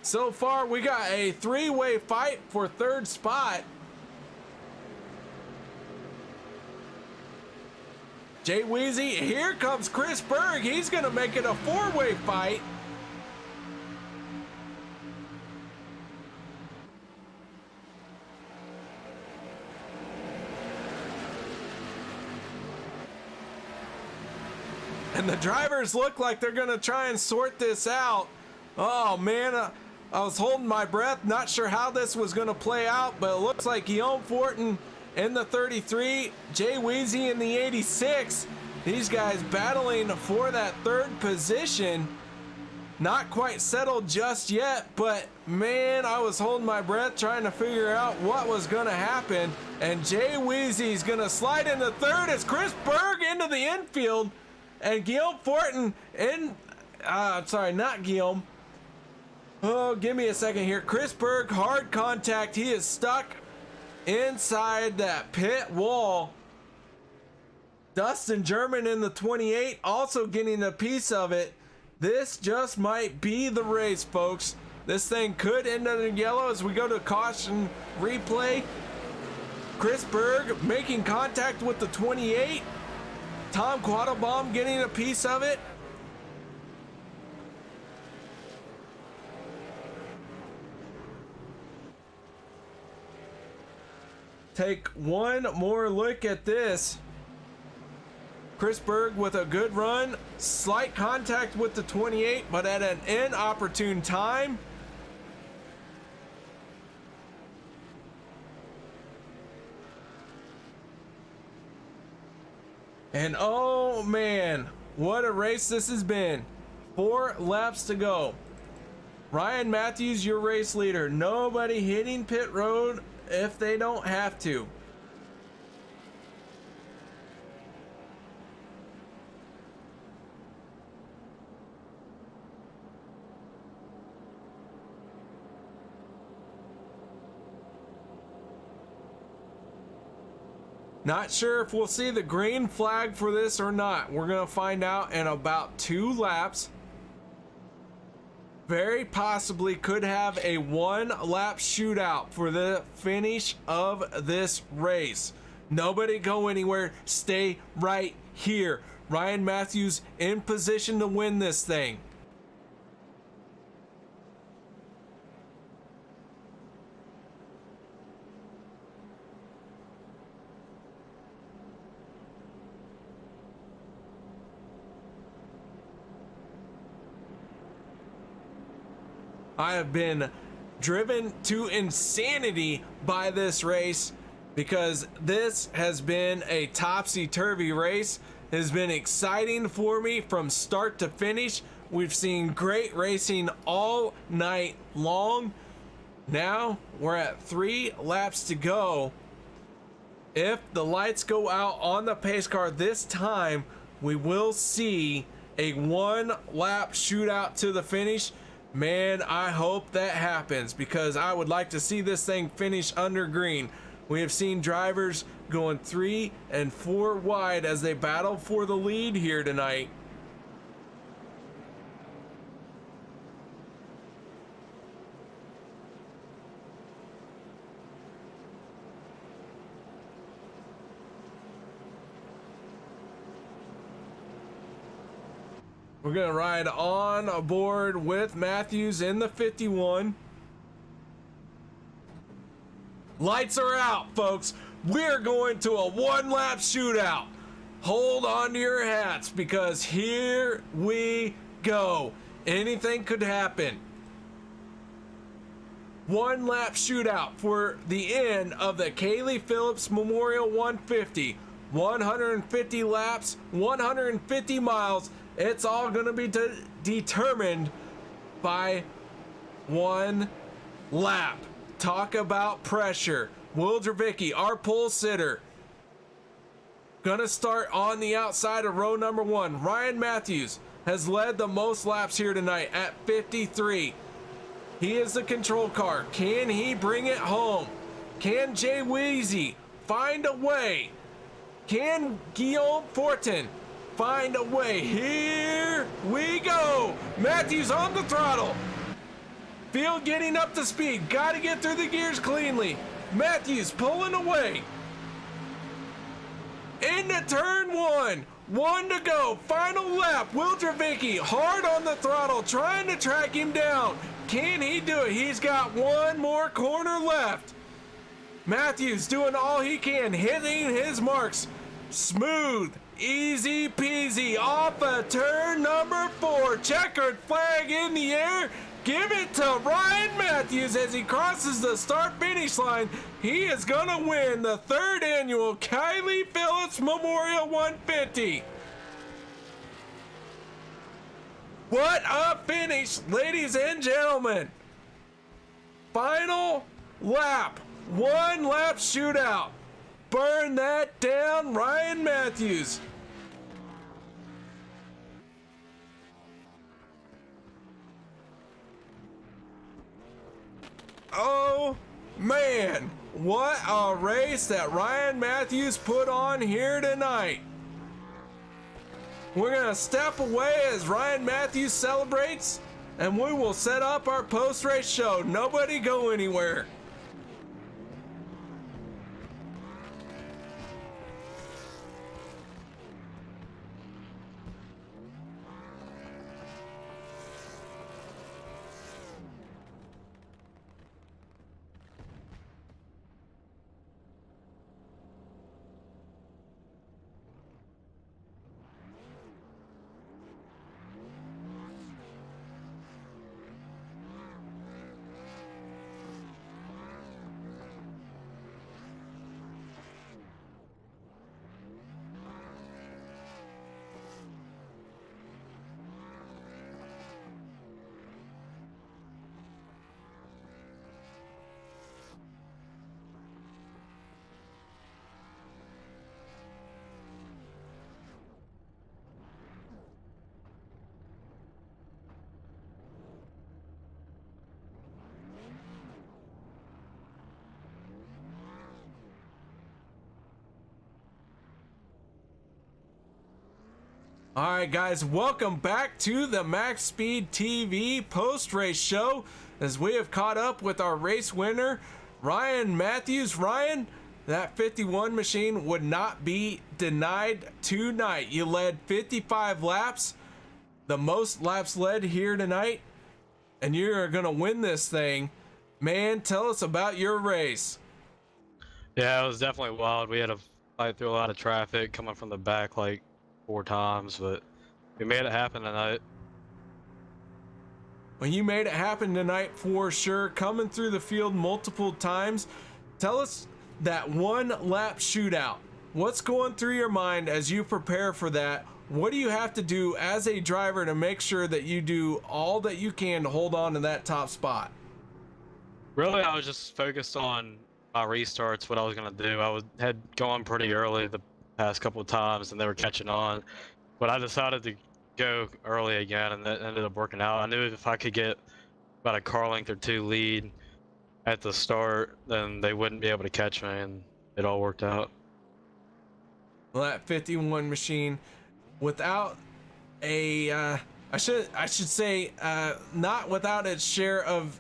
So far, we got a 3-way fight for 3rd spot. Jay Weezy, here comes Chris Berg. He's going to make it a 4-way fight. And the drivers look like they're going to try and sort this out. Oh, man, I was holding my breath. Not sure how this was going to play out, but it looks like Guillaume Fortin in the 33, Jay Weezy in the 86. These guys battling for that 3rd position. Not quite settled just yet, but man, I was holding my breath trying to figure out what was going to happen. And Jay Weezy's going to slide into 3rd as Chris Berg into the infield. And Guillaume Fortin in, sorry, not Guillaume. Oh, give me a second here. Chris Berg, hard contact. He is stuck inside that pit wall. Dustin German in the 28 also getting a piece of it. This just might be the race, folks. This thing could end in yellow as we go to caution replay. Chris Berg making contact with the 28. Tom Quattlebaum getting a piece of it. Take one more look at this. Chris Berg with a good run. Slight contact with the 28, but at an inopportune time. And oh man, what a race this has been. 4 laps to go. Ryan Matthews, your race leader. Nobody hitting pit road if they don't have to. Not sure if we'll see the green flag for this or not. We're going to find out in about 2 laps. Very possibly could have a 1-lap shootout for the finish of this race. Nobody go anywhere. Stay right here. Ryan Matthews in position to win this thing. I have been driven to insanity by this race because this has been a topsy-turvy race. It has been exciting for me from start to finish. We've seen great racing all night long. Now we're at 3 laps to go. If the lights go out on the pace car this time, we will see a 1 lap shootout to the finish. Man, I hope that happens because I would like to see this thing finish under green. We have seen drivers going 3 and 4 wide as they battle for the lead here tonight. We're gonna ride on aboard with Matthews in the 51. Lights are out, folks. We're going to a 1 lap shootout. Hold on to your hats because here we go. Anything could happen. 1 lap shootout for the end of the Kailey Phillips Memorial 150. 150 laps, 150 miles. It's all going to be determined by 1 lap. Talk about pressure. Will Dravicki, our pole sitter, gonna start on the outside of row number 1. Ryan Matthews has led the most laps here tonight at 53. He is the control car. Can he bring it home? Can Jay Weezy find a way? Can Guillaume Fortin find a way? Here we go. Matthews on the throttle. Field getting up to speed. Got to get through the gears cleanly. Matthews pulling away. Into turn 1. 1 to go. Final lap. Will Dravicki hard on the throttle, trying to track him down. Can he do it? He's got 1 more corner left. Matthews doing all he can, hitting his marks. Smooth, easy peasy off of turn number 4. Checkered flag in the air. Give it to Ryan Matthews as he crosses the start-finish line. He is going to win the 3rd annual Kailey Phillips Memorial 150. What a finish, ladies and gentlemen. Final lap. 1 lap shootout. Burn that down, Ryan Matthews. Oh man, what a race that Ryan Matthews put on here tonight. We're gonna step away as Ryan Matthews celebrates, and we will set up our post-race show. Nobody go anywhere. All right, guys, welcome back to the MaxSpeedTV post-race show as we have caught up with our race winner, Ryan Matthews. Ryan, that 51 machine would not be denied tonight. You led 55 laps, the most laps led here tonight, and you're going to win this thing. Man, tell us about your race. Yeah, it was definitely wild. We had to fight through a lot of traffic coming from the back like 4 times, but we made it happen tonight. Well, you made it happen tonight for sure, coming through the field multiple times. Tell us that 1 lap shootout. What's going through your mind as you prepare for that? What do you have to do as a driver to make sure that you do all that you can to hold on to that top spot? Really, I was just focused on my restarts, what I was going to do. had gone pretty early the past couple of times, and they were catching on. But I decided to go early again, and that ended up working out. I knew if I could get about a car length or two lead at the start, then they wouldn't be able to catch me, and it all worked out. Well, that 51 machine, without a, I should say, not without its share of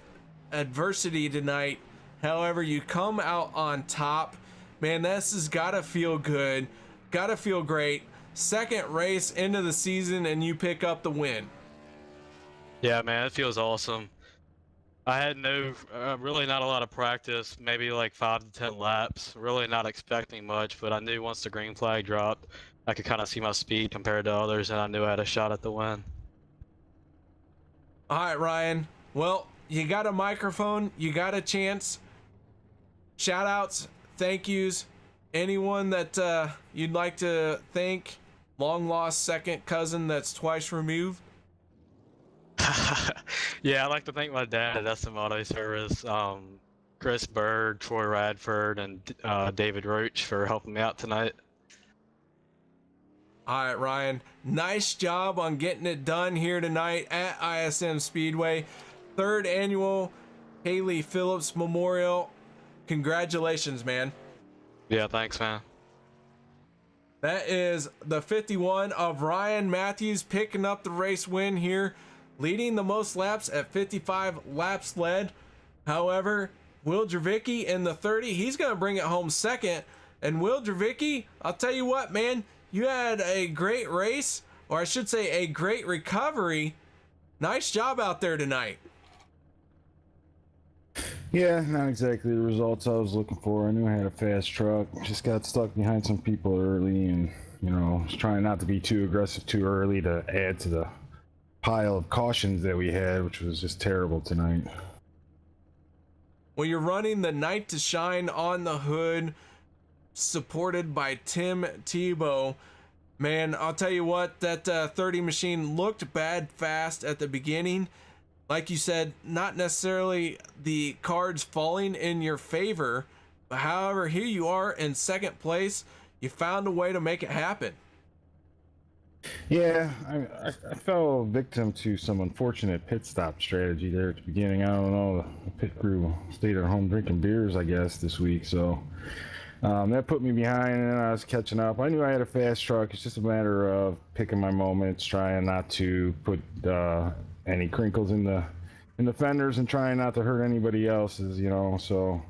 adversity tonight. However, you come out on top. Man, this has gotta feel good, gotta feel great. Second race into the season, and you pick up the win. Yeah, man, it feels awesome. I had really not a lot of practice, maybe like 5 to 10 laps. Really not expecting much, but I knew once the green flag dropped, I could kind of see my speed compared to others, and I knew I had a shot at the win. All right, Ryan. Well, you got a microphone, you got a chance. Shout outs, thank yous, anyone that you'd like to thank. Long lost second cousin that's twice removed. Yeah, I'd like to thank my dad at SM Auto Service, Chris Bird, Troy Radford, and David Roach for helping me out tonight. All right, Ryan, nice job on getting it done here tonight at ISM Speedway. 3rd annual Kailey Phillips Memorial. Congratulations, man. Yeah, thanks, man. That is the 51 of Ryan Matthews picking up the race win here, leading the most laps at 55 laps led. However, Will Dravicki in the 30, he's going to bring it home second. And Will Dravicki, I'll tell you what, man, you had a great race, or I should say a great recovery. Nice job out there tonight. Yeah, not exactly the results I was looking for. I knew I had a fast truck. Just got stuck behind some people early, and was trying not to be too aggressive too early to add to the pile of cautions that we had, which was just terrible tonight. Well, you're running the Night to Shine on the hood, supported by Tim Tebow. Man, I'll tell you what, that 30 machine looked bad fast at the beginning. Like you said, not necessarily the cards falling in your favor, but however, here you are in second place. You found a way to make it happen. Yeah, I fell victim to some unfortunate pit stop strategy there at the beginning. I don't know, the pit crew stayed at home drinking beers, I guess, this week, so that put me behind, and I was catching up. I knew I had a fast truck. It's just a matter of picking my moments, trying not to put any crinkles in the fenders, and trying not to hurt anybody else's, so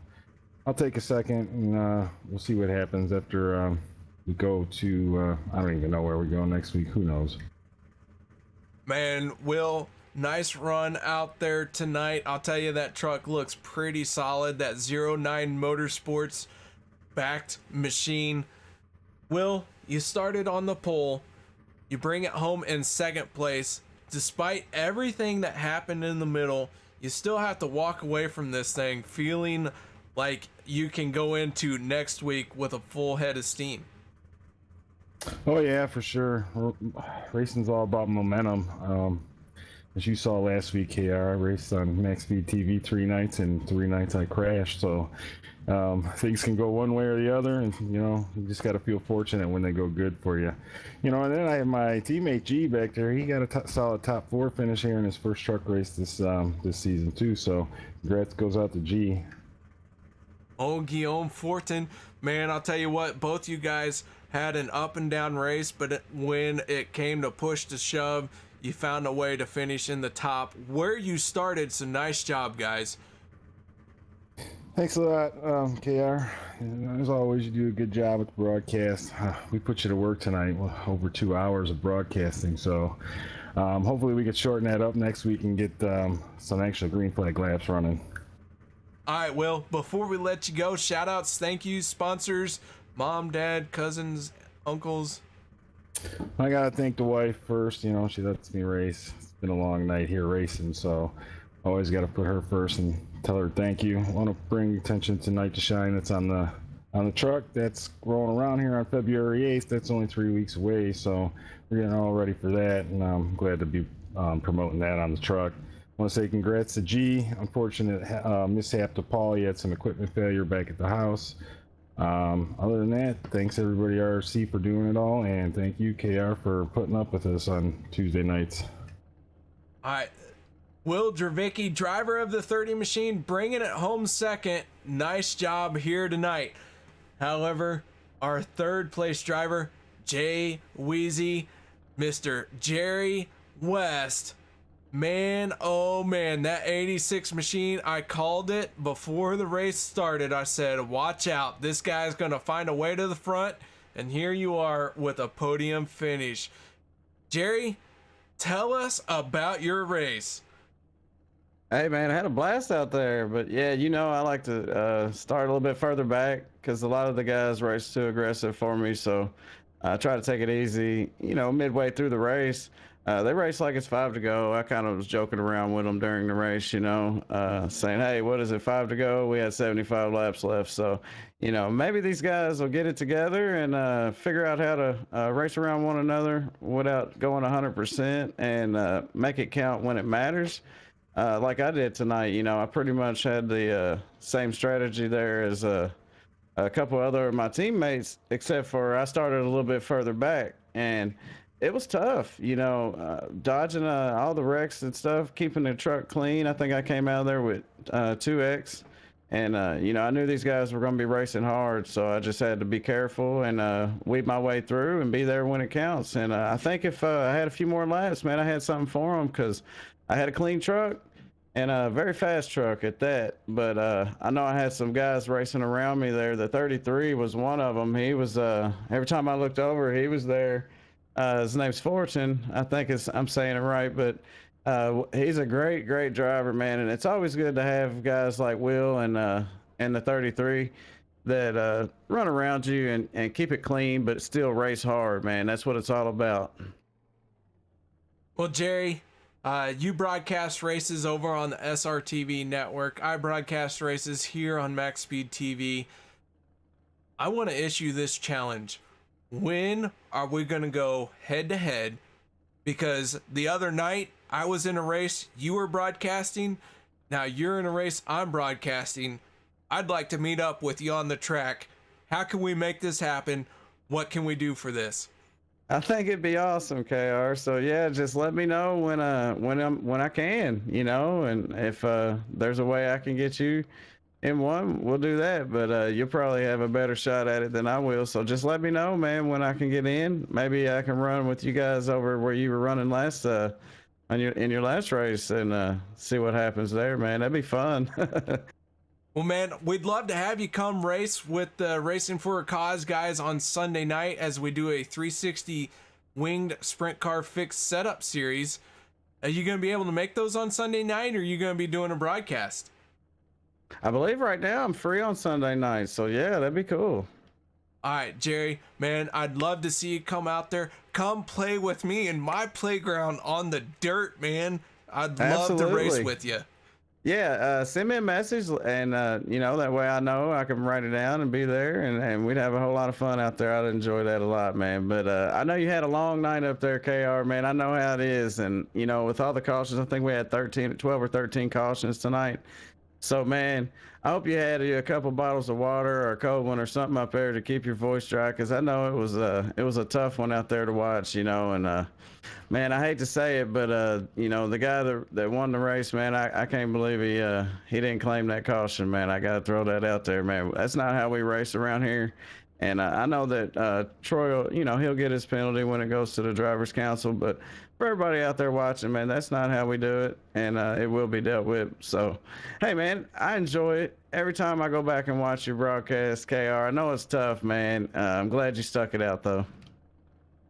I'll take a second, and we'll see what happens after we go to I don't even know where we go next week. Who knows? Man, Will, nice run out there tonight. I'll tell you, that truck looks pretty solid. That 09 Motorsports backed machine. Will, you started on the pole. You bring it home in second place. Despite everything that happened in the middle, you still have to walk away from this thing feeling like you can go into next week with a full head of steam. Oh yeah, for sure. Racing's all about momentum. As you saw last week, KR, I raced on MaxSpeedTV 3 nights, and 3 nights I crashed. So things can go one way or the other, and you just got to feel fortunate when they go good for you. And then I have my teammate G back there. He got a solid top 4 finish here in his first truck race this season too. So congrats goes out to G. Oh, Guillaume Fortin, man, I'll tell you what, both you guys had an up and down race, but when it came to push to shove, you found a way to finish in the top where you started. So nice job, guys. Thanks a lot, KR. As always, you do a good job with the broadcast. We put you to work tonight, over 2 hours of broadcasting. So hopefully we can shorten that up next week and get some actual green flag laps running. All right, Will, before we let you go, shout outs, thank you, sponsors, mom, dad, cousins, uncles. I gotta thank the wife first. She lets me race. It's been a long night here racing, so always gotta put her first and tell her thank you. I want to bring attention to Night to Shine. That's on the truck. That's rolling around here on February 8th. That's only 3 weeks away, so we're getting all ready for that, and I'm glad to be promoting that on the truck. want to say congrats to G. Unfortunate mishap to Paul. He had some equipment failure back at the house. Other than that, thanks everybody RC for doing it all, and thank you KR for putting up with us on Tuesday nights. All right. Will Dravicki, driver of the 30 machine, bringing it home second. Nice job here tonight. However, our third place driver, Jay Wheezy, Mr. Jerry West. Man, oh man, that 86 machine, I called it before the race started. I said, watch out. This guy's going to find a way to the front. And here you are with a podium finish. Jerry, tell us about your race. Hey man, I had a blast out there, but yeah, you know, I like to start a little bit further back because a lot of the guys race too aggressive for me, so I try to take it easy. You know, midway through the race, they race like it's 5 to go. I kind of was joking around with them during the race, you know, saying, hey, what is it, 5 to go? We had 75 laps left, so, you know, maybe these guys will get it together and figure out how to race around one another without going 100% and make it count when it matters. Like I did tonight, you know, I pretty much had the same strategy there as a couple other of my teammates, except for I started a little bit further back, and it was tough, you know, dodging all the wrecks and stuff, keeping the truck clean. I think I came out of there with 2X, and, you know, I knew these guys were going to be racing hard, so I just had to be careful and weed my way through and be there when it counts. And I think if I had a few more laps, man, I had something for them because I had a clean truck and a very fast truck at that. But I know I had some guys racing around me there. The 33 was one of them. He was, every time I looked over, he was there. His name's Fortune. I think I'm saying it right, but he's a great, great driver, man. And it's always good to have guys like Will and the 33 that run around you and keep it clean, but still race hard, man. That's what it's all about. Well, Jerry, you broadcast races over on the SRTV network. I broadcast races here on MaxSpeedTV. I want to issue this challenge. When are we going to go head to head? Because the other night I was in a race, you were broadcasting. Now you're in a race, I'm broadcasting. I'd like to meet up with you on the track. How can we make this happen? What can we do for this? I think it'd be awesome, KR. So yeah, just let me know when I can, you know, and if there's a way I can get you in one, we'll do that. But you'll probably have a better shot at it than I will. So just let me know, man, when I can get in. Maybe I can run with you guys over where you were running last in your last race and see what happens there, man. That'd be fun. Well, man, we'd love to have you come race with the Racing for a Cause guys on Sunday night as we do a 360 winged sprint car fixed setup series. Are you going to be able to make those on Sunday night, or are you going to be doing a broadcast? I believe right now I'm free on Sunday night, so yeah, that'd be cool. All right, Jerry, man, I'd love to see you come out there. Come play with me in my playground on the dirt, man. I'd love to race with you. Yeah, send me a message, and you know, that way I know I can write it down and be there, and we'd have a whole lot of fun out there. I'd enjoy that a lot, man. But I know you had a long night up there, KR, man. I know how it is, and you know, with all the cautions, I think we had 12 or 13 cautions tonight. So, man, I hope you had a couple bottles of water or a cold one or something up there to keep your voice dry, because I know it was a tough one out there to watch, you know. And man, I hate to say it, but you know, the guy that won the race, man, I can't believe he didn't claim that caution, man. I gotta throw that out there, man. That's not how we race around here. And I know that Troy, you know, he'll get his penalty when it goes to the Drivers' Council, but for everybody out there watching, man, that's not how we do it, and it will be dealt with. So, hey, man, I enjoy it. Every time I go back and watch your broadcast, KR, I know it's tough, man. I'm glad you stuck it out, though.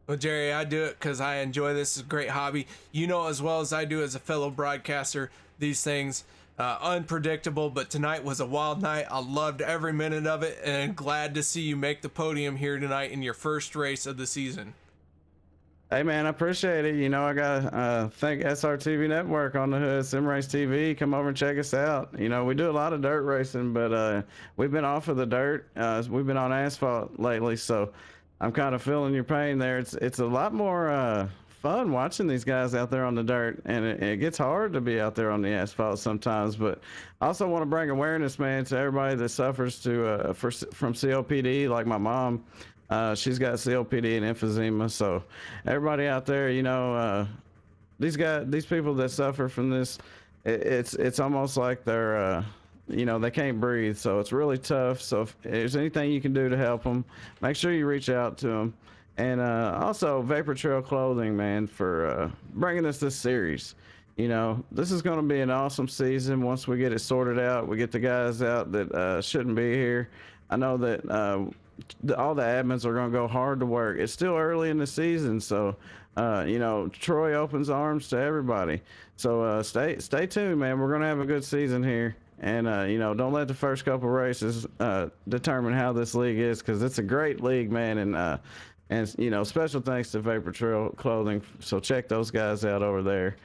Well, Jerry, I do it because I enjoy this. It's a great hobby. You know as well as I do as a fellow broadcaster, these things unpredictable, but tonight was a wild night. I loved every minute of it, and glad to see you make the podium here tonight in your first race of the season. Hey, man, I appreciate it. You know, I got to thank SRTV Network on the hood, Sim Race TV. Come over and check us out. You know, we do a lot of dirt racing, but we've been off of the dirt. We've been on asphalt lately, so I'm kind of feeling your pain there. It's a lot more fun watching these guys out there on the dirt, and it gets hard to be out there on the asphalt sometimes. But I also want to bring awareness, man, to everybody that suffers from COPD, like my mom. She's got COPD and emphysema. So everybody out there, you know, these people that suffer from this, it's almost like they're you know, they can't breathe, so it's really tough. So if there's anything you can do to help them, make sure you reach out to them. And also Vaportrail clothing, man, for bringing us this series. You know, this is going to be an awesome season once we get it sorted out. We get the guys out that shouldn't be here. I know that all the admins are going to go hard to work. It's still early in the season, so you know, Troy opens arms to everybody. So stay tuned, man. We're going to have a good season here. And, you know, don't let the first couple races determine how this league is, because it's a great league, man. And, you know, special thanks to Vaportrail Clothing. So check those guys out over there.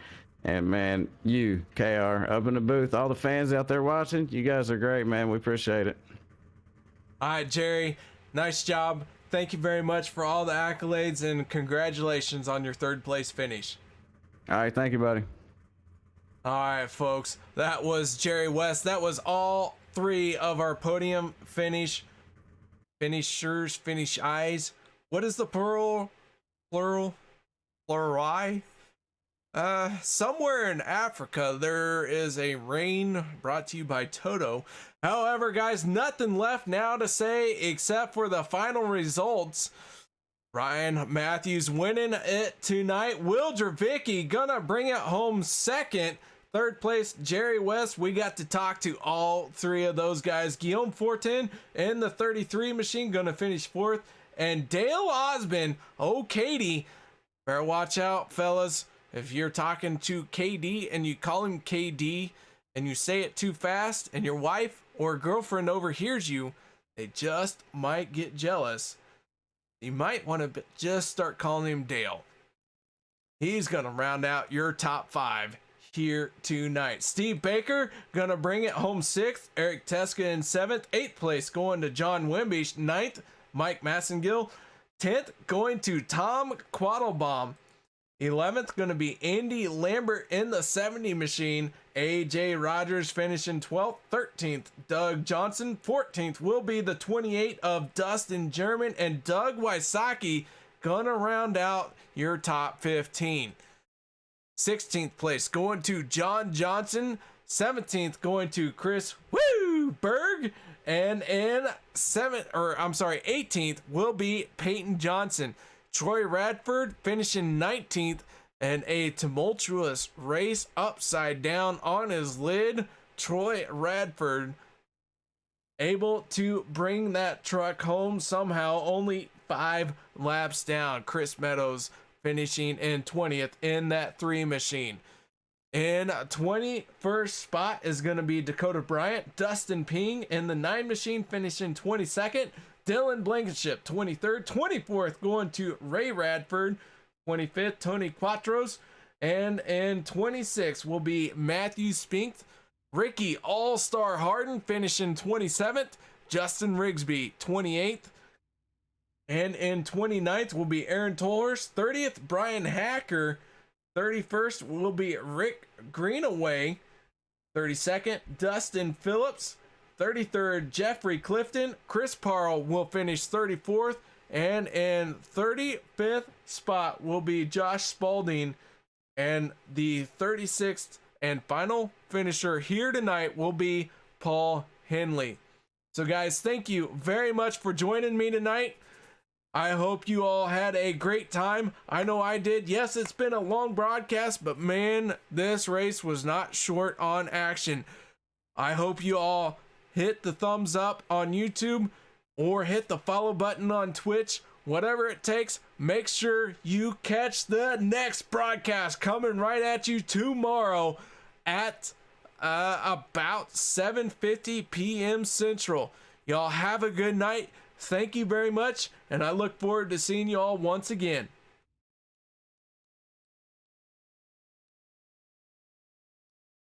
And, man, you, KR, up in the booth, all the fans out there watching, you guys are great, man. We appreciate it. All right, Jerry, nice job. Thank you very much for all the accolades, and congratulations on your 3rd place finish. All right, thank you, buddy. All right, folks, that was Jerry West. That was all 3 of our podium finishers, finish eyes. What is the plural? Somewhere in Africa, there is a rain brought to you by Toto. However, guys, nothing left now to say except for the final results. Ryan Matthews winning it tonight. Will Dravicki gonna bring it home 2nd. 3rd place, Jerry West. We got to talk to all 3 of those guys. Guillaume Fortin in the 33 machine gonna finish 4th. And Dale Osmond, oh Katie, better watch out, fellas. If you're talking to KD and you call him KD and you say it too fast and your wife or girlfriend overhears you, they just might get jealous. You might want to just start calling him Dale. He's going to round out your top 5 here tonight. Steve Baker going to bring it home 6th. Eric Teska in 7th. 8th place going to John Wimbish. 9th, Mike Massengill. 10th going to Tom Quattlebaum. 11th going to be Andy Lambert in the 70 machine. AJ Rogers finishing 12th. 13th, Doug Johnson. 14th will be the 28 of Dustin German, and Doug Wysocki gonna round out your top 15. 16th place going to John Johnson. 17th going to Chris Berg. And in 18th will be Peyton Johnson. Troy Radford finishing 19th, and a tumultuous race upside down on his lid. Troy Radford able to bring that truck home somehow, only 5 laps down. Chris Meadows finishing in 20th in that 3 machine. In 21st spot is going to be Dakota Bryant. Dustin Ping in the 9 machine finishing 22nd. Dylan Blankenship 23rd. 24th going to Ray Radford. 25th, Tony Quattros. And in 26th will be Matthew Spinks. Ricky All-Star Harden finishing 27th. Justin Rigsby 28th. And in 29th will be Aaron Tollers. 30th, Brian Hacker. 31st will be Rick Greenaway. 32nd, Dustin Phillips. 33rd, Jeffrey Clifton. Chris Parle will finish 34th. And in 35th spot will be Josh Spaulding. And the 36th and final finisher here tonight will be Paul Henley. So guys, thank you very much for joining me tonight. I hope you all had a great time. I know I did. Yes, it's been a long broadcast, but man, this race was not short on action. I hope you all hit the thumbs up on YouTube or hit the follow button on Twitch. Whatever it takes, make sure you catch the next broadcast coming right at you tomorrow at about 7:50 p.m. Central. Y'all have a good night. Thank you very much, and I look forward to seeing you all once again.